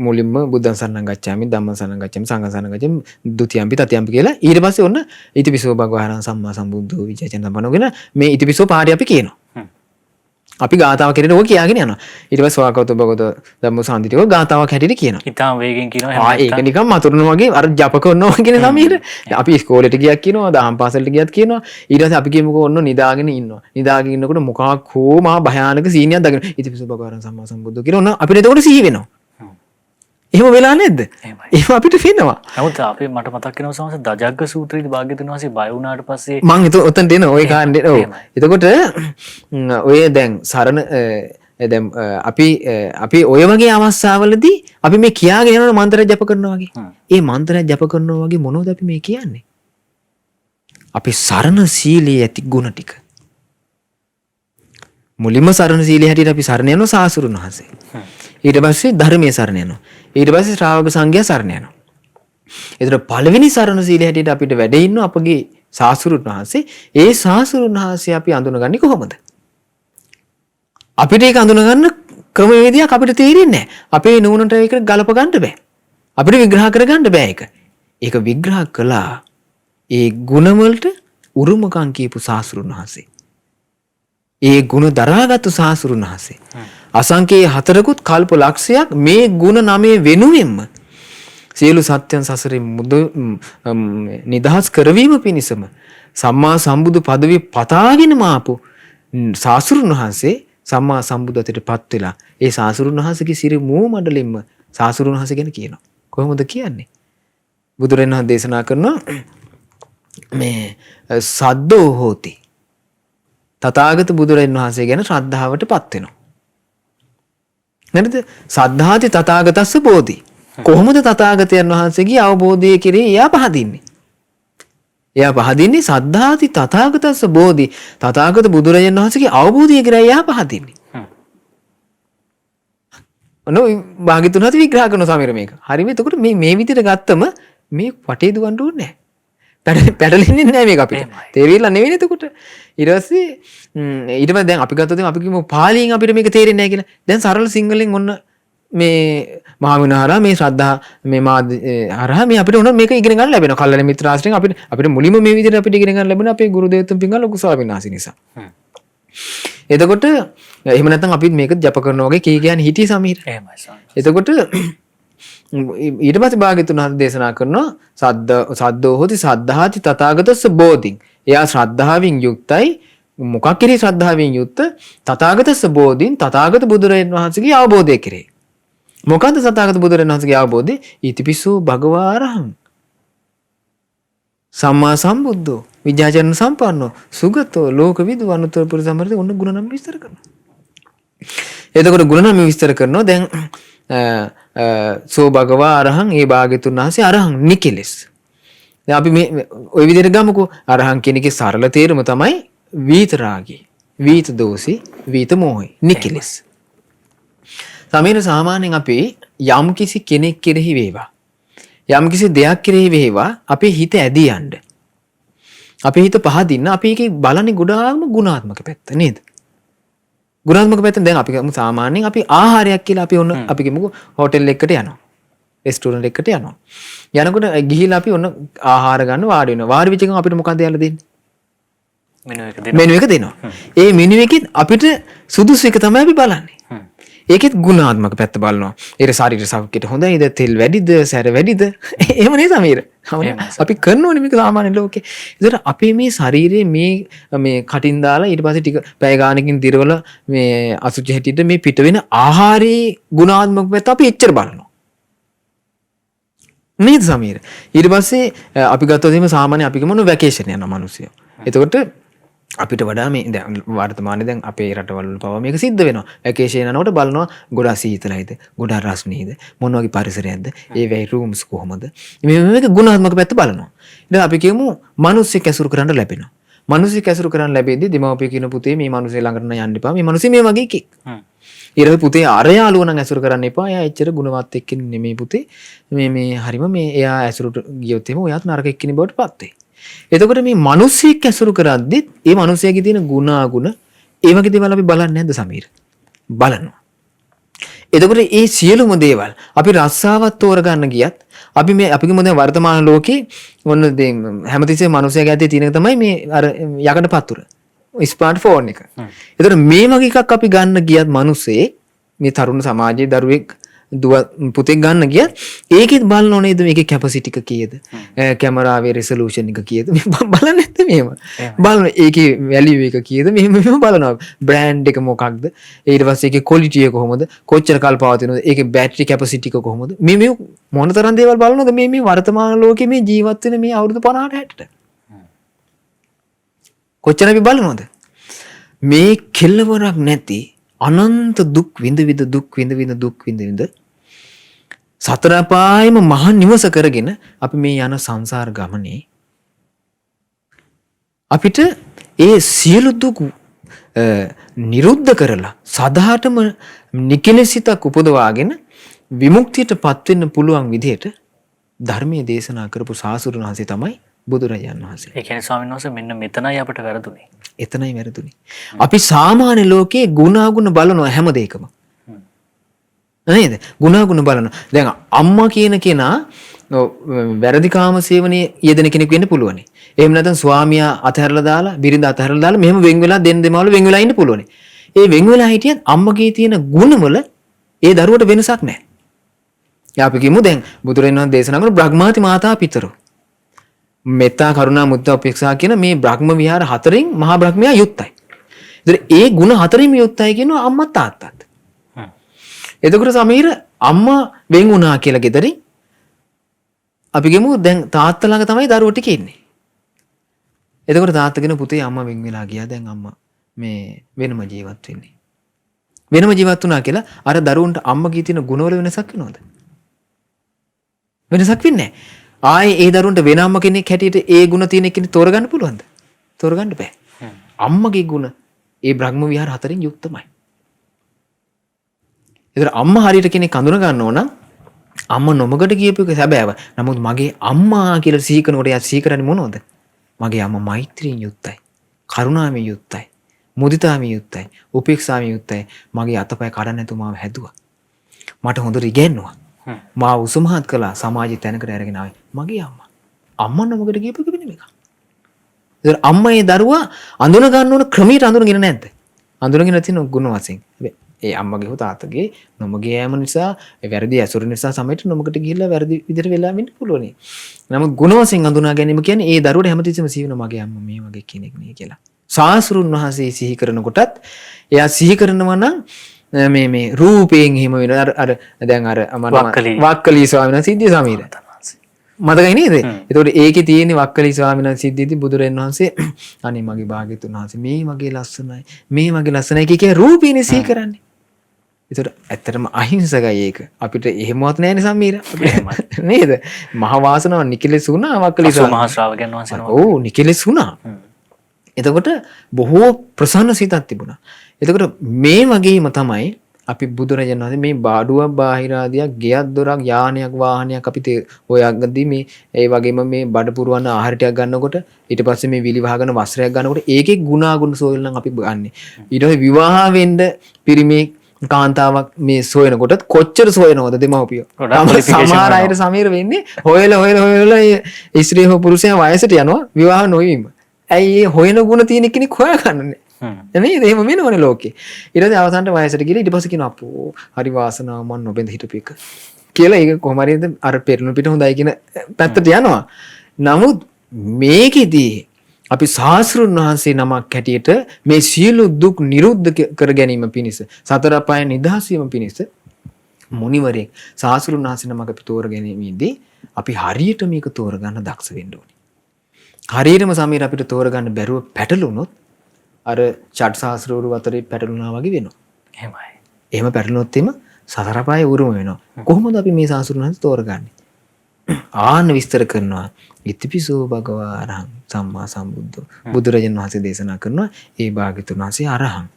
මුලින්ම බුද්ධං සරණං ගච්ඡාමි, ධම්මං සරණං ගච්ඡාමි, සංඝං සරණං ගච්ඡාමි, ဒ ුතියම්පි තතියම්පි කියලා ඊට පස්සේ ඔන්න ඉතිපිසෝ භගවහරං සම්මා සම්බුද්ධෝ විජයචන සම්පන්නෝගෙන මේ ඉතිපිසෝ පාඩේ අපි කියනවා. අපි ගාතාව කෙරෙන ඕක කියාගෙන යනවා. ඊට පස්සේ ස්වාගතෝ භගවතෝ ධම්ම සාන්තිතිකෝ ගාතාවක් හැටියට කියනවා. ඊටාම වේගෙන් කියනවා. ඒක නිකන් මතුරුන වගේ අර ජප කරනවා කියන සමීර. අපි ඉස්කෝලේට ගියක් කියනවා, දහම් පාසලට ගියත් කියනවා. ඊට පස්සේ අපි කියමුකෝ ඔන්න නිදාගෙන ඉන්නවා. නිදාගෙන ඉන්නකොට මොකක් හෝ මහා භයානක සීනියක් දකින්න. ඉතිපිසෝ භගවහරං සම්මා සම්බුද්ධෝ කියලා ඔන්න අපිට එතකොට සිහි වෙනවා. එහෙම වෙලා නැද්ද? එහෙම අපිට වෙනවා. නමුත් අපි මට මතක් වෙනවා සමහර දජග්ග සූත්‍රයේදී භාග්‍යතුන් වහන්සේ බය වුණාට පස්සේ මම ඔතනට එන ওই කාණ්ඩේ ඔව්. එතකොට ඔය දැන් සරණ දැන් අපි ඔය වගේ අවස්ථාවලදී අපි මේ කියාගෙන යන මන්ත්‍රය ජප කරනවා වගේ. ඒ මන්ත්‍රය ජප කරනවා වගේ මොනවද අපි මේ කියන්නේ? අපි සරණ සීලයේ ඇති ගුණ ටික. මුලින්ම සරණ සීලයේ හැටියට අපි සරණ යනවා සාසුරුන් වහන්සේ. ඊට පස්සේ ධර්මයේ සරණ යනවා. ඊට පස්සේ ශ්‍රාවක සංඝයා සරණ යනවා. ඒතර පළවෙනි සරණ සීලයේ හැටියට අපිට වැඩ ඉන්න අපගේ සාසුරුන් වහන්සේ. ඒ සාසුරුන් වහන්සේ අපි අඳුනගන්නේ කොහොමද? අපිට ඒක අඳුනගන්න ක්‍රමවේදයක් අපිට තේරෙන්නේ නැහැ. අපේ නුවණට ඒක ගලප ගන්න බෑ. අපිට විග්‍රහ කරගන්න බෑ ඒක. ඒක විග්‍රහ කළා ඒ ගුණ වලට උරුමකම් කියපු සාසුරුන් වහන්සේ. ඒ ගුණ දරාගත්තු සාසුරුන් වහන්සේ. අසංකේ 4කුත් කල්ප ලක්ෂයක් මේ ගුණ 9 වෙනුවෙන්ම සියලු සත්‍යයන් සසරින් නිදහස් කරවීම පිණිසම සම්මා සම්බුදු පදවිය පතාගෙන මාපු සාසුරුන් වහන්සේ සම්මා සම්බුදත්වයට පත් වෙලා ඒ සාසුරුන් වහන්සේගේ සිරි මූ මඩලින්ම සාසුරුන් වහන්සේ ගැන කියනවා. කොහොමද කියන්නේ? බුදුරජාණන් වහන්සේ දේශනා කරනවා මේ සද්දෝ හෝති. තථාගත බුදුරජාණන් වහන්සේ ගැන ශ්‍රද්ධාවට පත් වෙනවා. නේද? සද්ධාති තථාගතස්ස බෝධි. කොහොමද තථාගතයන් වහන්සේගේ අවබෝධය කෙරෙහි එයා පහදින්නේ? එයා පහදින්නේ සද්ධාති තථාගතස්ස බෝධි. තථාගත බුදුරජාණන් වහන්සේගේ අවබෝධය කෙරෙහි එයා පහදින්නේ. ඔනෝ භාග්‍යතුන් වහන්සේ විග්‍රහ කරන සමීර මේක. හරිද? එතකොට මේ විදිහට ගත්තම මේ වටේ දුවන්න ඕනේ නැහැ. පැටලෙන්නේ නැහැ මේක අපිට. තේරෙilla නෙවෙයි එතකොට. ඊට පස්සේ දැන් අපි ගත්තොත් අපි කියමු පාලියෙන් අපිට මේක තේරෙන්නේ නැහැ කියලා. දැන් සරල සිංහලෙන් ඔන්න මේ මහා විනහරා මේ ශ්‍රද්ධා මේ හරහා මේ අපිට උන මේක ඉගෙන ගන්න ලැබෙනවා. කල්ලාල මිත්‍ර ආශ්‍රයෙන් අපිට මුලින්ම මේ විදිහට අපිට ඉගෙන ගන්න ලැබෙනවා අපේ ගුරු දේවතුන් පින්ගල් ලොකු ස්වාමීන් වහන්සේ නිසා. එතකොට එහෙම නැත්නම් අපි මේක ජප කරනවා වගේ කී කියන්නේ හිටියේ සමීර. එහෙමයි සමීර. එතකොට ඊට පස්සේ භාග්‍යතුන් වහන්සේ දේශනා කරනවා සද්දෝ හොති සද්ධාති තථාගතස්ස බෝධින්. එයා ශ්‍රද්ධාවෙන් යුක්තයි. මොකක් කෙරේ ශ්‍රද්ධාවෙන් යුක්ත? තථාගතස්ස බෝධින් තථාගත බුදුරජාණන් වහන්සේගේ අවබෝධය කෙරේ. මොකද්ද තථාගත බුදුරජාණන් වහන්සේගේ අවබෝධය? ඊතිපිසෝ භගවාරහං සම්මා සම්බුද්ධෝ විද්‍යාචරණ සම්පන්නෝ සුගතෝ ලෝකවිදු අනුත්තර පුරිසමරිත ඔන්න ගුණ නම් විස්තර කරනවා. එතකොට ගුණ නම් විස්තර කරනවා. දැන් සෝ භගවා අරහං ඒ භාග්‍යතුන් වහන්සේ අරහං නිකලස්. දැන් අපි මේ ওই විදිහට ගමුකෝ. අරහං කියන එකේ සරල තේරුම තමයි විතරාගී, විත දෝසි, විත මොහි, නිකලස්. සමහර සාමාන්‍යයෙන් අපි යම් කිසි කෙනෙක් කෙරෙහි වේවා යම් කිසි දෙයක් කෙරෙහි වේවා අපේ හිත ඇදී යන්න. අපේ හිත පහදින්න අපි ඒකේ බලන්නේ ගොඩාක්ම ගුණාත්මක පැත්ත නේද? ගුණාත්මක පැත්තෙන් දැන් අපි සාමාන්‍යයෙන් අපි ආහාරයක් කියලා අපි ඔන්න අපි කියමුකෝ හෝටල් එකකට යනවා. රෙස්ටුරන්ට් එකකට යනවා. යනකොට ගිහිලා අපි ඔන්න ආහාර ගන්න වාඩි වෙනවා. වාඩි වෙච්ච ගමන් අපිට මොකක්ද යාලා දෙන්නේ? මෙනු එක දෙනවා. ඒ මෙනු එකෙන් අපිට සුදුසු එක තමයි අපි බලන්නේ. ඒකෙත් ගුණාත්මක පැත්ත බලනවා. ඒක ශරීර සෞඛ්‍යයට හොඳයිද? තෙල් වැඩිද? සැර වැඩිද? එහෙම නේ සමීර. අපි කරනෝනේ මේක සාමාන්‍ය ලෝකේ. ඒතර අපේ මේ ශරීරයේ මේ කටින් දාලා ඊට පස්සේ ටික පැය ගානකින් දිරවල මේ අසුචි හැටියට මේ පිට වෙන ආහාරයේ ගුණාත්මක පැත්ත අපි එච්චර බලනවා. නේද සමීර? ඊට පස්සේ අපි ගත්තොත් එහෙම සාමාන්‍ය අපි ගමන වැකේෂන් යන මිනිස්සු. එතකොට අපිට වඩා මේ දැන් වර්තමානයේ දැන් අපේ රටවල පවා මේක සිද්ධ වෙනවා. වැකේෂන් යනකොට බලනවා ගොඩාක් සීතලයිද, ගොඩාක් රස්නීද, මොන වගේ පරිසරයක්ද, ඒ වෙයි රූම්ස් කොහමද? මේක ගුණාත්මක පැත්ත බලනවා. ඉතින් අපි කියමු මිනිස්සෙක් ඇසුරු කරන්න ලැබෙනවා. මිනිස්සෙක් ඇසුරු කරන්න ලැබෙද්දී දෙමව්පිය කියන පුතේ මේ මිනිස්සේ ළඟට යන්න එපා. මේ මිනිස්සේ මේ වගේ එකෙක්. ඊළඟ පුතේ අර යාළුවා නම් ඇසුරු කරන්න එපා. එයා එච්චර ගුණවත් එක්කෙනෙක් නෙමෙයි පුතේ. මේ හරිම මේ එයා ඇසුරුට ගියොත් එහෙම ඔයාත් නරක එක්කෙනෙක් බවට පත් වෙයි. එතකොට මේ මිනිස්සෙක් ඇසුරු කරද්දිත් ඒ මිනිසයාගේ තියෙන ගුණ ඒ වගේ දේවල් අපි බලන්නේ නැද්ද සමීර? බලනවා. එතකොට මේ සියලුම දේවල් අපි රස්සාවක් තෝරගන්න ගියත් අපි ගමු දැන් වර්තමාන ලෝකේ මොන හැමතිස්සෙම මිනිසයාගේ ඇත්තේ තියෙන එක තමයි මේ අර යකඩ පතුර. ස්මාර්ට් ෆෝන් එක. එතකොට මේ වගේ එකක් අපි ගන්න ගියත් මිනිස්සේ මේ තරුණ සමාජයේ දරුවෙක් පුතෙක් ගන්න ගියත් ඒකෙත් බලන්න ඕනේද මේකේ කැපසිටි එක කීයද? කැමරාවේ රෙසලූෂන් එක කීයද? මේ බලන්නේ නැද්ද මේව? බලන ඒකේ වැලියු එක කීයද? මෙහෙම බලනවා. බ්‍රෑන්ඩ් එක මොකක්ද? ඊට පස්සේ ඒකේ ක්වොලිටි එක කොහොමද? කොච්චර කල් පවතිනවද? ඒකේ බැටරි කැපසිටි එක කොහොමද? මේ මොන තරම් දේවල් බලනවද මේ වර්තමාන ලෝකේ මේ ජීවත් වෙන මේ අවුරුදු 50ට 60ට? කොච්චර අපි බලනවද? මේ කෙලවරක් නැති අනන්ත දුක් විඳ සතර අපායම මහා නිවස කරගෙන අපි මේ යන සංසාර ගමනේ අපිට ඒ සියලු දුක් නිරුද්ධ කරලා සදාටම නිකලසිතක් උපදවාගෙන විමුක්තියටපත් වෙන්න පුළුවන් විදිහට ධර්මයේ දේශනා කරපු සාසුරුන් වහන්සේ තමයි බුදුරජාණන් වහන්සේ. ඒ කියන්නේ ස්වාමීන් වහන්සේ මෙන්න මෙතනයි අපිට වැරදුනේ. එතනයි වැරදුනේ. අපි සාමාන්‍ය ලෝකේ ගුණාගුණ බලනවා හැම දෙයකම. නේද? ගුණාගුණ බලනවා. දැන් අම්මා කියන කෙනා වැරදි කාම සේවනයේ යෙදෙන කෙනෙක් වෙන්න පුළුවන්. එහෙම නැත්නම් ස්වාමියා අතහැරලා දාලා, බිරිඳ අතහැරලා දාලා මෙහෙම වෙන් වෙලා දෙමාවල වෙන් වෙලා ඉන්න පුළුවන්. ඒ වෙන් වෙලා හිටියත් අම්මගේ තියෙන ගුණවල ඒ දරුවට වෙනසක් නැහැ. අපි කියමු දැන් බුදුරජාණන් වහන්සේ දේශනා කරන බ්‍රහ්මාති මාතා පිතරෝ. මෙත්තා කරුණා මුදිතා උපේක්ෂා කියන මේ බ්‍රහ්ම විහාර හතරෙන් මහා බ්‍රහ්මයා යුක්තයි. ඒතර ඒ ගුණ හතරින්ම යුක්තයි කියනවා අම්මා තාත්තත්. එතකොට සමීර අම්මා වෙන් වුණා කියලා ගෙදරින් අපි ගමු දැන් තාත්තා ළඟ තමයි දරුවෝ ටික ඉන්නේ. එතකොට තාත්තා කියන පුතේ අම්මා වෙන් වෙලා ගියා දැන් අම්මා මේ වෙනම ජීවත් වෙන්නේ. වෙනම ජීවත් වුණා කියලා අර දරුවන්ට අම්මගේ තියෙන ගුණවල වෙනසක් වෙනවද? වෙනසක් වෙන්නේ නැහැ. ආයේ ඒ දරුවන්ට වෙන අම්ම කෙනෙක් හැටියට ඒ ගුණ තියෙන කෙනෙක් තෝරගන්න පුළුවන්ද? තෝරගන්න බෑ. අම්මගේ ගුණ ඒ බ්‍රහ්ම විහාර හතරෙන් යුක්තමයි. ඒතර අම්මා හරියට කෙනෙක් අඳුන ගන්න ඕන නම් අම්මා නොමගට කියපු එක සැබෑව. නමුත් මගේ අම්මා කියලා සිහි කරනකොට එයා සිහි කරන්නේ මොනවද? මගේ අම්මා මෛත්‍රියෙන් යුක්තයි. කරුණාවෙන් යුක්තයි. මුදිතාවෙන් යුක්තයි. උපේක්ෂාවෙන් යුක්තයි. මගේ අතපය කඩන්න නැතුව මාව හැදුවා. මට හොඳට ඉගෙනුවා. මාව උසමහත් කළා. සමාජයේ තැනකට අරගෙන ආවේ මගේ අම්මා. අම්මා නොමගට කියපු එක නෙමෙයි මේක. ඒතර අම්මා ඒ දරුවා අඳුන ගන්න ඕන ක්‍රමයට අඳුනගෙන නැද්ද? අඳුනගෙන තියෙන ගුණ වශයෙන්. ඒ අම්මගේ හෝ තාත්තගේ නොමගේ යෑම නිසා වැරදි ඇසුර නිසා සමයට නොමකට ගිහිල්ලා වැරදි විදිහට වෙලා වෙන්න පුළුවන්. නමුත් ගුණ වශයෙන් හඳුනා ගැනීම කියන්නේ ඒ දරුවට හැමතිස්සෙම සිහින මගේ අම්මා මේ වගේ කෙනෙක් නේ කියලා. සාස්ෘන් වහන්සේ සිහි කරනකොටත් එයා සිහි කරනවා නම් මේ රූපයෙන් හිම වෙන අර දැන් අර වක්කලී ස්වාමීන් වහන්සේ සිද්ධිය සමීර මතකයි නේද? ඒතකොට ඒකේ තියෙන වක්කලී ස්වාමීන් වහන්සේ සිද්ධියදී බුදුරජාණන් වහන්සේ අනේ මගේ භාග්‍යතුන් වහන්සේ මේ වගේ ලස්සනයි මේ වගේ ලස්සනයි කිය රූපීනේ සිහි කරන්නේ. ඒතකොට ඇත්තටම අහිංසකයි ඒක. අපිට එහෙමවත් නැහැ නේ සමීර. නේද? මහ වාසනාව නිකලෙස් වුණා වක්කලී ස්වාමීන් මහා ශ්‍රාවකයන් වහන්සේ. ඔව් නිකලෙස් වුණා. එතකොට බොහෝ ප්‍රසන්න සිතක් තිබුණා. එතකොට මේ වගේම තමයි අපි බුදුරජාණන් වහන්සේ මේ බාඩුවක් බාහිරාදියක් ගෙයක් දොරක් යානයක් වාහනයක් අපි හොයාගද්දී මේ ඒ වගේම මේ බඩ පුරවන ආහාර ටිකක් ගන්නකොට ඊට පස්සේ මේ විලි වහගෙන වස්ත්‍රයක් ගන්නකොට ඒකේ ගුණාගුණ සොයලා නම් අපි ගන්නෙ. ඊට පස්සේ විවාහ වෙන්න පිරිමි කාන්තාවක් මේ සොයනකොටත් කොච්චර සොයනවද දෙමව්පියෝ. සමහර අයට සමීර වෙන්නේ හොයලා ස්ත්‍රී හෝ පුරුෂයා වයසට යනවා විවාහ නොවීම. ඇයි ඒ හොයන ගුණ තියෙන කෙනෙක් හොයාගන්නනේ. නේද? එහෙම වෙනවනේ ලෝකේ. ඊට පස්සේ අවසානට වයසට ගිහලා ඊට පස්සේ කියනවා අපෝ හරි වාසනාව මන් නොබෙන්ද හිටපු එක කියලා. ඒක කොහොම හරිද අර පෙරණු පිට හොඳයි කියන පැත්තට යනවා. නමුත් මේකෙදී අපි සාස්ෘන් වහන්සේ නමක් හැටියට මේ සියලු දුක් නිරුද්ධ කර ගැනීම පිණිස සතර අපායන් නිදහස් වීම පිණිස මුනිවරයෙක් සාස්ෘන් වහන්සේ නමක් අපි තෝර ගැනීමේදී අපි හරියට මේක තෝරගන්න දක්ෂ වෙන්න ඕනේ. හරියටම සමීර අපිට තෝරගන්න බැරුව පැටලුනොත් අර චට් ශාස්ත්‍රවරු අතරේ පැටලුණා වගේ වෙනවා. එහෙමයි. එහෙම පැටලුනොත් එimhe සතර පායේ උරුම වෙනවා. කොහොමද අපි මේ ශාස්ත්‍රඥයන් තෝරගන්නේ? ආන්න විස්තර කරනවා. ඉතිපිසෝ භගවා අරහං සම්මා සම්බුද්ධෝ. බුදුරජාණන් වහන්සේ දේශනා කරනවා ඒ භාග්‍යතුන් වහන්සේ අරහං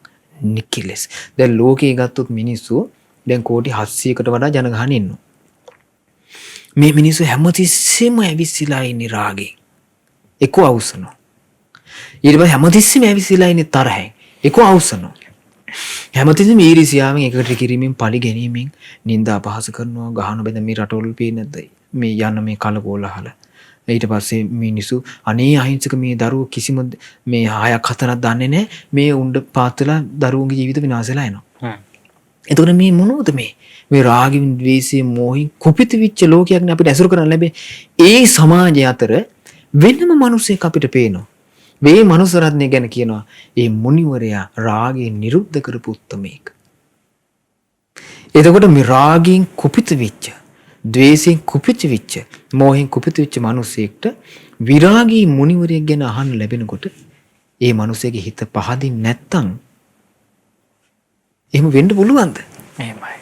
නිකිලස්. දැන් ලෝකේ ගත්තොත් මිනිස්සු දැන් කෝටි 700කට වඩා ජනගහන ඉන්නවා. මේ මිනිස්සු හැමතිස්සෙම ඇවිස්සලා ඉන්නේ රාගේ. එක්ක අවසනවා. ඊට පස්සේ හැමතිස්සෙම ඇවිස්සලා ඉන්නේ තරහෙන්. එක්ක අවසනවා. හැමතිස්සෙම ඊර්ෂ්‍යාවෙන් එකට කිරීමෙන් පලි ගැනීමෙන් නිନ୍ଦා අපහාස කරනවා ගහන බෙද මේ රටවල පේන්නේ නැද්ද? මේ යන මේ කලකෝලහල. ඊට පස්සේ මිනිස්සු අනේ අහිංසක මේ දරුවෝ කිසිම මේ 6ක් 4ක් දන්නේ නැහැ. මේ උණ්ඩ පාත්වලා දරුවෝගේ ජීවිත විනාශ වෙලා යනවා. එතකොට මේ මොනවද මේ? මේ රාගින් ද්වේෂයෙන් මෝහින් කුපිත විච්ච ලෝකයක් නේ අපිට ඇසුරු කරන්න ලැබෙන්නේ. ඒ සමාජය අතර වෙනම මිනිසෙක් අපිට පේනවා. මේ මනුස්ස රත්නය ගැන කියනවා ඒ මුනිවරයා රාගයෙන් නිරුද්ධ කරපු උත්තමයෙක්. එතකොට මේ රාගයෙන් කුපිත වෙච්ච, ද්වේෂයෙන් කුපිත වෙච්ච, මෝහෙන් කුපිත වෙච්ච මිනිසෙක්ට විරාගී මුනිවරයෙක් ගැන අහන්න ලැබෙනකොට ඒ මිනිසෙගේ හිත පහදින් නැත්තම් එහෙම වෙන්න පුළුවන්ද? එහෙමයි.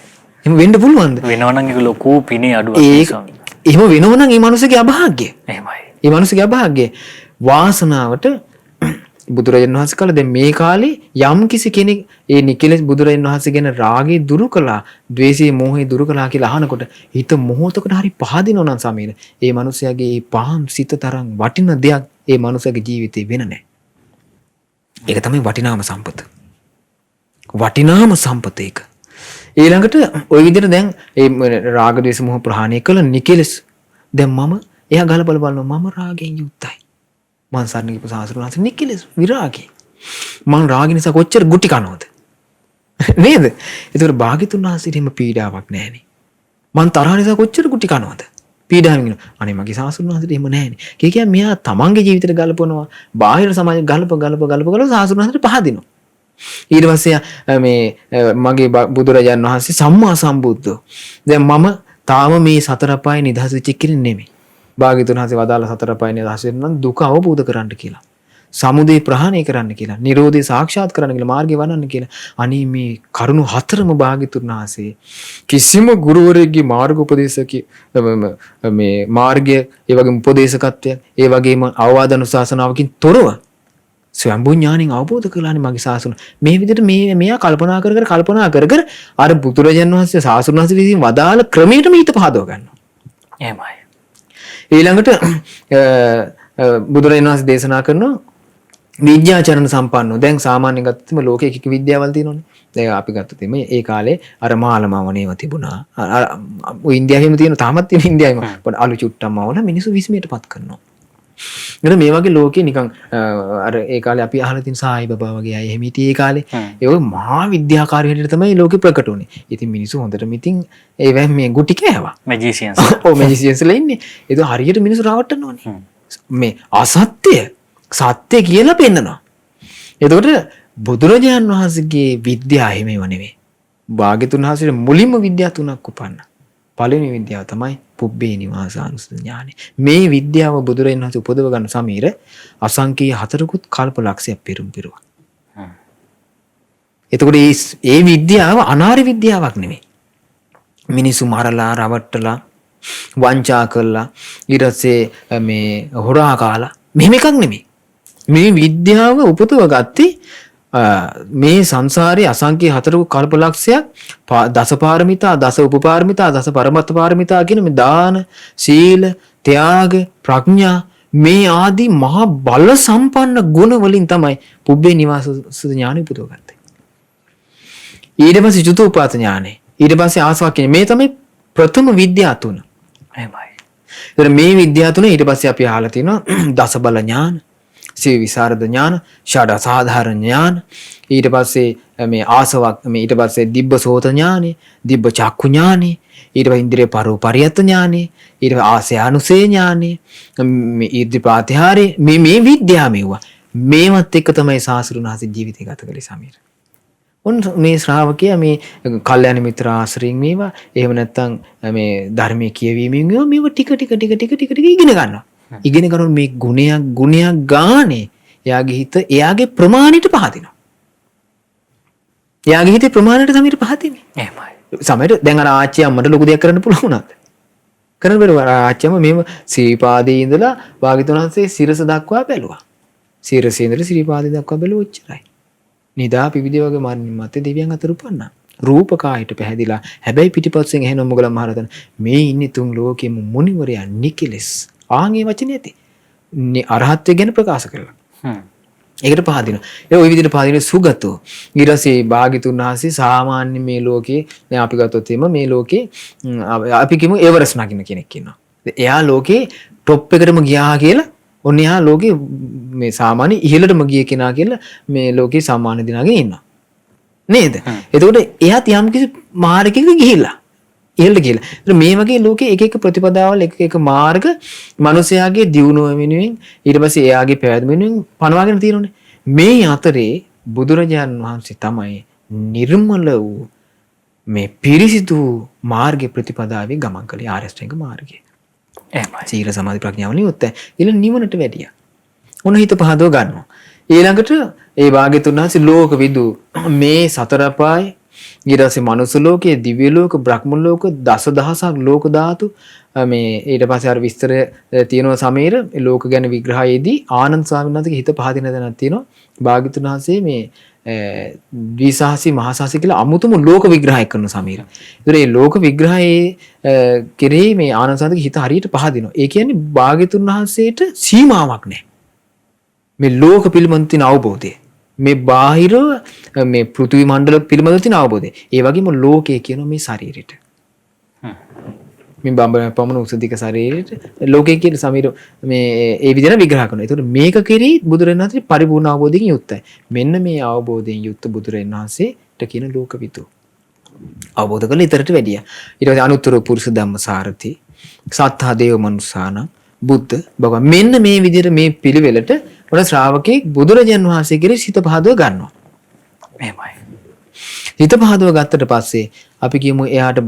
එහෙම වෙන්න පුළුවන්ද? වෙනවනම් ඒක ලොකු පිනේ අඩුවක් ස්වාමීනි. එහෙම වෙනවනම් ඒ මිනිසෙගේ අභාග්‍ය. එහෙමයි. ඒ මිනිසෙගේ අභාග්‍ය. වාසනාවට බුදුරජාණන් වහන්සේ කල දැන් මේ කාලේ යම් කිසි කෙනෙක් ඒ නිකලස් බුදුරජාණන් වහන්සේ ගැන රාගේ දුරු කළා, ද්වේෂේ මෝහේ දුරු කළා කියලා අහනකොට හිත මොහොතකට හරි පහදිනවා නම් සමීර. ඒ මිනිසයාගේ මේ පහන් සිත තරම් වටින දෙයක් ඒ මිනිසයාගේ ජීවිතේ වෙන නැහැ. ඒක තමයි වටිනාම සම්පත. වටිනාම සම්පත ඒක. ඊළඟට ওই විදිහට දැන් ඒ රාග ද්වේෂ මොහ ප්‍රහාණය කළ නිකලස් දැන් මම එයා ගලපල බලනවා මම රාගයෙන් යුක්තයි. මං සරණ ගිහපු සාසුරුනාස නිකලස් විරාගේ. මං රාග නිසා කොච්චර ගුටි කනවද? නේද? ඒතකොට භාග්‍යතුන් වහන්සේට එහෙම පීඩාවක් නැහැනේ. මං තරහ නිසා කොච්චර ගුටි කනවද? පීඩාවෙන් ඉන්න. අනේ මගේ සාසුරුනාසට එහෙම නැහැනේ. කියන්නේ මෙයා තමන්ගේ ජීවිතේට ගලපනවා, බාහිර සමාජ ගලප සාසුරුනාසට පහදිනවා. ඊට පස්සේ මේ මගේ බුදුරජාන් වහන්සේ සම්මා සම්බුද්ධෝ. දැන් මම තාම මේ සතර පායේ නිදහස් වෙච්ච කෙනෙක් නෙමෙයි. භාග්‍යතුන් වහන්සේ වදාළ සතර පායේ නිදහස් වෙන්න නම් දුක අවබෝධ කරගන්න කියලා. සමුදය ප්‍රහාණය කරන්න කියලා. නිරෝධය සාක්ෂාත් කරන්න කියලා. මාර්ගය වඩන්න කියලා. අනේ මේ කරුණු හතරම භාග්‍යතුන් වහන්සේ කිසිම ගුරුවරයෙක්ගේ මාර්ග උපදේශකී මේ මාර්ගය ඒ වගේම උපදේශකත්වයක් ඒ වගේම අවවාද අනුශාසනාවකින් තොරව ස්වයංභූ ඥාණයෙන් අවබෝධ කළානේ මගේ සාසුන. මේ විදිහට මෙයා කල්පනා කර අර බුදුරජාණන් වහන්සේ සාසුන වහන්සේ විසින් වදාළ ක්‍රමයටම හිත පහදව ගන්නවා. එහෙමයි. ඊළඟට බුදුරජාණන් වහන්සේ දේශනා කරනවා විද්‍යාචරණ සම්පන්නෝ. දැන් සාමාන්‍යයෙන් ගත්තම ලෝකයේ කික විද්‍යාවල් තියෙනවනේ. දැන් අපි ගත්තොත් මේ කාලේ අර මාළමවණේව තිබුණා. ඔය ඉන්දියාවෙම තියෙන තාමත් තියෙන ඉන්දියාවෙම. පොඩ අලු චුට්ටම්ම වුණා මිනිස්සු විස්මයටපත් කරනවා. එතන මේ වගේ ලෝකේ නිකන් අර ඒ කාලේ අපි අහලා තියෙන සායි බබා වගේ අය එහෙම හිටියේ ඒ කාලේ. ඒ මහා විද්‍යාකාරී හැටියට තමයි ලෝකෙ ප්‍රකට වුනේ. ඉතින් මිනිස්සු හොඳටම ඉතින් ඒවෙන් මේ ගුටි කෑවා. මැජිසියන්ස්. ඔව් මැජිසියන්ස්ලා ඉන්නේ. ඒක හරියට මිනිස්සු රවට්ටන්න ඕනේ. මේ අසත්‍ය සත්‍ය කියලා පෙන්නනවා. එතකොට බුදුරජාණන් වහන්සේගේ විද්‍යාව එහෙමව නෙවෙයි. භාග්‍යතුන් වහන්සේ මුලින්ම විද්‍යාව තුනක් උපන්නා. පළවෙනි විද්‍යාව තමයි පුබ්බේ නිවාසානුස්සති ඥානෙ. මේ විද්‍යාව බුදුරජාණන් වහන්සේ උපදව ගන්න සමීර අසංකීය 4කුත් කල්ප ලක්ෂයක් පෙරම් පිරුවා. එතකොට මේ විද්‍යාව අනාර්ය විද්‍යාවක් නෙමෙයි. මිනිසු මරලා රවට්ටලා වංචා කළා ඊටසේ මේ හොරා කාලා මෙහෙම එකක් නෙමෙයි. මේ විද්‍යාව උපදව ගත්තේ මේ සංසාරයේ අසංකීය 4 කල්පලක්ෂයක් දසපාරමිතා දස උපපාරමිතා දස පරමත්ත පාරමිතා කියන මේ දාන සීල ත්‍යාග ප්‍රඥා මේ ආදී මහා බල සම්පන්න ගුණ වලින් තමයි පුබ්බේ නිවාස ඥානෙ උපදවගත්තේ. ඊට පස්සේ චතුූපපාත ඥානෙ ඊට පස්සේ ආසවක්ඛ්‍ය මේ තමයි ප්‍රථම විද්‍යාව තුන. එහෙමයි. ඒතර මේ විද්‍යාව තුන ඊට පස්සේ අපි අහලා තියෙනවා දස බල ඥාන සිය විසරද ඥාන ෂඩ සාධාරණ ඥාන ඊට පස්සේ මේ ආසවක් මේ ඊට පස්සේ දිබ්බ සෝත ඥානෙ දිබ්බ චක්ඛු ඥානෙ ඊට පස්සේ ඉන්ද්‍රිය පරියත් ඥානෙ ඊට පස්සේ ආසයානුසේ ඥානෙ මේ ඊර්ධි ප්‍රාතිහාරය මේ විද්‍යාව මෙවුවා මේවත් එක තමයි සාසුරුණාස ජීවිතය ගත කළේ සමීර. ඔන්න මේ ශ්‍රාවකයා මේ කල්යාණ මිත්‍ර ආශ්‍රයෙන් මේවා එහෙම නැත්නම් මේ ධර්මයේ කියවීමෙන් මේවා ටික ඉගෙන ගන්නවා. ඉගෙන ගන්න මේ ගුණයක් ගානේ එයාගේ හිත එයාගේ ප්‍රමාණයට පහදිනවා. එයාගේ හිතේ ප්‍රමාණයට තමයි පහදින්නේ. එහෙමයි. සමහරට දැන් අර ආච්චි අම්මට ලොකු දෙයක් කරන්න පුළුවන් වුණාද? කරන්න බැරුව ආච්චි අම්ම මේව ශ්‍රීපාදයේ ඉඳලා භාග්‍යවතුන් වහන්සේ සිරස දක්වා බැලුවා. සිරසේ ඉඳලා ශ්‍රීපාදයේ දක්වා බැලුවා ඔච්චරයි. නිදා පිවිදේ වගේ මත්තේ දෙවියන් අතර උපන්නා. රූපකායට පැහැදිලා හැබැයි පිටිපස්සෙන් එහෙනම් මොගලන් මහරහතන් මේ ඉන්නේ තුන් ලෝකෙම මුනිවරයා නිකලස් ආන්ගේ වචනේ ඇති. අරහත්ත්වය ගැන ප්‍රකාශ කරලා. ඒකට පහදිනවා. ඒ ওই විදිහට පහදින සුගතෝ. ඊටසේ භාග්‍යතුන් වහන්සේ සාමාන්‍ය මේ ලෝකේ දැන් අපි ගත්තොත් එimhe මේ ලෝකේ අපි කිමු එවරස් නගින්න කෙනෙක් ඉන්නවා. එයා ලෝකේ টොප් එකටම ගියා කියලා ඔන්න එයා ලෝකේ මේ සාමාන්‍ය ඉහළටම ගිය කෙනා කියලා මේ ලෝකේ සාමාන්‍ය දිනාගෙන ඉන්නවා. නේද? එතකොට එයාත් යම් කිසි මාර්ගයක ගිහිල්ලා ඉහළට ගිහලා. ඒත් මේ වගේ ලෝකේ එක එක ප්‍රතිපදාවල් එක මාර්ග මිනිසයාගේ දියුණුව වෙනුවෙන් ඊට පස්සේ එයාගේ පැවැත්ම වෙනුවෙන් පනවාගෙන තියෙනනේ. මේ අතරේ බුදුරජාණන් වහන්සේ තමයි නිර්මල වූ මේ පිරිසිදු මාර්ග ප්‍රතිපදාවේ ගමන් කළේ ආරියෂ්ඨාංග මාර්ගය. එහෙමයි. සීල සමාධි ප්‍රඥාවලින් යුක්ත ඊළඟ නිවනට වැඩියා. ඔන්න හිත පහදව ගන්නවා. ඊළඟට ඒ භාග්‍යතුන් වහන්සේ ලෝක විදු මේ සතර අපාය ඊට පස්සේ මනුස්ස ලෝකයේ දිව්‍ය ලෝක බ්‍රහ්ම ලෝක දසදහසක් ලෝක ධාතු මේ ඊට පස්සේ අර විස්තර තියෙනවා සමීර ලෝක ගැන විග්‍රහයේදී ආනන්ද ස්වාමීන් වහන්සේගේ හිත පහදින දැනක් තියෙනවා භාග්‍යතුන් වහන්සේ මේ ද්විසහසි මහසහසි කියලා අමුතුම ලෝක විග්‍රහයක් කරන සමීර. ඒතර මේ ලෝක විග්‍රහයේ කෙරෙහි මේ ආනන්ද ස්වාමීන්ගේ හිත හරියට පහදිනවා. ඒ කියන්නේ භාග්‍යතුන් වහන්සේට සීමාවක් නැහැ. මේ ලෝක පිළිබඳ තියෙන අවබෝධය මේ බාහිර මේ පෘථිවි මණ්ඩල පිළිබඳ තියෙන අවබෝධය. ඒ වගේම ලෝකය කියන මේ ශරීරෙට. මේ බඹ පමණ උසදික ශරීරෙට ලෝකය කියන සමීර මේ ඒ විදිහට විග්‍රහ කරනවා. ඒතකොට මේක කෙරෙහි බුදුරජාණන් වහන්සේ පරිපූර්ණ අවබෝධයෙන් යුක්තයි. මෙන්න මේ අවබෝධයෙන් යුක්ත බුදුරජාණන් වහන්සේට කියන ලෝකවිදු. අවබෝධ කළ ඊතරට වැඩියා. ඊට පස්සේ අනුත්තර පුරුෂ ධම්මසාරති සත්තා දේව මනුස්සාන බුද්ධ භගවන් මෙන්න මේ විදිහට මේ පිළිවෙලට ඔන ශ්‍රාවකෙක් බුදුරජාන් වහන්සේ කෙරෙහි සිත පහදව ගන්නවා. එහෙමයි. හිත පහදව ගත්තට පස්සේ අපි කියමු එයාට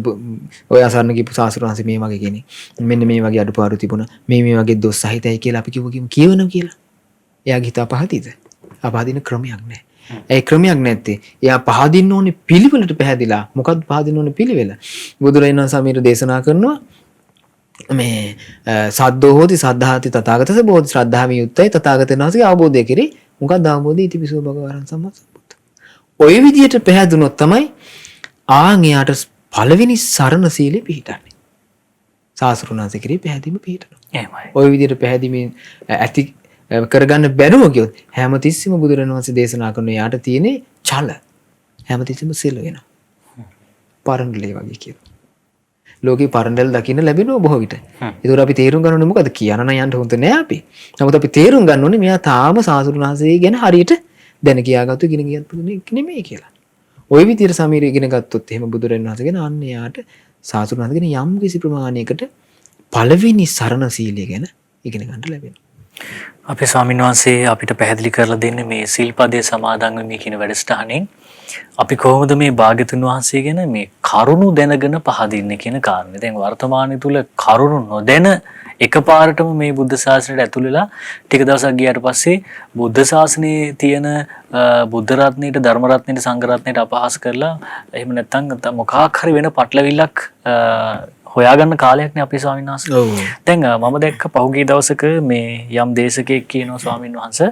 ඔය අසරණ කියපු සාසුරු වහන්සේ මේ වගේ කෙනෙක්. මෙන්න මේ වගේ අඩුපාඩු තිබුණා. මේ වගේ දොස් සහිතයි කියලා අපි කියවනවා කියලා. එයාගේ හිත අපහදිද? අපහදින ක්‍රමයක් නැහැ. ඒ ක්‍රමයක් නැත්තේ එයා පහදින්න ඕනේ පිළිවෙලට පැහැදිලා. මොකක්ද පහදින්න ඕනේ පිළිවෙල? බුදුරජාණන් වහන්සේ දේශනා කරනවා මේ සද්දෝ හෝති සද්ධාති තථාගතස බෝධි ශ්‍රද්ධාවෙන් යුක්තයි තථාගතයන් වහන්සේගේ අවබෝධය කෙරේ මොකක්ද අවබෝධය ඉතිපිසෝ භගවරන් සම්මත. ඔය විදිහට පැහැදුනොත් තමයි ආන් එයාට පළවෙනි සරණ සීලෙ පිහිටන්නේ. සාසුරුණාසේ කෙරේ පැහැදීම පිහිටනවා. එහෙමයි. ඔය විදිහට පැහැදීමෙන් ඇති කරගන්න බැරුව ගියොත් හැමතිස්සෙම බුදුරණන් වහන්සේ දේශනා කරන එයාට තියෙන්නේ ඡල. හැමතිස්සෙම සිල් වෙනවා. පරණලේ වගේ කියනවා. ලෝකේ පරණදල් දකින්න ලැබෙනවා බොහෝ විට. ඒතකොට අපි තේරුම් ගන්න ඕනේ මොකද කියන්න යන්න හොඳ නෑ අපි. නමුත් අපි තේරුම් ගන්න ඕනේ මෙයා තාම සාසුරු වහන්සේ ගැන හරියට දැන කියාගත්තු ඉගෙන ගියත් නෙමෙයි කියලා. ওই විදිහට සමීර ඉගෙන ගත්තොත් එහෙම බුදුරජාණන් වහන්සේ ගැන අන්න යාට සාසුරු වහන්සේ ගැන යම් කිසි ප්‍රමාණයකට පළවෙනි සරණ සීලය ගැන ඉගෙන ගන්න ලැබෙනවා. අපේ ස්වාමීන් වහන්සේ අපිට පැහැදිලි කරලා දෙන්නේ මේ සිල්පදයේ සමාදන් වෙමි කියන වැඩසටහනෙන් අපි කොහොමද මේ භාග්‍යතුන් වහන්සේ ගැන මේ කරුණු දැනගෙන පහදින්නේ කියන කාරණේ. දැන් වර්තමානයේ තුල කරුණු නොදැන එකපාරටම මේ බුද්ධ ශාසනයට ඇතුල් වෙලා ටික දවසක් ගියාට පස්සේ බුද්ධ ශාසනයේ තියෙන බුද්ධ රත්නයට ධර්ම රත්නයට සංඝ රත්නයට අපහාස කරලා එහෙම නැත්නම් මොකක් හරි වෙන පටලවිල්ලක් හොයාගන්න කාලයක් නේ අපේ ස්වාමීන් වහන්සේ. දැන් මම දැක්ක පහුගිය දවසක මේ යම් දේශකයෙක් කියනවා ස්වාමීන් වහන්සේ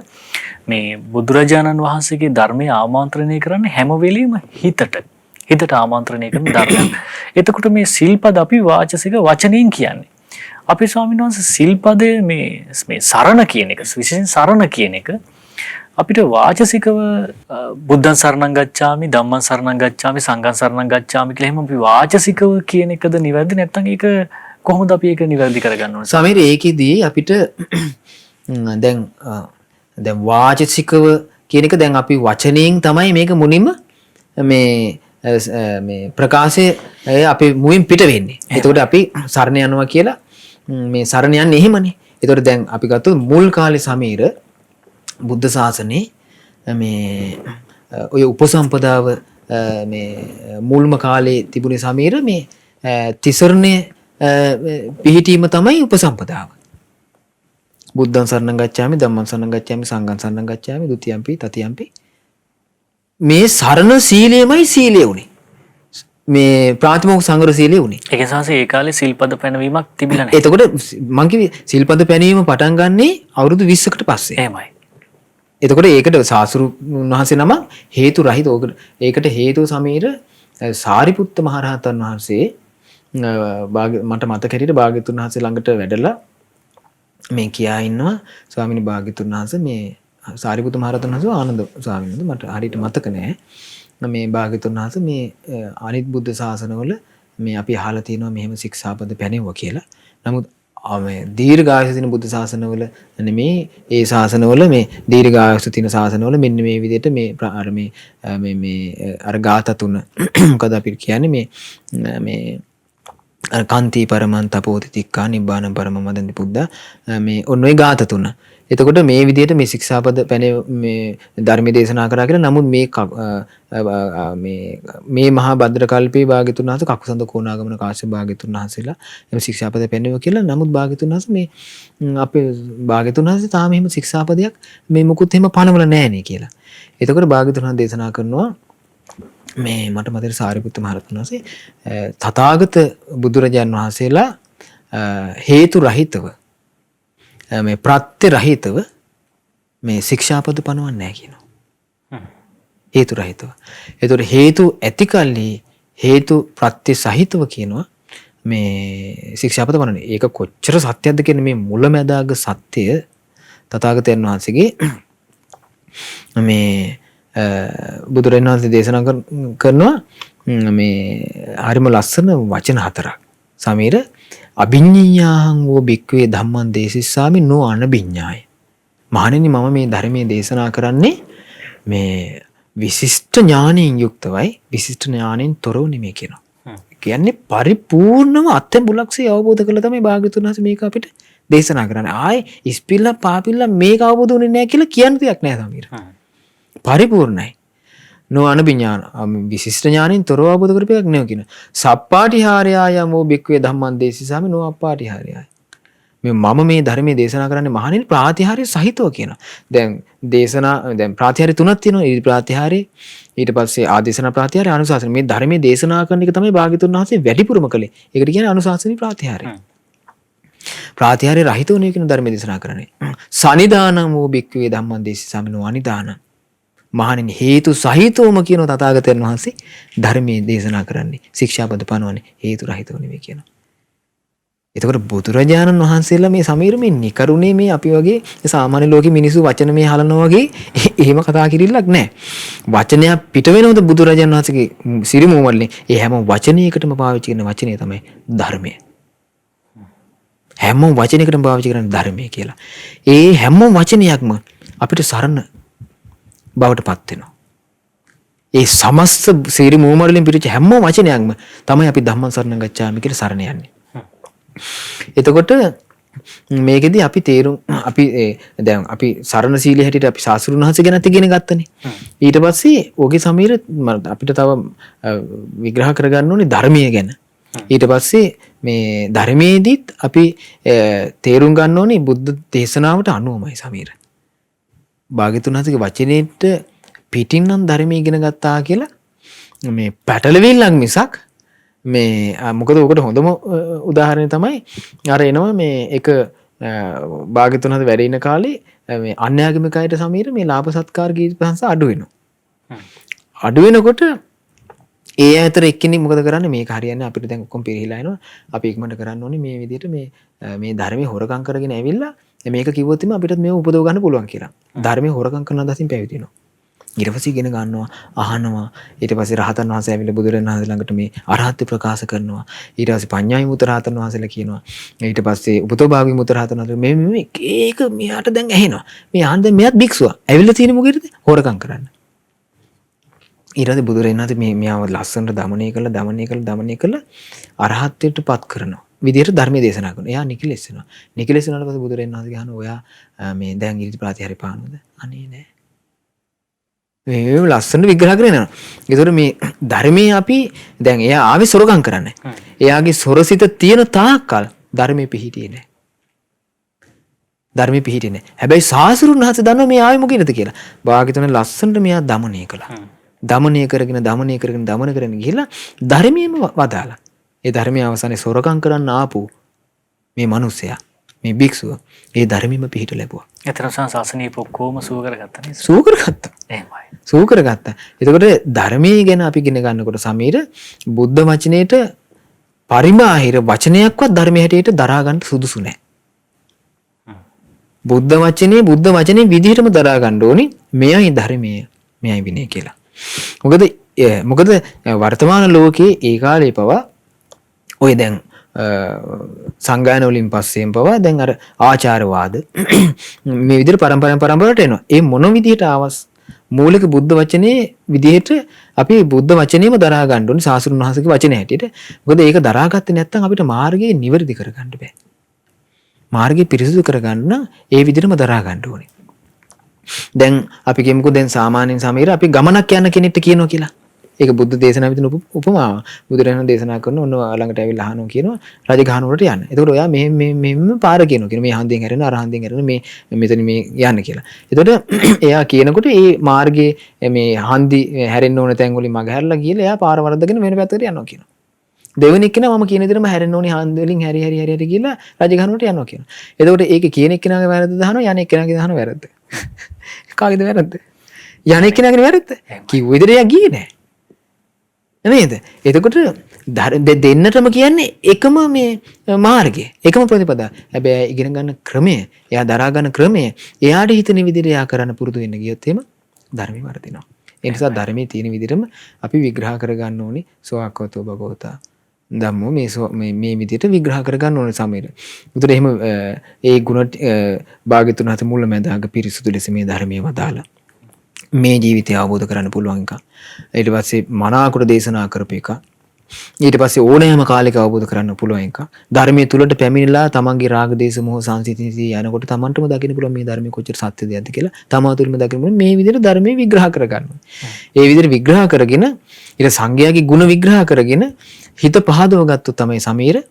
මේ බුදුරජාණන් වහන්සේගේ ධර්මය ආමන්ත්‍රණය කරන්නේ හැම වෙලෙම හිතට ආමන්ත්‍රණය කරන ධර්මයක්. එතකොට මේ සිල්පද අපි වාචසික වචනයෙන් කියන්නේ. අපේ ස්වාමීන් වහන්සේ සිල්පදයේ මේ සරණ කියන එක විශේෂයෙන් සරණ කියන එක අපිට වාචසිකව බුද්ධං සරණං ගච්ඡාමි ධම්මං සරණං ගච්ඡාමි සංඝං සරණං ගච්ඡාමි කියලා එහෙම අපි වාචසිකව කියන එකද නිවැරදි නැත්නම් ඒක කොහොමද අපි ඒක නිවැරදි කරගන්න ඕනේ? සමීර ඒකෙදී අපිට දැන් වාචසිකව කියන එක දැන් අපි වචනයෙන් තමයි මේක මුලින්ම මේ ප්‍රකාශය අපි මුලින් පිට වෙන්නේ. එතකොට අපි සරණ යනවා කියලා මේ සරණ යන්නේ එහෙමනේ. එතකොට දැන් අපි ගත්තොත් මුල් කාලේ සමීර බුද්ධ ශාසනේ මේ ඔය උපසම්පදාව මේ මුල්ම කාලේ තිබුණේ සමීර මේ තිසරණේ පිහිටීම තමයි උපසම්පදාව. බුද්ධං සරණං ගච්ඡාමි ධම්මං සරණං ගච්ඡාමි සංඝං සරණං ගච්ඡාමි ဒ ුතියම්පි තතියම්පි මේ සරණ සීලයමයි සීලය උනේ. මේ ප්‍රාථමික සංවර සීලය උනේ. ඒක නිසා ඒ කාලේ සිල්පද පැනවීමක් තිබිලා නැහැ. එතකොට මං කිව්වේ සිල්පද පැනවීම පටන් ගන්නේ අවුරුදු 20කට පස්සේ. එහෙමයි. එතකොට ඒකට සාසුරු වහන්සේ නම හේතු රහිත ඒකට හේතුව සමීර සාරිපුත්ත මහරහතන් වහන්සේ මට මතක හැටියට භාග්‍යතුන් වහන්සේ ළඟට වැඩලා මේ කියා ඉන්නවා ස්වාමීනි භාග්‍යතුන් වහන්සේ මේ සාරිපුත්ත මහරහතන් වහන්සේ ආනන්ද ස්වාමීන් වහන්සේ මට හරියට මතක නෑ මේ භාග්‍යතුන් වහන්සේ මේ අනිත් බුද්ධ ශාසනවල මේ අපි අහලා තියෙනවා මෙහෙම ශික්ෂාපද පැනෙවුවා කියලා. නමුත් මේ දීර්ඝායස තියෙන බුද්ධ ශාසනවල නෙමේ ඒ ශාසනවල මේ දීර්ඝායස තියෙන ශාසනවල මෙන්න මේ විදිහට මේ අර ගාථා තුන මොකද අපි කියන්නේ මේ අර කාන්ති පරමන් තපෝති තික්කා නිබ්බාන පරම මදන්ති පුද්දා මේ ඔන්න ඔය ගාථා තුන. එතකොට මේ විදිහට මේ ශික්ෂාපද පැනේ මේ ධර්ම දේශනා කරා කියලා. නමුත් මේ මහා භද්‍ර කල්පේ භාග්‍යතුන් වහන්සේ කකුසඳ කෝණාගමන කාශ්‍යප භාග්‍යතුන් වහන්සේලා එම ශික්ෂාපද පැනෙව කියලා. නමුත් භාග්‍යතුන් වහන්සේ මේ අපේ භාග්‍යතුන් වහන්සේ තාම එහෙම ශික්ෂාපදයක් මේ මුකුත් එහෙම පනවල නැහැනේ කියලා. එතකොට භාග්‍යතුන් වහන්සේ දේශනා කරනවා මේ මට මතක සාරිපුත්ත මහරහතන් වහන්සේ තථාගත බුදුරජාන් වහන්සේලා හේතු රහිතව මේ ප්‍රත්‍ය රහිතව මේ ශික්ෂාපද පනවන්නේ නැහැ කියනවා. හේතු රහිතව. ඒතකොට හේතු ඇතිකල්ලි හේතු ප්‍රත්‍ය සහිතව කියනවා මේ ශික්ෂාපද පනවන්නේ. ඒක කොච්චර සත්‍යයක්ද කියන්නේ මේ මුලැමැදාග සත්‍ය තථාගතයන් වහන්සේගේ මේ බුදුරජාණන් වහන්සේ දේශනා කරනවා මේ හරිම ලස්සන වචන හතරක්. සමීර අභිඤ්ඤාහං වූ බික්කවේ ධම්මං දේශිස්සාමි නෝ අනභිඤ්ඤාය. මහණෙනි මම මේ ධර්මයේ දේශනා කරන්නේ මේ විශිෂ්ට ඥානයෙන් යුක්තවයි විශිෂ්ට ඥානයෙන් තොරව නෙමෙයි කියනවා. කියන්නේ පරිපූර්ණව අත්ඹුලක්සේ අවබෝධ කළා තමයි භාග්‍යතුන් වහන්සේ මේක අපිට දේශනා කරන්නේ. ආයේ ඉස්පිල්ල පාපිල්ල මේක අවබෝධ වුණේ නැහැ කියලා කියන්න දෙයක් නැහැ සමීර. පරිපූර්ණයි. නෝ අනභිඥාන විශිෂ්ට ඥානෙන් තොරව අවබෝධ කරපයක් නෙවෙයි කියන. සප්පාටිහාරයය යමෝ බික්කවේ ධම්මං දේශිසාමි නෝ අප්පාටිහාරයය. මම මේ ධර්මයේ දේශනා කරන්නේ මහණෙනි ප්‍රාතිහාර්ය සහිතව කියනවා. දැන් ප්‍රාතිහාර්ය තුනක් තියෙනවා. ඊට ප්‍රාතිහාර්ය ඊට පස්සේ ආදේශනා ප්‍රාතිහාර්ය අනුශාසන. මේ ධර්මයේ දේශනා කරන එක තමයි භාග්‍යතුන් වහන්සේ වැඩිපුරම කළේ. ඒකට කියන්නේ අනුශාසනී ප්‍රාතිහාර්ය. ප්‍රාතිහාර්ය රහිතව නේ කියන ධර්මයේ දේශනා කරන්නේ. සනිදානං වූ බික්කවේ ධම්මං දේශිසාමි නෝ අනිදානං. මහණෙනි හේතු සහිතවම කියන තථාගතයන් වහන්සේ ධර්මයේ දේශනා කරන්නේ ශික්ෂාපද පනවන්නේ හේතු රහිතව නෙවෙයි කියනවා. එතකොට බුදුරජාණන් වහන්සේලා මේ සමීර මේ නිකරුණේ මේ අපි වගේ සාමාන්‍ය ලෝකෙ මිනිස්සු වචන මේ හලනවා වගේ එහෙම කතා කිරිල්ලක් නැහැ. වචනයක් පිට වෙනවද බුදුරජාණන් වහන්සේගේ සිරිමෝමල්ලේ? ඒ හැම වචනයකටම පාවිච්චි කරන වචනේ තමයි ධර්මය. හැම වචනයකටම පාවිච්චි කරන ධර්මය කියලා. ඒ හැම වචනයක්ම අපිට සරණ බවට පත් වෙනවා. ඒ සමස්ත සිරිමෝමල්ලෙන් පිරිච්ච හැම වචනයක්ම තමයි අපි ධම්ම සරණ ගච්ඡාමි කියලා සරණ යන්නේ. එතකොට මේකෙදි අපි තේරුම් අපි දැන් අපි සරණ සීලයේ හැටියට අපි ශාස්ත්‍රුන් වහන්සේ ගැනත් ඉගෙන ගත්තනේ. ඊට පස්සේ ඕකේ සමීර අපිට තව විග්‍රහ කරගන්න ඕනේ ධර්මීය ගැන. ඊට පස්සේ මේ ධර්මයේදීත් අපි තේරුම් ගන්න ඕනේ බුද්ධ දේශනාවට අනුවමයි සමීර. භාග්‍යතුන් වහන්සේගේ වචනේට පිටින් නම් ධර්මයේ ඉගෙන ගත්තා කියලා මේ පැටලවිල්ලක් මිසක් මේ මොකද ඔකට හොඳම උදාහරණය තමයි අර එනවා මේ එක භාග්‍යතුන් වහන්සේ වැඩ ඉන කාලේ මේ අන්‍යාගමික අයට සමීර මේ ලාභ සත්කාර කීර්ති ප්‍රශංසා අඩු වෙනවා. අඩු වෙනකොට ඒ අතර එක්කෙනෙක් මොකද කරන්නේ මේක හරියන්නේ අපිට දැන් ඔක්කොම පිරිහිලා එනවා. අපි ඉක්මනට කරන්න ඕනේ මේ විදිහට මේ ධර්මයේ හොරකම් කරගෙන ඇවිල්ලා මේක කිව්වොත් එimhe අපිටත් මේව උපදව ගන්න පුළුවන් කියලා. ධර්මයේ හොරකම් කරන අදහසින් පැවිදි වෙනවා. ඊට පස්සේ ඉගෙන ගන්නවා අහනවා ඊට පස්සේ රහතන් වහන්සේ ඇවිල්ලා බුදුරජාණන් වහන්සේ ළඟට මේ අරහත් ප්‍රකාශ කරනවා ඊට පස්සේ පඤ්ඤාය මුත රහතන් වහන්සේලා කියනවා ඊට පස්සේ උපතෝභාගී මුත රහතන් වහන්සේ මේ එක මෙයාට දැන් ඇහෙනවා මේ ආන් දැන් මෙයාත් භික්ෂුවා ඇවිල්ලා තියෙන මොකේද හොරකම් කරන්න ඊට පස්සේ බුදුරජාණන් වහන්සේ මේ මෙයාව ලස්සනට දමනය කළා අරහත්ත්වයට පත් කරනවා විදියට ධර්මයේ දේශනා කරනවා එයා නිකලෙස් වෙනවා නිකලෙස් වුණාට පස්සේ බුදුරජාණන් වහන්සේ කියනවා ඔයා මේ දැන් ඉරිදි ප්‍රාතිහාර්ය පානවද අනේ නෑ මේ ලස්සන විග්‍රහ කරනවා. ඒතකොට මේ ධර්මයේ අපි දැන් එයා ආවේ සොරකම් කරන්න. එයාගේ සොරසිත තියෙන තාක්කල් ධර්මයේ පිහිටියේ නැහැ. ධර්මයේ පිහිටියේ නැහැ. හැබැයි සාසුරුන් වහන්සේ දන්නවා මේ ආවේ මොකේද කියලා. භාග්‍යතුන් ලස්සනට මෙයා දමනය කළා. දමනය කරගෙන ගිහිල්ලා ධර්මයේම වදාලා. ඒ ධර්මයේ අවසානයේ සොරකම් කරන්න ආපු මේ මිනිසයා මේ භික්ෂුව ඒ ධර්මෙම පිහිට ලැබුවා. එතන සංසාසනීය ඔක්කොම සුව කරගත්තා නේද? සුව කරගත්තා. එහෙමයි. සුව කරගත්තා. එතකොට ධර්මයේ ගැන අපි ඉගෙන ගන්නකොට සමීර බුද්ධ වචනේට පරිබාහිර වචනයක්වත් ධර්මයේ හැටියට දරා ගන්න සුදුසු නැහැ. බුද්ධ වචනේ විදිහටම දරා ගන්න ඕනි. මෙයයි ධර්මයේ මෙයයි විනය කියලා. මොකද වර්තමාන ලෝකයේ ඒ කාලේ පවා ඔය දැන් සංගායන වලින් පස්සෙන් පවා දැන් අර ආචාරවාද මේ විදිහට පරම්පරාවට එනවා. ඒ මොන විදිහට ආවස් මූලික බුද්ධ වචනේ විදිහට අපි බුද්ධ වචනේම දරා ගන්න ඕනේ සාසුරුන් වහන්සේගේ වචනේ හැටියට. මොකද ඒක දරාගත්තේ නැත්නම් අපිට මාර්ගය නිවැරදි කරගන්න බෑ. මාර්ගය පිරිසිදු කරගන්න ඒ විදිහටම දරා ගන්න ඕනේ. දැන් අපි කියමුකෝ දැන් සාමාන්‍යයෙන් සමීර අපි ගමනක් යන කෙනෙක්ට කියනවා කියලා. ඒක බුද්ධ දේශනාව විදින උපමාව. බුදුරජාණන් දේශනා කරන ඔන්න ළඟට ඇවිල්ලා අහනවා කියනවා රජගහන වලට යන්න. එතකොට ඔයා මෙහෙම පාර කියනවා. මේ හන්දියෙන් හැරෙන අර හන්දියෙන් හැරෙන මේ මෙතන මේ යන්න කියලා. එතකොට එයා කියනකොට මේ මාර්ගයේ මේ හන්දි හැරෙන්න ඕන තැන් වලින් මග හැරලා ගිහලා එයා පාර වරද්දගෙන වෙන පැත්තකට යනවා කියනවා. දෙවෙනි එක්කෙනා මම කියන විදිහටම හැරෙන්න ඕනි හන්දි වලින් හැරි ගිහලා රජගහන වලට යනවා කියනවා. එතකොට ඒකේ කියන එක්කෙනාගේ වැරද්ද දහනවා යන එක්කෙනාගේ දහනවා වැරද්ද. කාගේද වැරද්ද? යන එක්කෙනාගේ වැරද්ද. කිව්ව විදිහට එයා ගියේ නෑ. නේද? එතකොට දෙන්නටම කියන්නේ එකම මේ මාර්ගය, එකම ප්‍රතිපදා. හැබැයි ඉගෙන ගන්න ක්‍රමය, එයා දරා ගන්න ක්‍රමය, එයාට හිතෙන විදිහට එයා කරන්න පුරුදු වෙන්න ගියොත් එහෙම ධර්මي වර්ධිනවා. ඒ නිසා ධර්මයේ තියෙන විදිහටම අපි විග්‍රහ කරගන්න ඕනේ සෝවක්වතෝ භගවතා. ධම්මෝ මේ විදිහට විග්‍රහ කරගන්න ඕනේ සමීර. උතර එහෙම ඒ ගුණ භාග්‍යතුන් හත මුලමඳාග පිරිසුදු ලෙස මේ ධර්මයේ වදාලා මේ ජීවිතය අවබෝධ කරන්න පුළුවන් එක. ඊට පස්සේ මනාකොට දේශනා කරපු එක. ඊට පස්සේ ඕනෑම කාලයක අවබෝධ කරන්න පුළුවන් එක. ධර්මයේ තුලට පැමිණිලා තමන්ගේ රාග දේශ මොහ සංසිතිසී යනකොට තමන්ටම දකින්න පුළුවන් මේ ධර්මයේ කොච්චර සත්‍ය දෙයක්ද කියලා. තමා තුළම දකින්න පුළුවන් මේ විදිහට ධර්මයේ විග්‍රහ කරගන්නවා. ඒ විදිහට විග්‍රහ කරගෙන ඊට සංඝයාගේ ගුණ විග්‍රහ කරගෙන හිත පහදව ගත්තොත් තමයි සමීර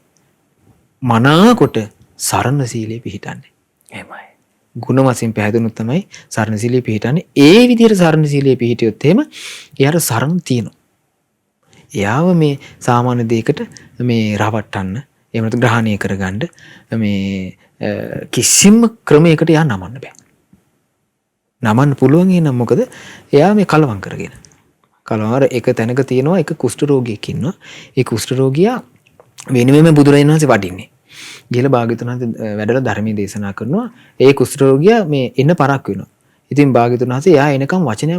මනාකොට සරණ සීලේ පිහිටන්නේ. එහෙමයි. ගුණ වශයෙන් පැහැදුනොත් තමයි සරණ සීලයේ පිහිටන්නේ. ඒ විදිහට සරණ සීලයේ පිහිටියොත් එහෙම එයාට සරණ තියෙනවා. එයාව මේ සාමාන්‍ය දෙයකට මේ රවට්ටන්න එහෙම නැත්නම් ග්‍රහණය කරගන්න මේ කිසිම ක්‍රමයකට එයා නමන්න බෑ. නමන්න පුළුවන් නම් මොකද එයා මේ කලවම් කරගෙන. කලවර එක තැනක තියෙනවා එක කුෂ්ඨ රෝගියෙක් ඉන්නවා. ඒ කුෂ්ඨ රෝගියා වෙනුවෙම බුදුරජාණන් වහන්සේ වඩින්නේ. ගිහලා භාග්‍යතුන් වහන්සේ වැඩලා ධර්මයේ දේශනා කරනවා. ඒ කුෂ්ඨ රෝගියා මේ එන්න පරක් වෙනවා. ඉතින් භාග්‍යතුන් වහන්සේ එයා එනකම් වචනය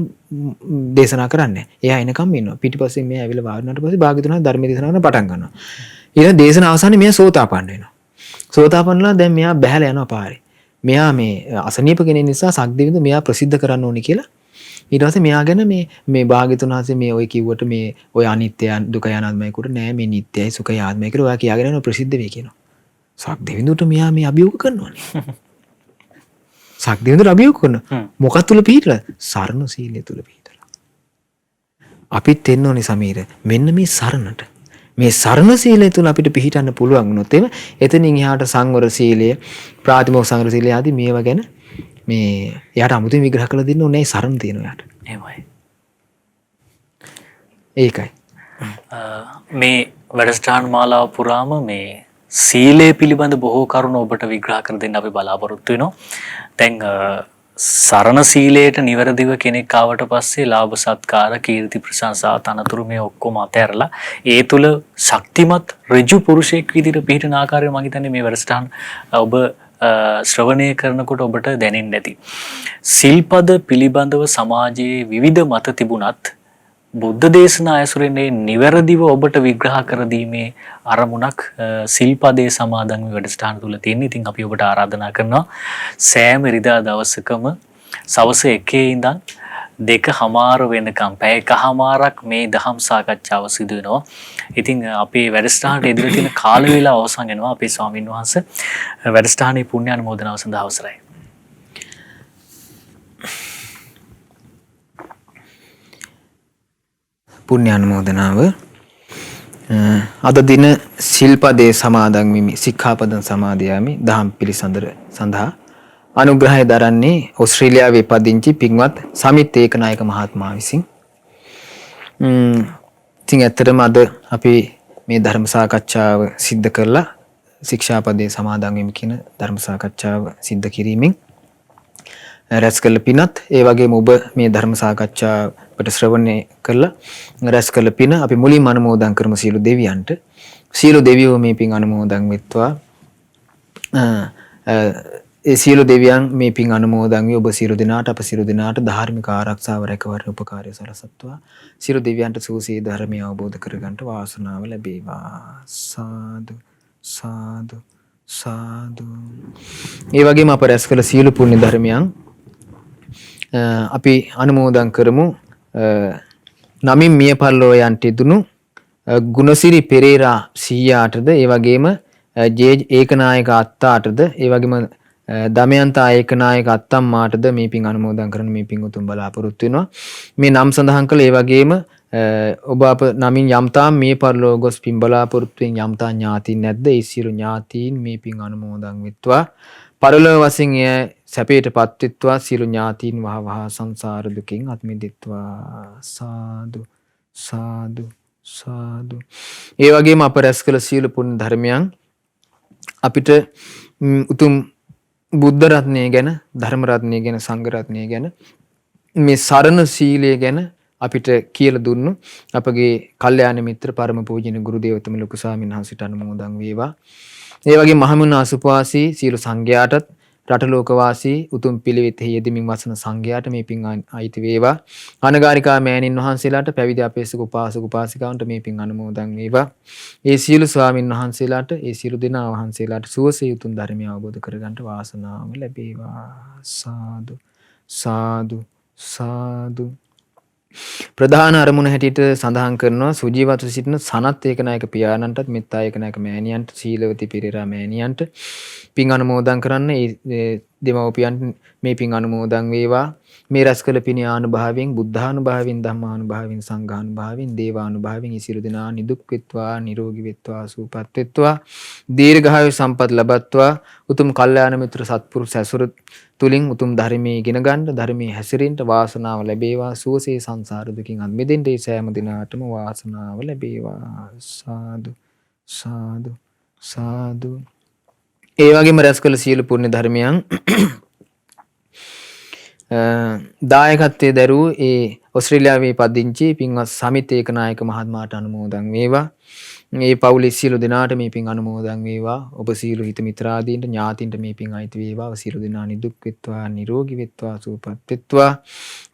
දේශනා කරන්නේ. එයා එනකම් ඉන්නවා. පිටිපස්සේ මේ ඇවිල්ලා වාඩිනාට පස්සේ භාග්‍යතුන් වහන්සේ ධර්මයේ දේශනා කරන්න පටන් ගන්නවා. ඊළඟ දේශන අවසානයේ මෙයා සෝතාපන්න වෙනවා. සෝතාපන්නලා දැන් මෙයා බැහැලා යනවා පාරේ. මෙයා මේ අසනීප කෙනෙක් නිසා සක්දෙවිඳු මෙයා ප්‍රසිද්ධ කරන්න ඕනේ කියලා. ඊට පස්සේ මෙයා ගැන මේ භාග්‍යතුන් වහන්සේ මේ ඔය කිව්වට මේ ඔය අනිත්‍ය දුක යනාත්මයකට නෑ මේ නිට්ටයයි සුඛයි ආත්මයි කියලා ඔයා කියාගෙන යනවා ප්‍රසිද්ධ වෙයි කියනවා. සක්දෙවිඳුට මෙයා මේ අභියෝග කරනවානේ. සක්දෙවිඳුට අභියෝග කරනවා. මොකක් තුල පිහිටලා? සරණ සීලය තුල පිහිටලා. අපිත් එන්න ඕනේ සමීර. මෙන්න මේ සරණට. මේ සරණ සීලය තුල අපිට පිහිටන්න පුළුවන් වුණොත් එතනින් එහාට සංවර සීලය, ප්‍රාතිමෝක්ෂ සංවර සීලය ආදී මේවා ගැන මේ එයාට අමුතුවෙන් විග්‍රහ කරලා දෙන්න ඕනේ සරණ තියෙනවා එයාට. එහෙමයි. ඒකයි. මේ වැඩසටහන් මාලාව පුරාම මේ සීලය පිළිබඳ බොහෝ කරුණු ඔබට විග්‍රහ කර දෙන්න අපි බලාපොරොත්තු වෙනවා. දැන් සරණ සීලයට නිවැරදිව කෙනෙක් ආවට පස්සේ ලාභ සත්කාර කීර්ති ප්‍රශංසා තනතුරු මේ ඔක්කොම අතහැරලා ඒ තුල ශක්තිමත් ඍජු පුරුෂයෙක් විදිහට පිහිටන ආකාරය මම හිතන්නේ මේ වැඩසටහන් ඔබ ශ්‍රවණය කරනකොට ඔබට දැනෙන්නේ නැති. සිල්පද පිළිබඳව සමාජයේ විවිධ මත තිබුණත් බුද්ධ දේශනා ඇසුරෙන් නිවැරදිව ඔබට විග්‍රහ කර දීමේ අරමුණක් සිල්පදයේ සමාදන් වූ වැඩසටහන තුල තියෙන. ඉතින් අපි ඔබට ආරාධනා කරනවා සෑම ඉරිදා දවසකම සවස් 1 ඉඳන් 2:00 වෙනකම් පැය එකමාරක් මේ දහම් සාකච්ඡාව සිදු වෙනවා. ඉතින් අපේ වැඩසටහනට ඉදිරිය තියෙන කාල වේලාව අවසන් වෙනවා. අපේ ස්වාමීන් වහන්සේ වැඩසටහනේ පුණ්‍ය අනුමෝදනාව සඳහා අවසරයි. පුණ්‍ය අනුමෝදනාව අද දින සිල්පදේ සමාදන් වෙමි සික්ඛාපදං සමාදියාමි දහම් පිළිසඳර සඳහා අනුග්‍රහය දරන්නේ ඕස්ට්‍රේලියාවේ පදිංචි පින්වත් සමිත් ඒකනායක මහත්මයා විසින්. ඉතින් ඇත්තටම අද අපි මේ ධර්ම සාකච්ඡාව සිද්ධ කරලා ශික්ෂාපදේ සමාදන් වෙමි කියන ධර්ම සාකච්ඡාව සිද්ධ කිරීමෙන් රැස් කළ පිනත් ඒ වගේම ඔබ මේ ධර්ම සාකච්ඡාවට ශ්‍රවණය කළා රැස් කළ පින අපි මුලින්ම අනුමෝදන් කරමු සියලු දෙවියන්ට. සියලු දෙවියෝ මේ පින් අනුමෝදන් වෙත්වා. ඒ සියලු දෙවියන් මේ පින් අනුමෝදන් වී ඔබ සියලු දෙනාට අප සියලු දෙනාට ධාර්මික ආරක්ෂාව රැකවරණ උපකාරය සලසත්වා. සියලු දෙවියන්ට සූසී ධර්මය අවබෝධ කරගන්නට වාසනාව ලැබේවා. සාදු සාදු සාදු. ඒ වගේම අප රැස් කළ සියලු පුණ්‍ය ධර්මයන් අපි අනුමෝදන් කරමු නමින් මිය පරලෝ යන්ට ඉදුණු ගුණසිරි පෙරේරා සීයාටද ඒ වගේම ජේ ඒකනායක අත්තාටද ඒ වගේම දමයන්තා ඒකනායක අත්තම්මාටද මේ පින් අනුමෝදන් කරන මේ පින් උතුම් බලාපොරොත්තු වෙනවා. මේ නම් සඳහන් කළ ඒ වගේම ඔබ අප නමින් යම්තාම් මේ පරලෝ ගොස් පින් බලාපොරොත්තුෙන් යම්තා ඥාතීන් නැද්ද ඒ සියලු ඥාතීන් මේ පින් අනුමෝදන් වෙත්වා. පරලොව වශයෙන් එය සැපයට පත්වෙත්වා සියලු ඥාතීන් වහ වහ සංසාර දුකින් අත් මිදෙත්වා. සාදු සාදු සාදු. ඒ වගේම අප රැස් කළ සියලු පුණ්‍ය ධර්මයන් අපිට උතුම් බුද්ධ රත්නය ගැන ධර්ම රත්නය ගැන සංඝ රත්නය ගැන මේ සරණ සීලය ගැන අපිට කියලා දුන්නු අපගේ කල්යාණ මිත්‍ර පරම පූජනීය ගුරු දේවතුම ලොකු ස්වාමීන් වහන්සේට අනුමෝදන් වේවා. ඒ වගේ මහමුණ අසුපවාසී සියලු සංඝයාටත් රට ලෝක වාසී උතුම් පිළිවෙතෙහි යෙදමින් වසන සංඝයාට මේ පින් අයිති වේවා. අනගාരികා මෑණින් වහන්සේලාට පැවිදි අපේසක උපාසක උපාසිකාවන්ට මේ පින් අනුමෝදන් වේවා. ඒ සියලු ස්වාමින් වහන්සේලාට ඒ සියලු දෙනා වහන්සේලාට සුවසේ උතුම් ධර්මය අවබෝධ කරගන්නට වාසනාව ලැබේවා. සාදු සාදු සාදු. ප්‍රධාන අරමුණ හැටියට සඳහන් කරනවා සුජීවත්ව සිටින සනත් ඒකනායක පියාණන්ටත් මෙත්තා ඒකනායක මෑණියන්ට සීලවති පෙරේරා මෑණියන්ට පින් අනුමෝදන් කරන්න. ඒ දෙමව්පියන්ට මේ පින් අනුමෝදන් වේවා. මේ රැස් කළ පින ආනුභාවයෙන් බුද්ධානුභාවයෙන් ධම්මානුභාවයෙන් සංඝානුභාවයෙන් දේවානුභාවයෙන් ඉසිරු දෙනා නිදුක් වෙත්වා නිරෝගී වෙත්වා සුවපත් වෙත්වා දීර්ඝායු සම්පත් ලබත්වා උතුම් කල්යාණ මිත්‍ර සත්පුරුෂ ඇසුර තුලින් උතුම් ධර්මයේ ඉගෙන ගන්න ධර්මයේ හැසිරෙන්න වාසනාව ලැබේවා. සුවසේ සංසාර දුකින් අත් මිදෙන්න ඒ සෑම දිනාටම වාසනාව ලැබේවා. සාදු සාදු සාදු. ඒ වගේම රැස් කළ සියලු පුණ්‍ය ධර්මයන් දායකත්වයේ දරූ ඒ ඕස්ට්‍රේලියාවේ පදිංචි පින්වත් සමිත් ඒකනායක මහත්මයාට අනුමෝදන් වේවා. මේ පවුලේ සියලු දෙනාට මේ පින් අනුමෝදන් වේවා. ඔබ සියලු හිත මිත්‍රාදීන්ට ඥාතින්ට මේ පින් අයිති වේවා. සියලු දෙනා නිදුක් වෙත්වා, නිරෝගී වෙත්වා, සුවපත් වෙත්වා.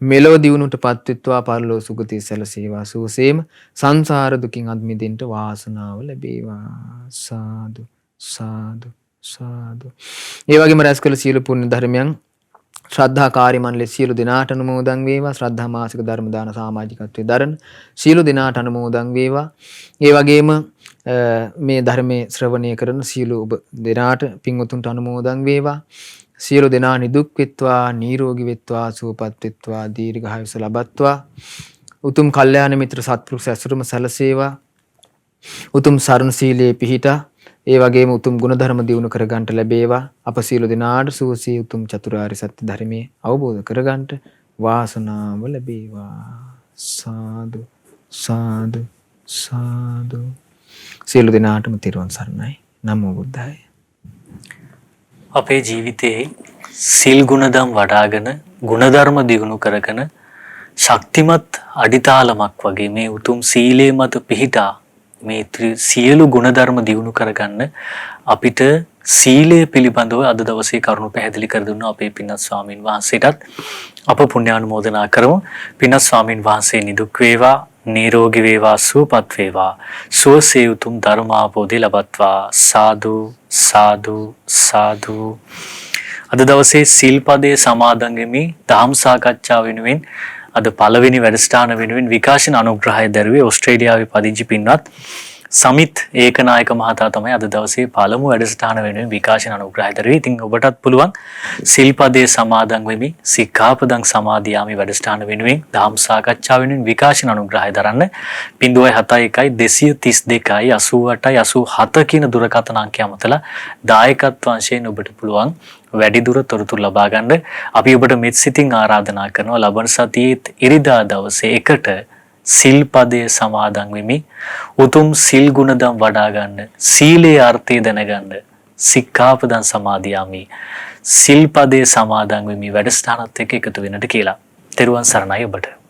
මෙලොව දියුණුවටපත් වෙත්වා, පරලෝ සුගතිය සැලසේවා. සුවසේම සංසාර දුකින් අත් මිදෙන්න වාසනාව ලැබේවා. සාදු සාදු සාදු. ඒ වගේම රැස් කළ සියලු පුණ්‍ය ධර්මයන් ශ්‍රද්ධා කාර්ය මණ්ඩලයේ සියලු දෙනාට අනුමෝදන් වේවා. ශ්‍රද්ධා මාසික ධර්ම දාන සමාජිකත්වයේ දරන සියලු දෙනාට අනුමෝදන් වේවා. ඒ වගේම මේ ධර්මයේ ශ්‍රවණය කරන සියලු ඔබ දෙනාට පින්වතුන්ට අනුමෝදන් වේවා. සියලු දෙනා නිදුක් වෙත්වා, නිරෝගී වෙත්වා, සුවපත් වෙත්වා, දීර්ඝායුෂ ලබත්වා. උතුම් කල්යාණ මිත්‍ර සත්පුරුෂ ඇසුරම සැලසේවා. උතුම් සරණ සීලයේ පිහිටා ඒ වගේම උතුම් ගුණධර්ම දියුණු කරගන්නට ලැබේවා. අප සියලු දෙනාට සුවසේ උතුම් චතුරාර්ය සත්‍ය ධර්මයේ අවබෝධ කරගන්නට වාසනාව ලැබේවා. සාදු සාදු සාදු. සියලු දෙනාටම තෙරුවන් සරණයි. නමෝ බුද්ධාය. අපේ ජීවිතයේ සිල් ගුණදම් වඩාගෙන ගුණධර්ම දියුණු කරගෙන ශක්තිමත් අඩිතාලමක් වගේ මේ උතුම් සීලේ මත පිහිටා මේ සියලු ගුණධර්ම දියුණු කරගන්න අපිට සීලය පිළිබඳව අද දවසේ කරුණු පැහැදිලි කර දුන්න අපේ පින්වත් ස්වාමින් වහන්සේටත් අප පුණ්‍යානුමෝදනා කරමු. පින්වත් ස්වාමින් වහන්සේ නිදුක් වේවා, නිරෝගී වේවා, සුවපත් වේවා. සුවසේ උතුම් ධර්මාභෝධය ලබත්වා. සාදු සාදු සාදු. අද දවසේ සිල්පදයේ සමාදන් වෙමි ධම් සාකච්ඡාව වෙනුවෙන් අද පළවෙනි වැඩසටහන වෙනුවෙන් විකාශන අනුග්‍රහය දරුවේ ඕස්ට්‍රේලියාවේ පදිංචි පින්වත් සමිත් ඒකනායක මහතා තමයි අද දවසේ පළමු වැඩසටහන වෙනුවෙන් විකාශන අනුග්‍රහය දරුවේ. ඉතින් ඔබටත් පුළුවන් සිල්පදයේ සමාදන් වෙමි සික්ඛාපදං සමාදියාමි වැඩසටහන වෙනුවෙන් ධම් සාකච්ඡාව වෙනුවෙන් විකාශන අනුග්‍රහය දරන්න 071 232 88 87 කියන දුරකථන අංකය අමතලා දායකත්ව වශයෙන් ඔබට පුළුවන් වැඩිදුර තොරතුරු ලබා ගන්න. අපි ඔබට මෙත් සිතින් ආරාධනා කරනවා ලබන සතියේ ඉරිදා දවසේ එකට සිල්පදයේ සමාදන් වෙමි. උතුම් සිල් ගුණදම් වඩා ගන්න, සීලේ අර්ථය දැනගන්න සික්ඛාපදං සමාදියාමි. සිල්පදයේ සමාදන් වෙමි වැඩසටහනත් එක්ක එකතු වෙන්නට කියලා. තෙරුවන් සරණයි ඔබට.